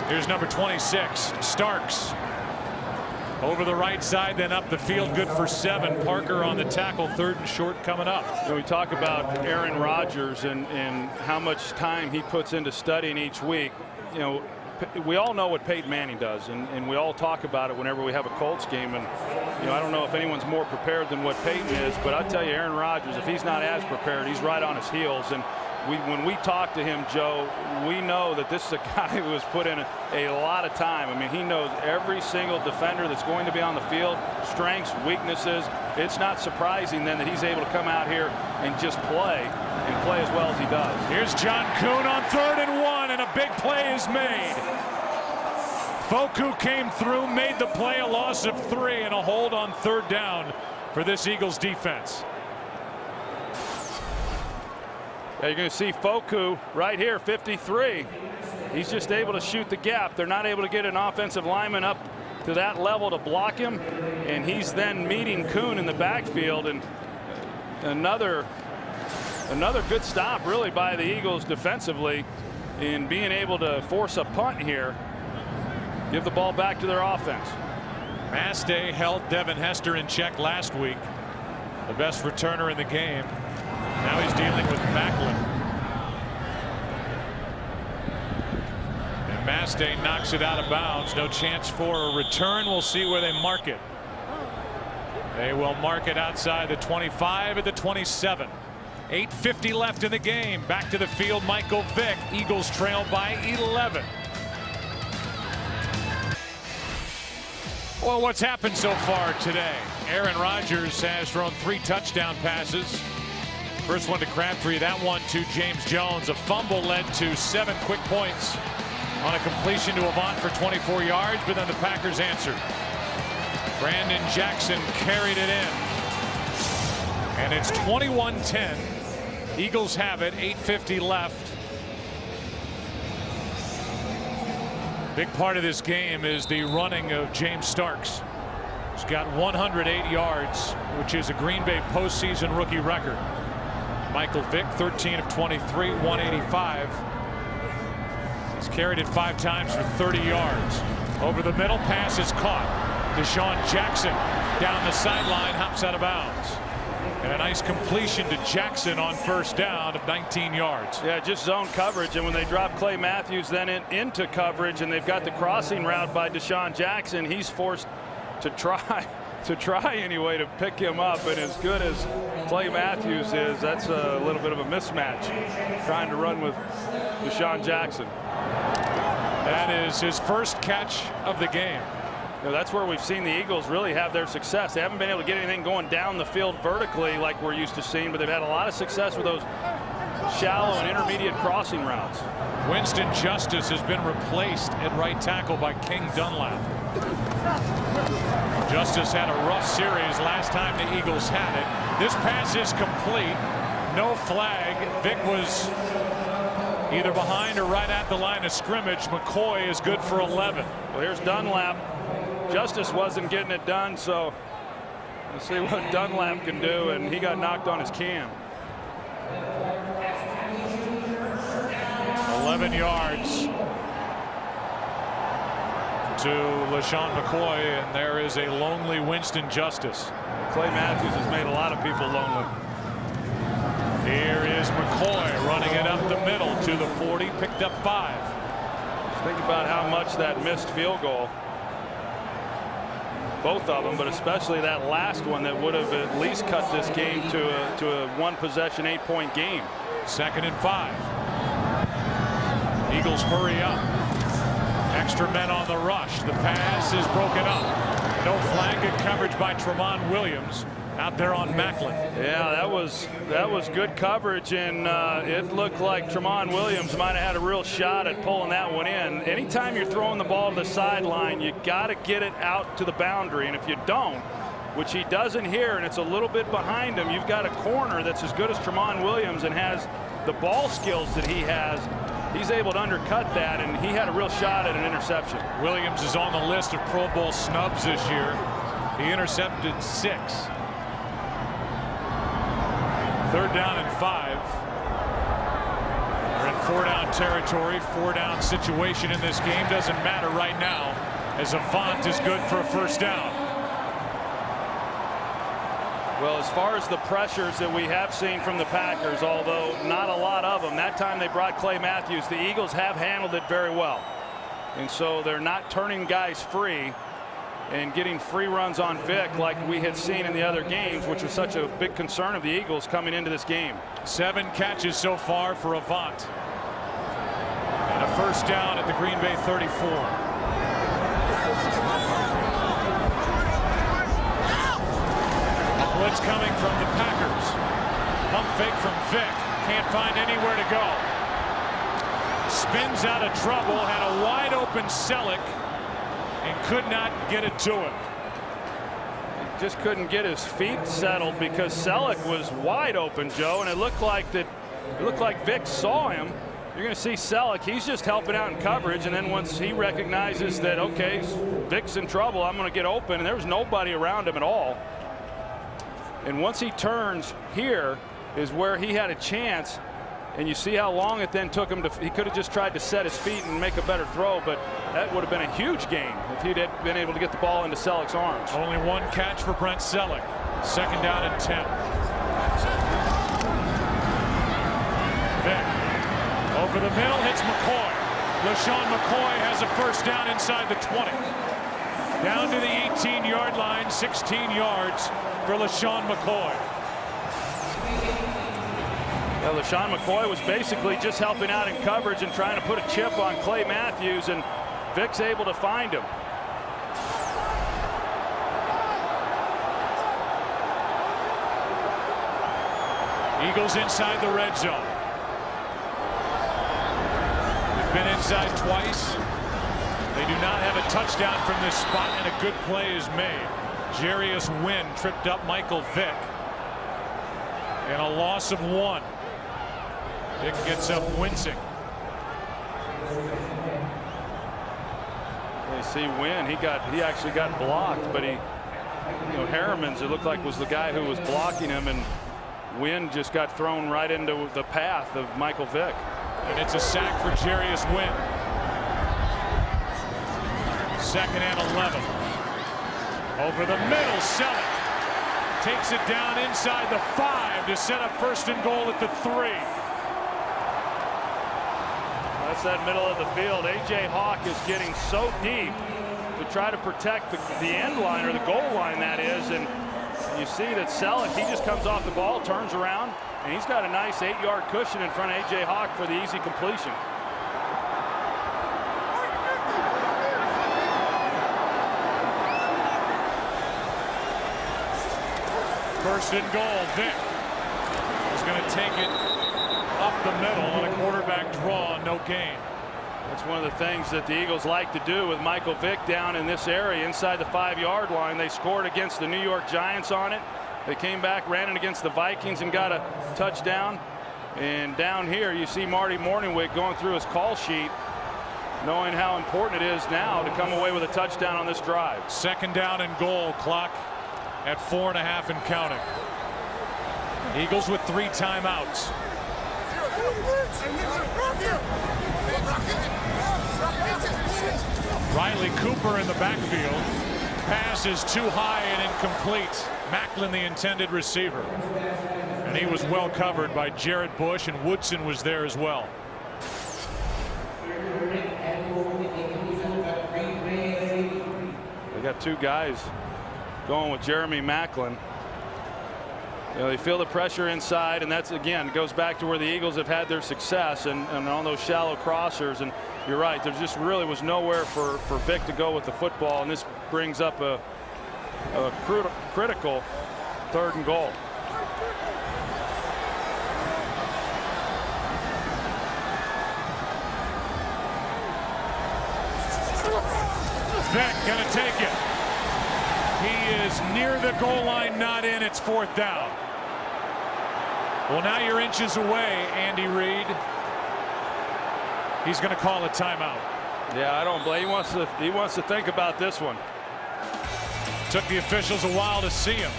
Here's number 26, Starks. Over the right side, then up the field, good for 7. Parker on the tackle, 3rd and short coming up. You know, we talk about Aaron Rodgers and how much time he puts into studying each week. You know, we all know what Peyton Manning does, and we all talk about it whenever we have a Colts game. And you know, I don't know if anyone's more prepared than what Peyton is, but I tell you, Aaron Rodgers, if he's not as prepared, he's right on his heels. And when we talk to him, Joe, we know that this is a guy who has put in a lot of time. I mean, he knows every single defender that's going to be on the field, strengths, weaknesses. It's not surprising then that he's able to come out here and just play as well as he does. Here's John Kuhn on 3rd and 1, and a big play is made. Foku came through, made the play, a loss of 3, and a hold on 3rd down for this Eagles defense. Yeah, you're going to see Foku right here, 53. He's just able to shoot the gap. They're not able to get an offensive lineman up to that level to block him, and he's then meeting Kuhn in the backfield. And another good stop really by the Eagles defensively in being able to force a punt here, give the ball back to their offense. Mastay held Devin Hester in check last week, the best returner in the game. Now he's dealing with Macklin. And Mastay knocks it out of bounds. No chance for a return. We'll see where they mark it. They will mark it outside the 25 at the 27. 8:50 left in the game. Back to the field, Michael Vick. Eagles trail by 11. Well, what's happened so far today? Aaron Rodgers has thrown 3 touchdown passes. First one to Crabtree, that one to James Jones. A fumble led to 7 quick points on a completion to Avant for 24 yards, but then the Packers answered. Brandon Jackson carried it in. And it's 21-10. Eagles have it, 8:50 left. Big part of this game is the running of James Starks. He's got 108 yards, which is a Green Bay postseason rookie record. Michael Vick, 13 of 23, 185. He's carried it 5 times for 30 yards. Over the middle, pass is caught. Deshaun Jackson down the sideline, hops out of bounds. And a nice completion to Jackson on 1st down of 19 yards. Yeah, just zone coverage, and when they drop Clay Matthews then into coverage, and they've got the crossing route by Deshaun Jackson, he's forced to try anyway to pick him up. And as good as Clay Matthews is, that's a little bit of a mismatch trying to run with Deshaun Jackson. That is his first catch of the game. You know, that's where we've seen the Eagles really have their success. They haven't been able to get anything going down the field vertically like we're used to seeing, but they've had a lot of success with those shallow and intermediate crossing routes. Winston Justice has been replaced at right tackle by King Dunlap. Justice had a rough series last time the Eagles had it. This pass is complete. No flag. Vick was either behind or right at the line of scrimmage. McCoy is good for 11. Well, here's Dunlap. Justice wasn't getting it done, so let's see what Dunlap can do, and he got knocked on his cam. 11 yards to LaShawn McCoy, and there is a lonely Winston Justice. Clay Matthews has made a lot of people lonely. Here is McCoy running it up the middle to the 40, picked up 5. Think about how much that missed field goal, both of them, but especially that last one that would have at least cut this game to a 1-possession 8-point game. 2nd and 5. Eagles hurry up. Extra men on the rush. The pass is broken up. No flag, good coverage by Tremont Williams out there on Macklin. Yeah, that was good coverage, and it looked like Tramon Williams might have had a real shot at pulling that one in. Anytime you're throwing the ball to the sideline, you got to get it out to the boundary, and if you don't, which he doesn't here, and it's a little bit behind him, you've got a corner that's as good as Tramon Williams and has the ball skills that he has. He's able to undercut that, and he had a real shot at an interception. Williams is on the list of Pro Bowl snubs this year. He intercepted 6. 3rd down and 5. We're in 4-down territory, 4-down situation in this game. Doesn't matter right now, as Avant is good for a 1st down. Well, as far as the pressures that we have seen from the Packers, although not a lot of them, that time they brought Clay Matthews, the Eagles have handled it very well. And so they're not turning guys free and getting free runs on Vick like we had seen in the other games, which was such a big concern of the Eagles coming into this game. 7 catches so far for Avant. And a 1st down at the Green Bay 34. Blitz coming from the Packers. Pump fake from Vick. Can't find anywhere to go. Spins out of trouble. Had a wide open Selleck and could not get it to him. He just couldn't get his feet settled because Selleck was wide open, Joe, and it looked like Vick saw him. You're going to see Selleck. He's just helping out in coverage, and then once he recognizes that, okay, Vick's in trouble, I'm going to get open, and there was nobody around him at all. And once he turns here is where he had a chance, and you see how long it then took him to, he could have just tried to set his feet and make a better throw, but that would have been a huge gain if he'd been able to get the ball into Selleck's arms. Only 1 catch for Brent Selleck. 2nd down and 10. Vick over the middle, hits McCoy. LaShawn McCoy has a 1st down inside the 20. Down to the 18-yard line, 16 yards for LaShawn McCoy. Well, LaShawn McCoy was basically just helping out in coverage and trying to put a chip on Clay Matthews, and Vick's able to find him. Eagles inside the red zone. They've been inside twice. They do not have a touchdown from this spot, and a good play is made. Jarius Wynn tripped up Michael Vick. And a loss of 1. Vick gets up wincing. You see Wynn, he actually got blocked, but Harriman's, it looked like, was the guy who was blocking him, and Wynn just got thrown right into the path of Michael Vick. And it's a sack for Jarius Wynn. 2nd and 11. Over the middle, Selleck takes it down inside the 5 to set up 1st and goal at the 3. That's that middle of the field. A.J. Hawk is getting so deep to try to protect the end line, or the goal line, that is, and you see that Selleck, he just comes off the ball, turns around, and he's got a nice 8-yard cushion in front of A.J. Hawk for the easy completion. First and goal. Vick is going to take it up the middle on a quarterback draw. No gain. That's one of the things that the Eagles like to do with Michael Vick down in this area inside the 5-yard line. They scored against the New York Giants on it. They came back, ran it against the Vikings, and got a touchdown. And down here you see Marty Morningwig going through his call sheet, knowing how important it is now to come away with a touchdown on this drive. 2nd down and goal. Clock at 4.5 and counting. Eagles with 3 timeouts. Riley Cooper in the backfield. Pass is too high and incomplete. Macklin, the intended receiver. And he was well covered by Jared Bush, and Woodson was there as well. They got 2 guys going with Jeremy Macklin. They feel the pressure inside, and that's, again, goes back to where the Eagles have had their success and on those shallow crossers. And you're right, there just really was nowhere for Vick to go with the football, and this brings up a critical 3rd and goal. Vick gonna take it. He is near the goal line, not in. It's 4th down. Well, now you're inches away, Andy Reid. He's going to call a timeout. Yeah, I don't blame. He wants to think about this one. Took the officials a while to see him.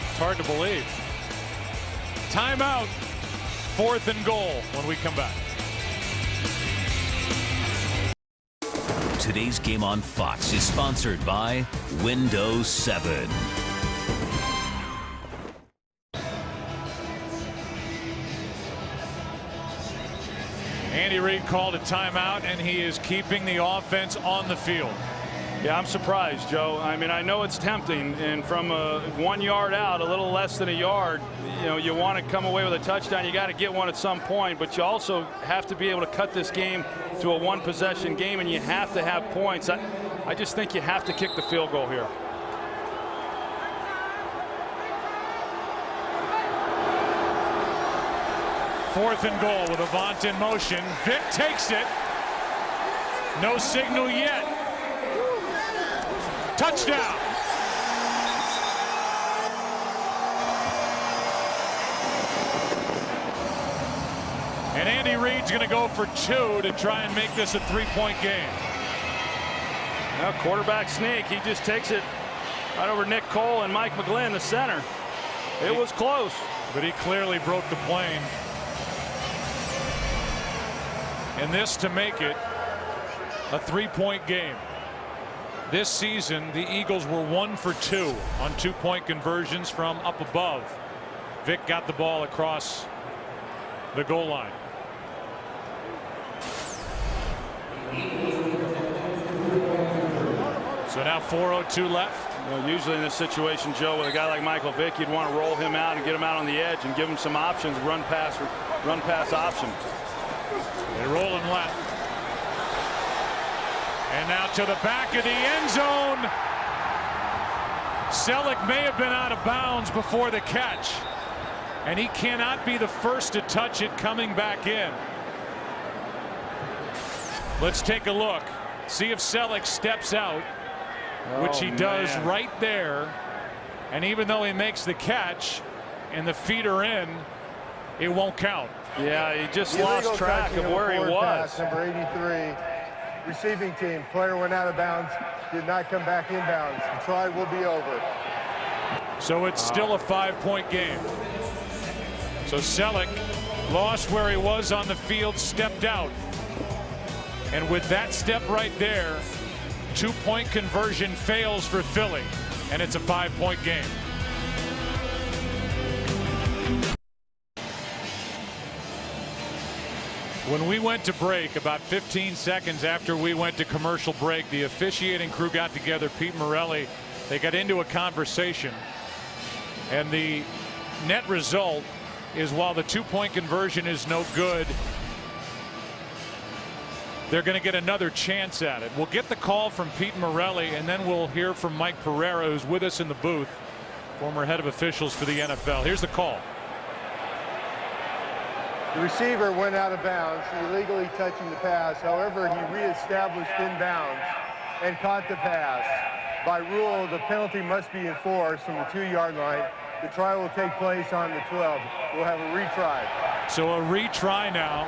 It's hard to believe. Timeout. 4th and goal when we come back. Today's game on Fox is sponsored by Windows 7. Andy Reid called a timeout, and he is keeping the offense on the field. Yeah, I'm surprised, Joe. I mean, I know it's tempting, and from 1 yard out, a little less than a yard, you know, you want to come away with a touchdown. You got to get one at some point, but you also have to be able to cut this game to a 1-possession game, and you have to have points. I just think you have to kick the field goal here. Fourth and goal with Avant in motion. Vick takes it. No signal yet. Touchdown. And Andy Reid's going to go for 2 to try and make this a 3-point game. Now quarterback sneak. He just takes it right over Nick Cole and Mike McGlynn, the center. It was close. But he clearly broke the plane. And this to make it a 3-point game. This season, the Eagles were 1 for 2 on 2-point conversions from up above. Vick got the ball across the goal line. So now 4:02 left. Well, usually in this situation, Joe, with a guy like Michael Vick, you'd want to roll him out and get him out on the edge and give him some options, run pass option. They roll him left. And now to the back of the end zone. Selleck may have been out of bounds before the catch. And he cannot be the first to touch it coming back in. Let's take a look. See if Selleck steps out, which he does right there. And even though he makes the catch and the feet are in, it won't count. Yeah, he just lost track of where he was. Pass, number 83, receiving team. Player went out of bounds, did not come back inbounds. The try will be over. So it's still a 5-point game. So Selleck lost where he was on the field, stepped out. And with that step right there, 2-point conversion fails for Philly, and it's a 5-point game. When we went to break, about 15 seconds after we went to commercial break, the officiating crew got together, Pete Morelli. They got into a conversation, and the net result is while the 2-point conversion is no good, they're going to get another chance at it. We'll get the call from Pete Morelli, and then we'll hear from Mike Pereira, who's with us in the booth, former head of officials for the NFL. Here's the call. The receiver went out of bounds, illegally touching the pass. However, he reestablished inbounds and caught the pass. By rule, the penalty must be enforced from the 2-yard line. The try will take place on the 12. We'll have a retry. So a retry now.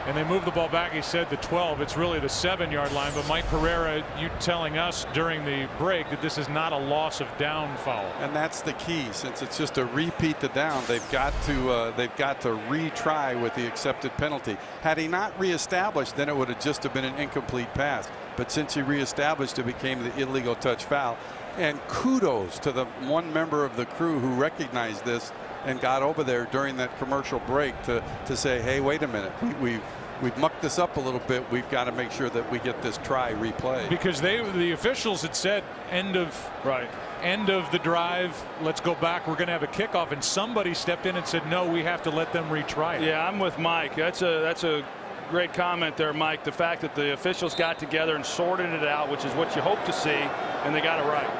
And they move the ball back. He said the 12. It's really the 7-yard line. But Mike Pereira, you telling us during the break that this is not a loss of down foul. And that's the key. Since it's just a repeat the down, they've got to retry with the accepted penalty. Had he not reestablished, then it would have just have been an incomplete pass. But since he reestablished, it became the illegal touch foul. And kudos to the one member of the crew who recognized this and got over there during that commercial break to say, hey, wait a minute, we've mucked this up a little bit. We've got to make sure that we get this try replayed. Because the officials had said end of the drive, let's go back, we're going to have a kickoff, and somebody stepped in and said no, we have to let them retry it. Yeah, I'm with Mike. That's a great comment there, Mike. The fact that the officials got together and sorted it out, which is what you hope to see, and they got it right.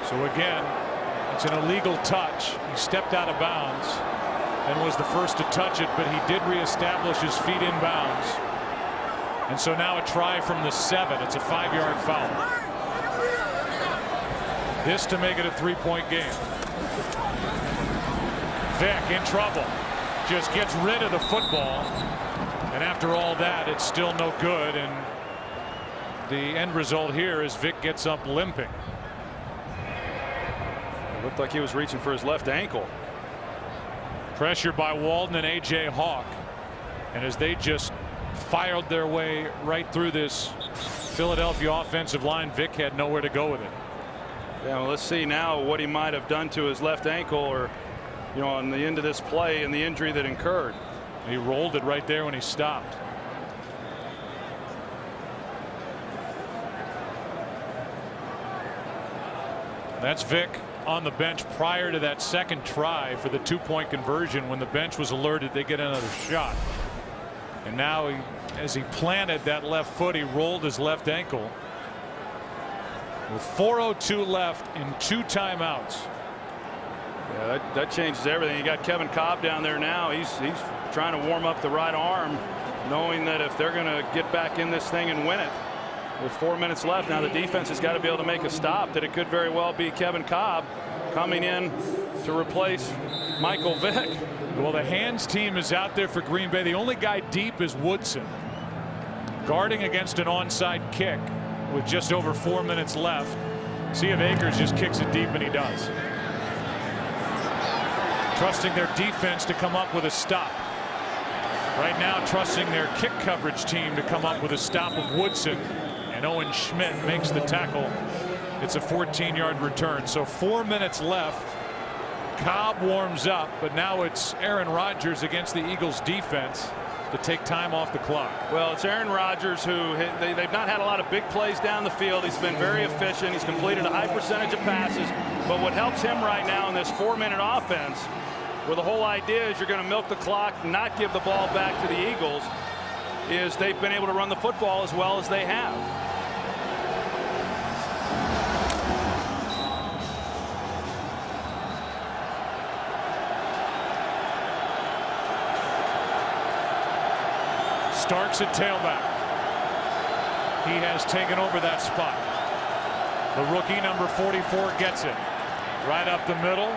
So again, It's an illegal touch. He stepped out of bounds and was the first to touch it, but he did reestablish his feet in bounds. And so now a try from the 7. It's a 5-yard foul. This to make it a 3-point game. Vick in trouble. Just gets rid of the football. And after all that, it's still no good. And the end result here is Vick gets up limping. It looked like he was reaching for his left ankle. Pressure by Walden and A.J. Hawk. And as they just fired their way right through this Philadelphia offensive line, Vick had nowhere to go with it. Yeah, well, let's see now what he might have done to his left ankle, or, you know, on the end of this play and the injury that incurred. He rolled it right there when he stopped. That's Vick on the bench prior to that second try for the 2-point conversion. When the bench was alerted, they get another shot. And now, as he planted that left foot, he rolled his left ankle. With 4:02 left in 2 timeouts. Yeah, that changes everything. You got Kevin Cobb down there now. He's trying to warm up the right arm, knowing that if they're going to get back in this thing and win it, with 4 minutes left, now the defense has got to be able to make a stop. That it could very well be Kevin Cobb coming in to replace Michael Vick. Well, the hands team is out there for Green Bay. The only guy deep is Woodson, guarding against an onside kick with just over 4 minutes left. See if Akers just kicks it deep, and he does. Trusting their defense to come up with a stop. Right now, trusting their kick coverage team to come up with a stop of Woodson. And Owen Schmidt makes the tackle. It's a 14-yard return. So 4 minutes left. Cobb warms up, but now it's Aaron Rodgers against the Eagles defense to take time off the clock. Well, it's Aaron Rodgers who they've not had a lot of big plays down the field. He's been very efficient. He's completed a high percentage of passes. But what helps him right now in this 4-minute offense, where the whole idea is you're going to milk the clock, not give the ball back to the Eagles, is they've been able to run the football as well as they have. Starks at tailback. He has taken over that spot. The rookie, number 44, gets it right up the middle.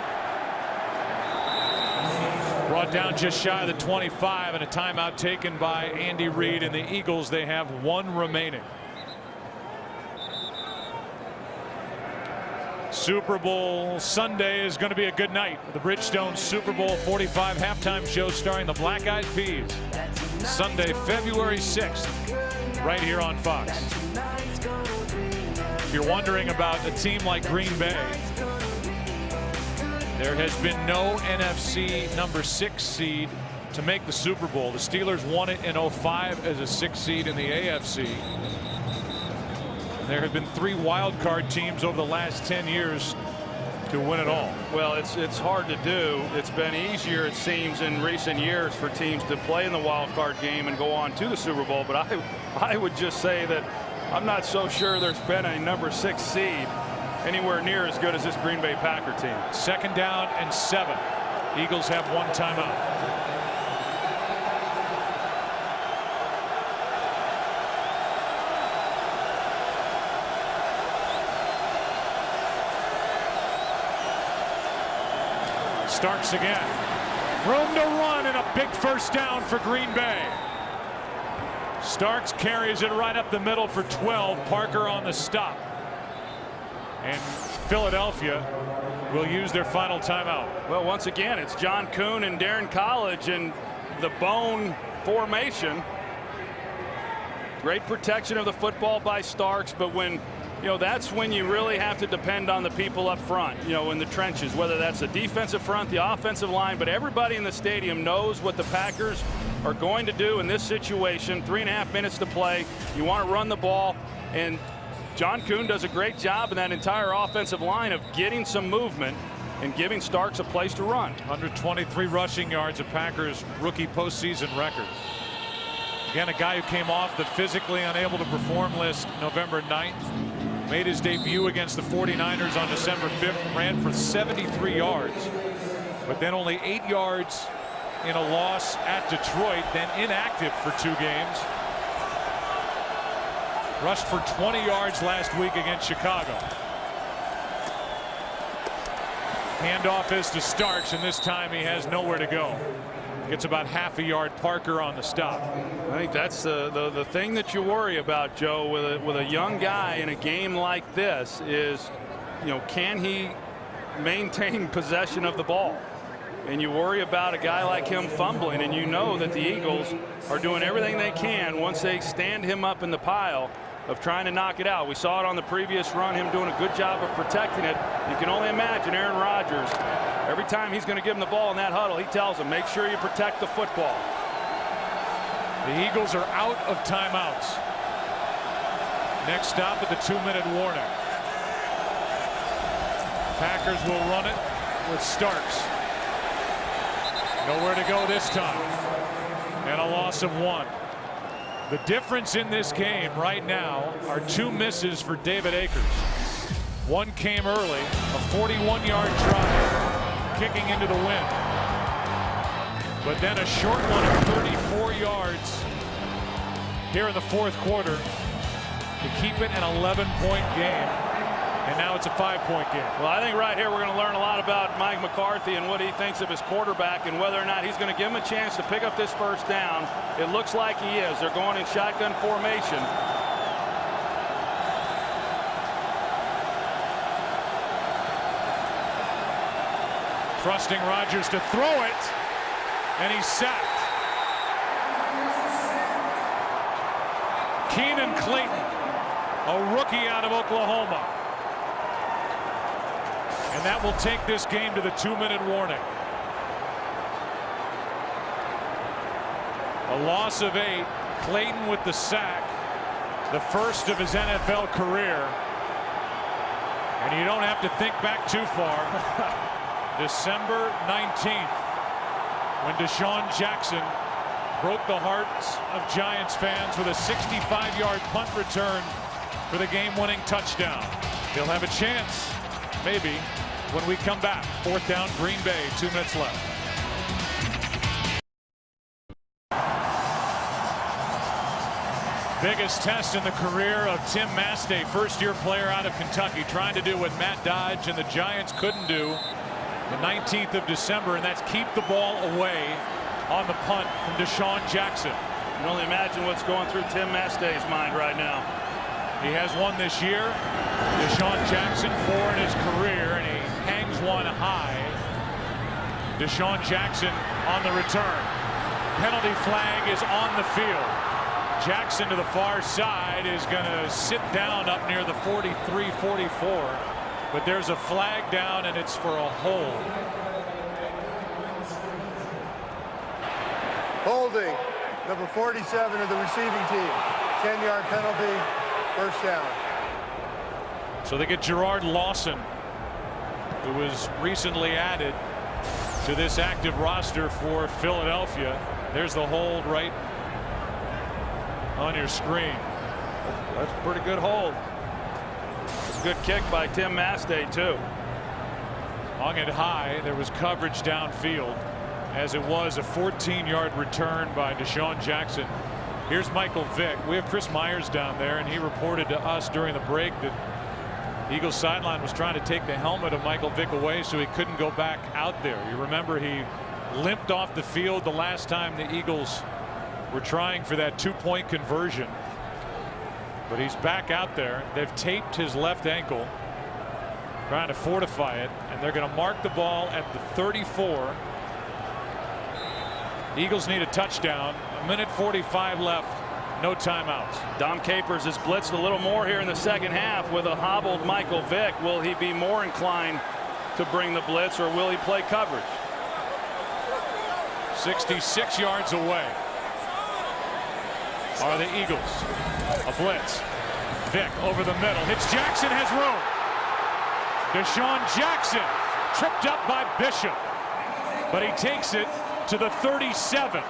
Brought down just shy of the 25, and a timeout taken by Andy Reid. And the Eagles, they have 1 remaining. Super Bowl Sunday is going to be a good night. The Bridgestone Super Bowl 45 halftime show starring the Black Eyed Peas. Sunday, February 6th, right here on Fox. If you're wondering about a team like Green Bay, there has been no NFC number 6 seed to make the Super Bowl. The Steelers won it in 05 as a 6th seed in the AFC. There have been 3 wild card teams over the last 10 years to win it all. Well, it's hard to do. It's been easier, it seems, in recent years for teams to play in the wild card game and go on to the Super Bowl. But I would just say that I'm not so sure there's been a number 6 seed anywhere near as good as this Green Bay Packer team. 2nd down and 7. Eagles have 1 timeout. Starks again. Room to run, and a big first down for Green Bay. Starks carries it right up the middle for 12. Parker on the stop. And Philadelphia will use their final timeout. Well, once again, it's John Kuhn and Darren College in the bone formation. Great protection of the football by Starks, but when that's when you really have to depend on the people up front, in the trenches, whether that's the defensive front, the offensive line. But everybody in the stadium knows what the Packers are going to do in this situation. 3.5 minutes to play. You want to run the ball, and John Kuhn does a great job in that entire offensive line of getting some movement and giving Starks a place to run. 123 rushing yards, a Packers rookie postseason record. Again, a guy who came off the physically unable to perform list November 9th. made his debut against the 49ers on December 5th, ran for 73 yards, but then only 8 yards in a loss at Detroit, then inactive for 2 games. Rushed for 20 yards last week against Chicago. Handoff is to Starks, and this time he has nowhere to go. Gets about half a yard. Parker on the stop. I think that's the thing that you worry about, Joe, with a young guy in a game like this is, can he maintain possession of the ball? And you worry about a guy like him fumbling, and you know that the Eagles are doing everything they can once they stand him up in the pile of trying to knock it out. We saw it on the previous run, him doing a good job of protecting it. You can only imagine Aaron Rodgers, every time he's going to give him the ball in that huddle, he tells him, make sure you protect the football. The Eagles are out of timeouts. Next stop at the 2-minute warning. Packers will run it with Starks. Nowhere to go this time. And a loss of 1. The difference in this game right now are 2 misses for David Akers. One came early, a 41-yard drive, kicking into the wind. But then a short one of 34 yards here in the 4th quarter to keep it an 11-point game. And now it's a 5-point game. Well, I think right here we're going to learn a lot about Mike McCarthy and what he thinks of his quarterback and whether or not he's going to give him a chance to pick up this first down. It looks like he is. They're going in shotgun formation. Trusting Rodgers to throw it, and he's sacked. Keenan Clayton, a rookie out of Oklahoma. And that will take this game to the 2-minute warning. A loss of 8. Clayton with the sack, the first of his NFL career. And you don't have to think back too far. December 19th, when Deshaun Jackson broke the hearts of Giants fans with a 65-yard punt return for the game-winning touchdown. He'll have a chance, maybe, when we come back. 4th down, Green Bay, 2 minutes left. Biggest test in the career of Tim Mastay, first-year player out of Kentucky, trying to do what Matt Dodge and the Giants couldn't do the 19th of December, and that's keep the ball away on the punt from Deshaun Jackson. You can only imagine what's going through Tim Mastay's mind right now. He has one this year. Deshaun Jackson 4 in his career, and he hangs one high. Deshaun Jackson on the return. Penalty flag is on the field. Jackson to the far side is going to sit down up near the 43-44, but there's a flag down, and it's for a hold. Holding, number 47 of the receiving team. 10-yard penalty, first down. So they get Gerard Lawson, who was recently added to this active roster for Philadelphia. There's the hold right on your screen. That's a pretty good hold. It's a good kick by Tim Mastay, too. Hung it high. There was coverage downfield, as it was a 14-yard return by Deshaun Jackson. Here's Michael Vick. We have Chris Myers down there, and he reported to us during the break that Eagles sideline was trying to take the helmet of Michael Vick away so he couldn't go back out there. You remember he limped off the field the last time the Eagles were trying for that 2-point conversion. But he's back out there. They've taped his left ankle, trying to fortify it, and they're going to mark the ball at the 34. Eagles need a touchdown. 1:45 left. No timeouts. Dom Capers has blitzed a little more here in the second half with a hobbled Michael Vick. Will he be more inclined to bring the blitz, or will he play coverage? 66 yards away are the Eagles. A blitz. Vick over the middle. Hits Jackson, has room. Deshaun Jackson tripped up by Bishop, but he takes it to the 37.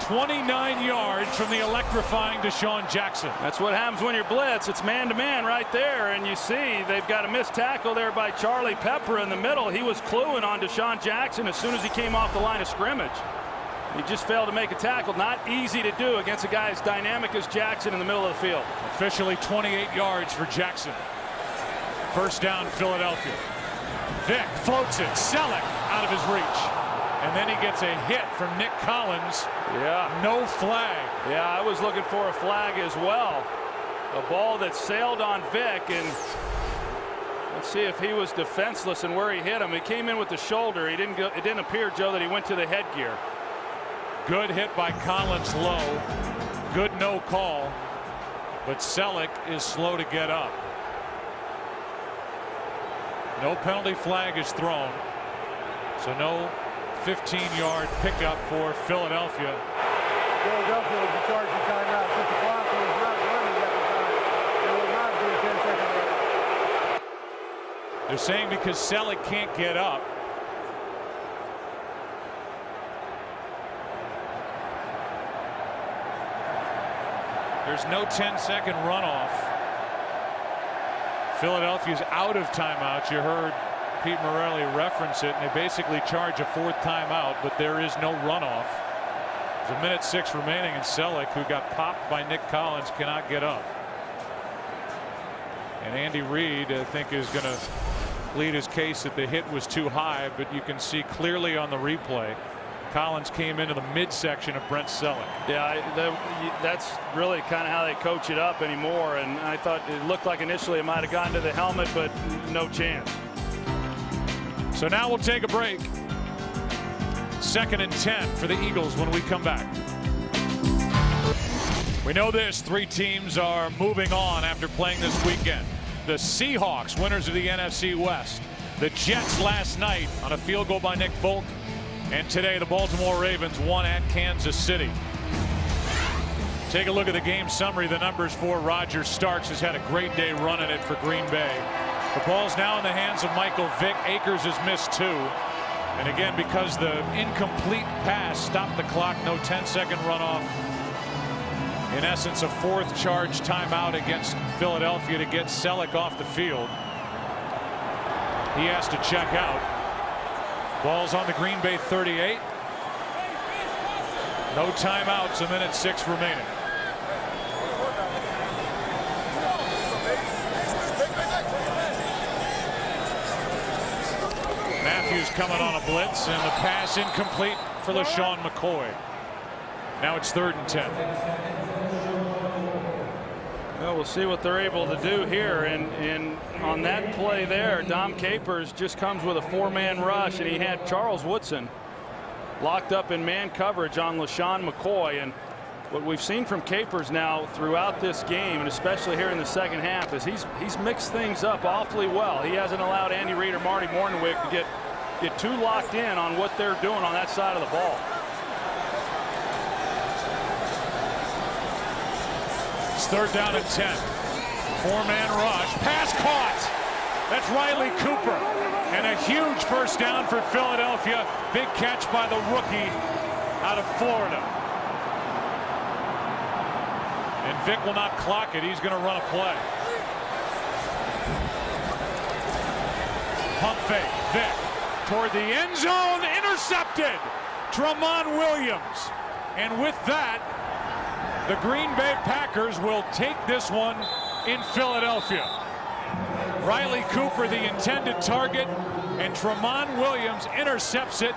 29 yards from the electrifying Deshaun Jackson. That's what happens when you're blitz. It's man-to-man right there, and you see they've got a missed tackle there by Charlie Pepper in the middle. He was cluing on Deshaun Jackson as soon as he came off the line of scrimmage. He just failed to make a tackle. Not easy to do against a guy as dynamic as Jackson in the middle of the field. Officially 28 yards for Jackson. First down, Philadelphia. Vick floats it. Selleck out of his reach. And then he gets a hit from Nick Collins. Yeah. No flag. Yeah, I was looking for a flag as well. A ball that sailed on Vick, and let's see if he was defenseless and where he hit him. He came in with the shoulder. He didn't go, it didn't appear, Joe, that he went to the headgear. Good hit by Collins low. Good no call. But Selleck is slow to get up. No penalty flag is thrown. So no 15-yard pickup for Philadelphia. Philadelphia will be charged with timeout. Since the clock was not running at the time, there will not be a 10-second run. They're saying because Selleck can't get up. There's no 10-second runoff. Philadelphia's out of timeouts. You heard Pete Morelli reference it, and they basically charge a fourth timeout, but there is no runoff. There's 1:06 remaining, and Selleck, who got popped by Nick Collins, cannot get up. And Andy Reid, I think, is going to plead his case that the hit was too high, but you can see clearly on the replay Collins came into the midsection of Brent Selleck. Yeah, that's really kind of how they coach it up anymore, and I thought it looked like initially it might have gotten to the helmet, but no chance. So now we'll take a break. 2nd and 10 for the Eagles when we come back. We know this, 3 teams are moving on after playing this weekend. The Seahawks, winners of the NFC West. The Jets last night on a field goal by Nick Folk. And today the Baltimore Ravens won at Kansas City. Take a look at the game summary. The numbers for Rodgers. Starks has had a great day running it for Green Bay. The ball's now in the hands of Michael Vick. Akers has missed 2. And again, because the incomplete pass stopped the clock, no 10-second runoff. In essence, a 4th charge timeout against Philadelphia to get Selleck off the field. He has to check out. Ball's on the Green Bay 38. No timeouts, 1:06 remaining. Matthews coming on a blitz, and the pass incomplete for LaShawn McCoy. Now it's 3rd and 10. Well, we'll see what they're able to do here, and on that play there, Dom Capers just comes with a 4-man rush, and he had Charles Woodson locked up in man coverage on LaShawn McCoy. And what we've seen from Capers now throughout this game, and especially here in the second half, is he's mixed things up awfully well. He hasn't allowed Andy Reid or Marty Mornwick to get too locked in on what they're doing on that side of the ball. It's 3rd down and 10. 4-man rush. Pass caught. That's Riley Cooper. And a huge first down for Philadelphia. Big catch by the rookie out of Florida. And Vick will not clock it. He's going to run a play. Pump fake. Vick toward the end zone. Intercepted. Tramon Williams. And with that, the Green Bay Packers will take this one in Philadelphia. Riley Cooper, the intended target, and Tramon Williams intercepts it.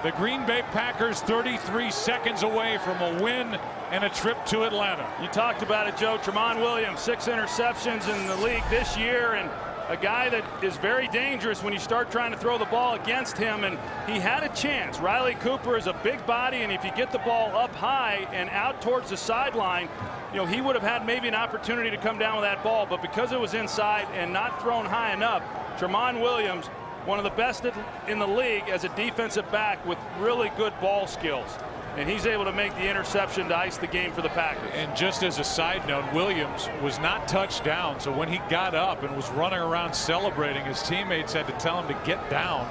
The Green Bay Packers 33 seconds away from a win and a trip to Atlanta. You talked about it, Joe. Tramon Williams, 6 interceptions in the league this year, and a guy that is very dangerous when you start trying to throw the ball against him, and he had a chance. Riley Cooper is a big body, and if you get the ball up high and out towards the sideline, you know, he would have had maybe an opportunity to come down with that ball, but because it was inside and not thrown high enough, Tramon Williams, one of the best in the league as a defensive back with really good ball skills. And he's able to make the interception to ice the game for the Packers. And just as a side note, Williams was not touched down, so when he got up and was running around celebrating, his teammates had to tell him to get down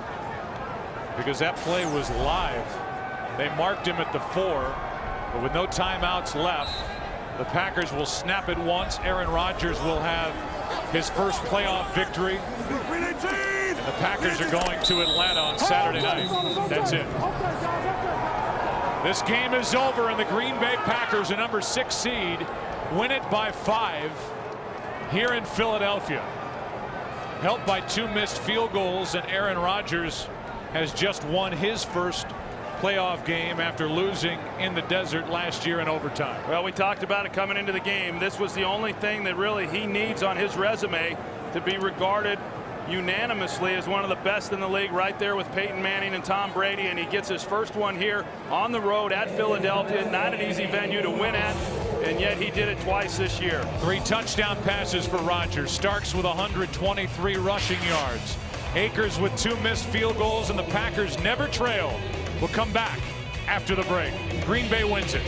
because that play was live. They marked him at the 4. But with no timeouts left, the Packers will snap it once. Aaron Rodgers will have his first playoff victory. And the Packers are going to Atlanta on Saturday night. That's it. This game is over, and the Green Bay Packers, a number 6 seed, win it by 5 here in Philadelphia. Helped by 2 missed field goals, and Aaron Rodgers has just won his first playoff game after losing in the desert last year in overtime. Well, we talked about it coming into the game. This was the only thing that really he needs on his resume to be regarded unanimously as one of the best in the league, right there with Peyton Manning and Tom Brady, and he gets his first one here on the road at Philadelphia. Not an easy venue to win at, and yet he did it twice this year. 3 touchdown passes for Rodgers. Starks with 123 rushing yards. Akers with 2 missed field goals, and the Packers never trailed. We'll come back after the break. Green Bay wins it.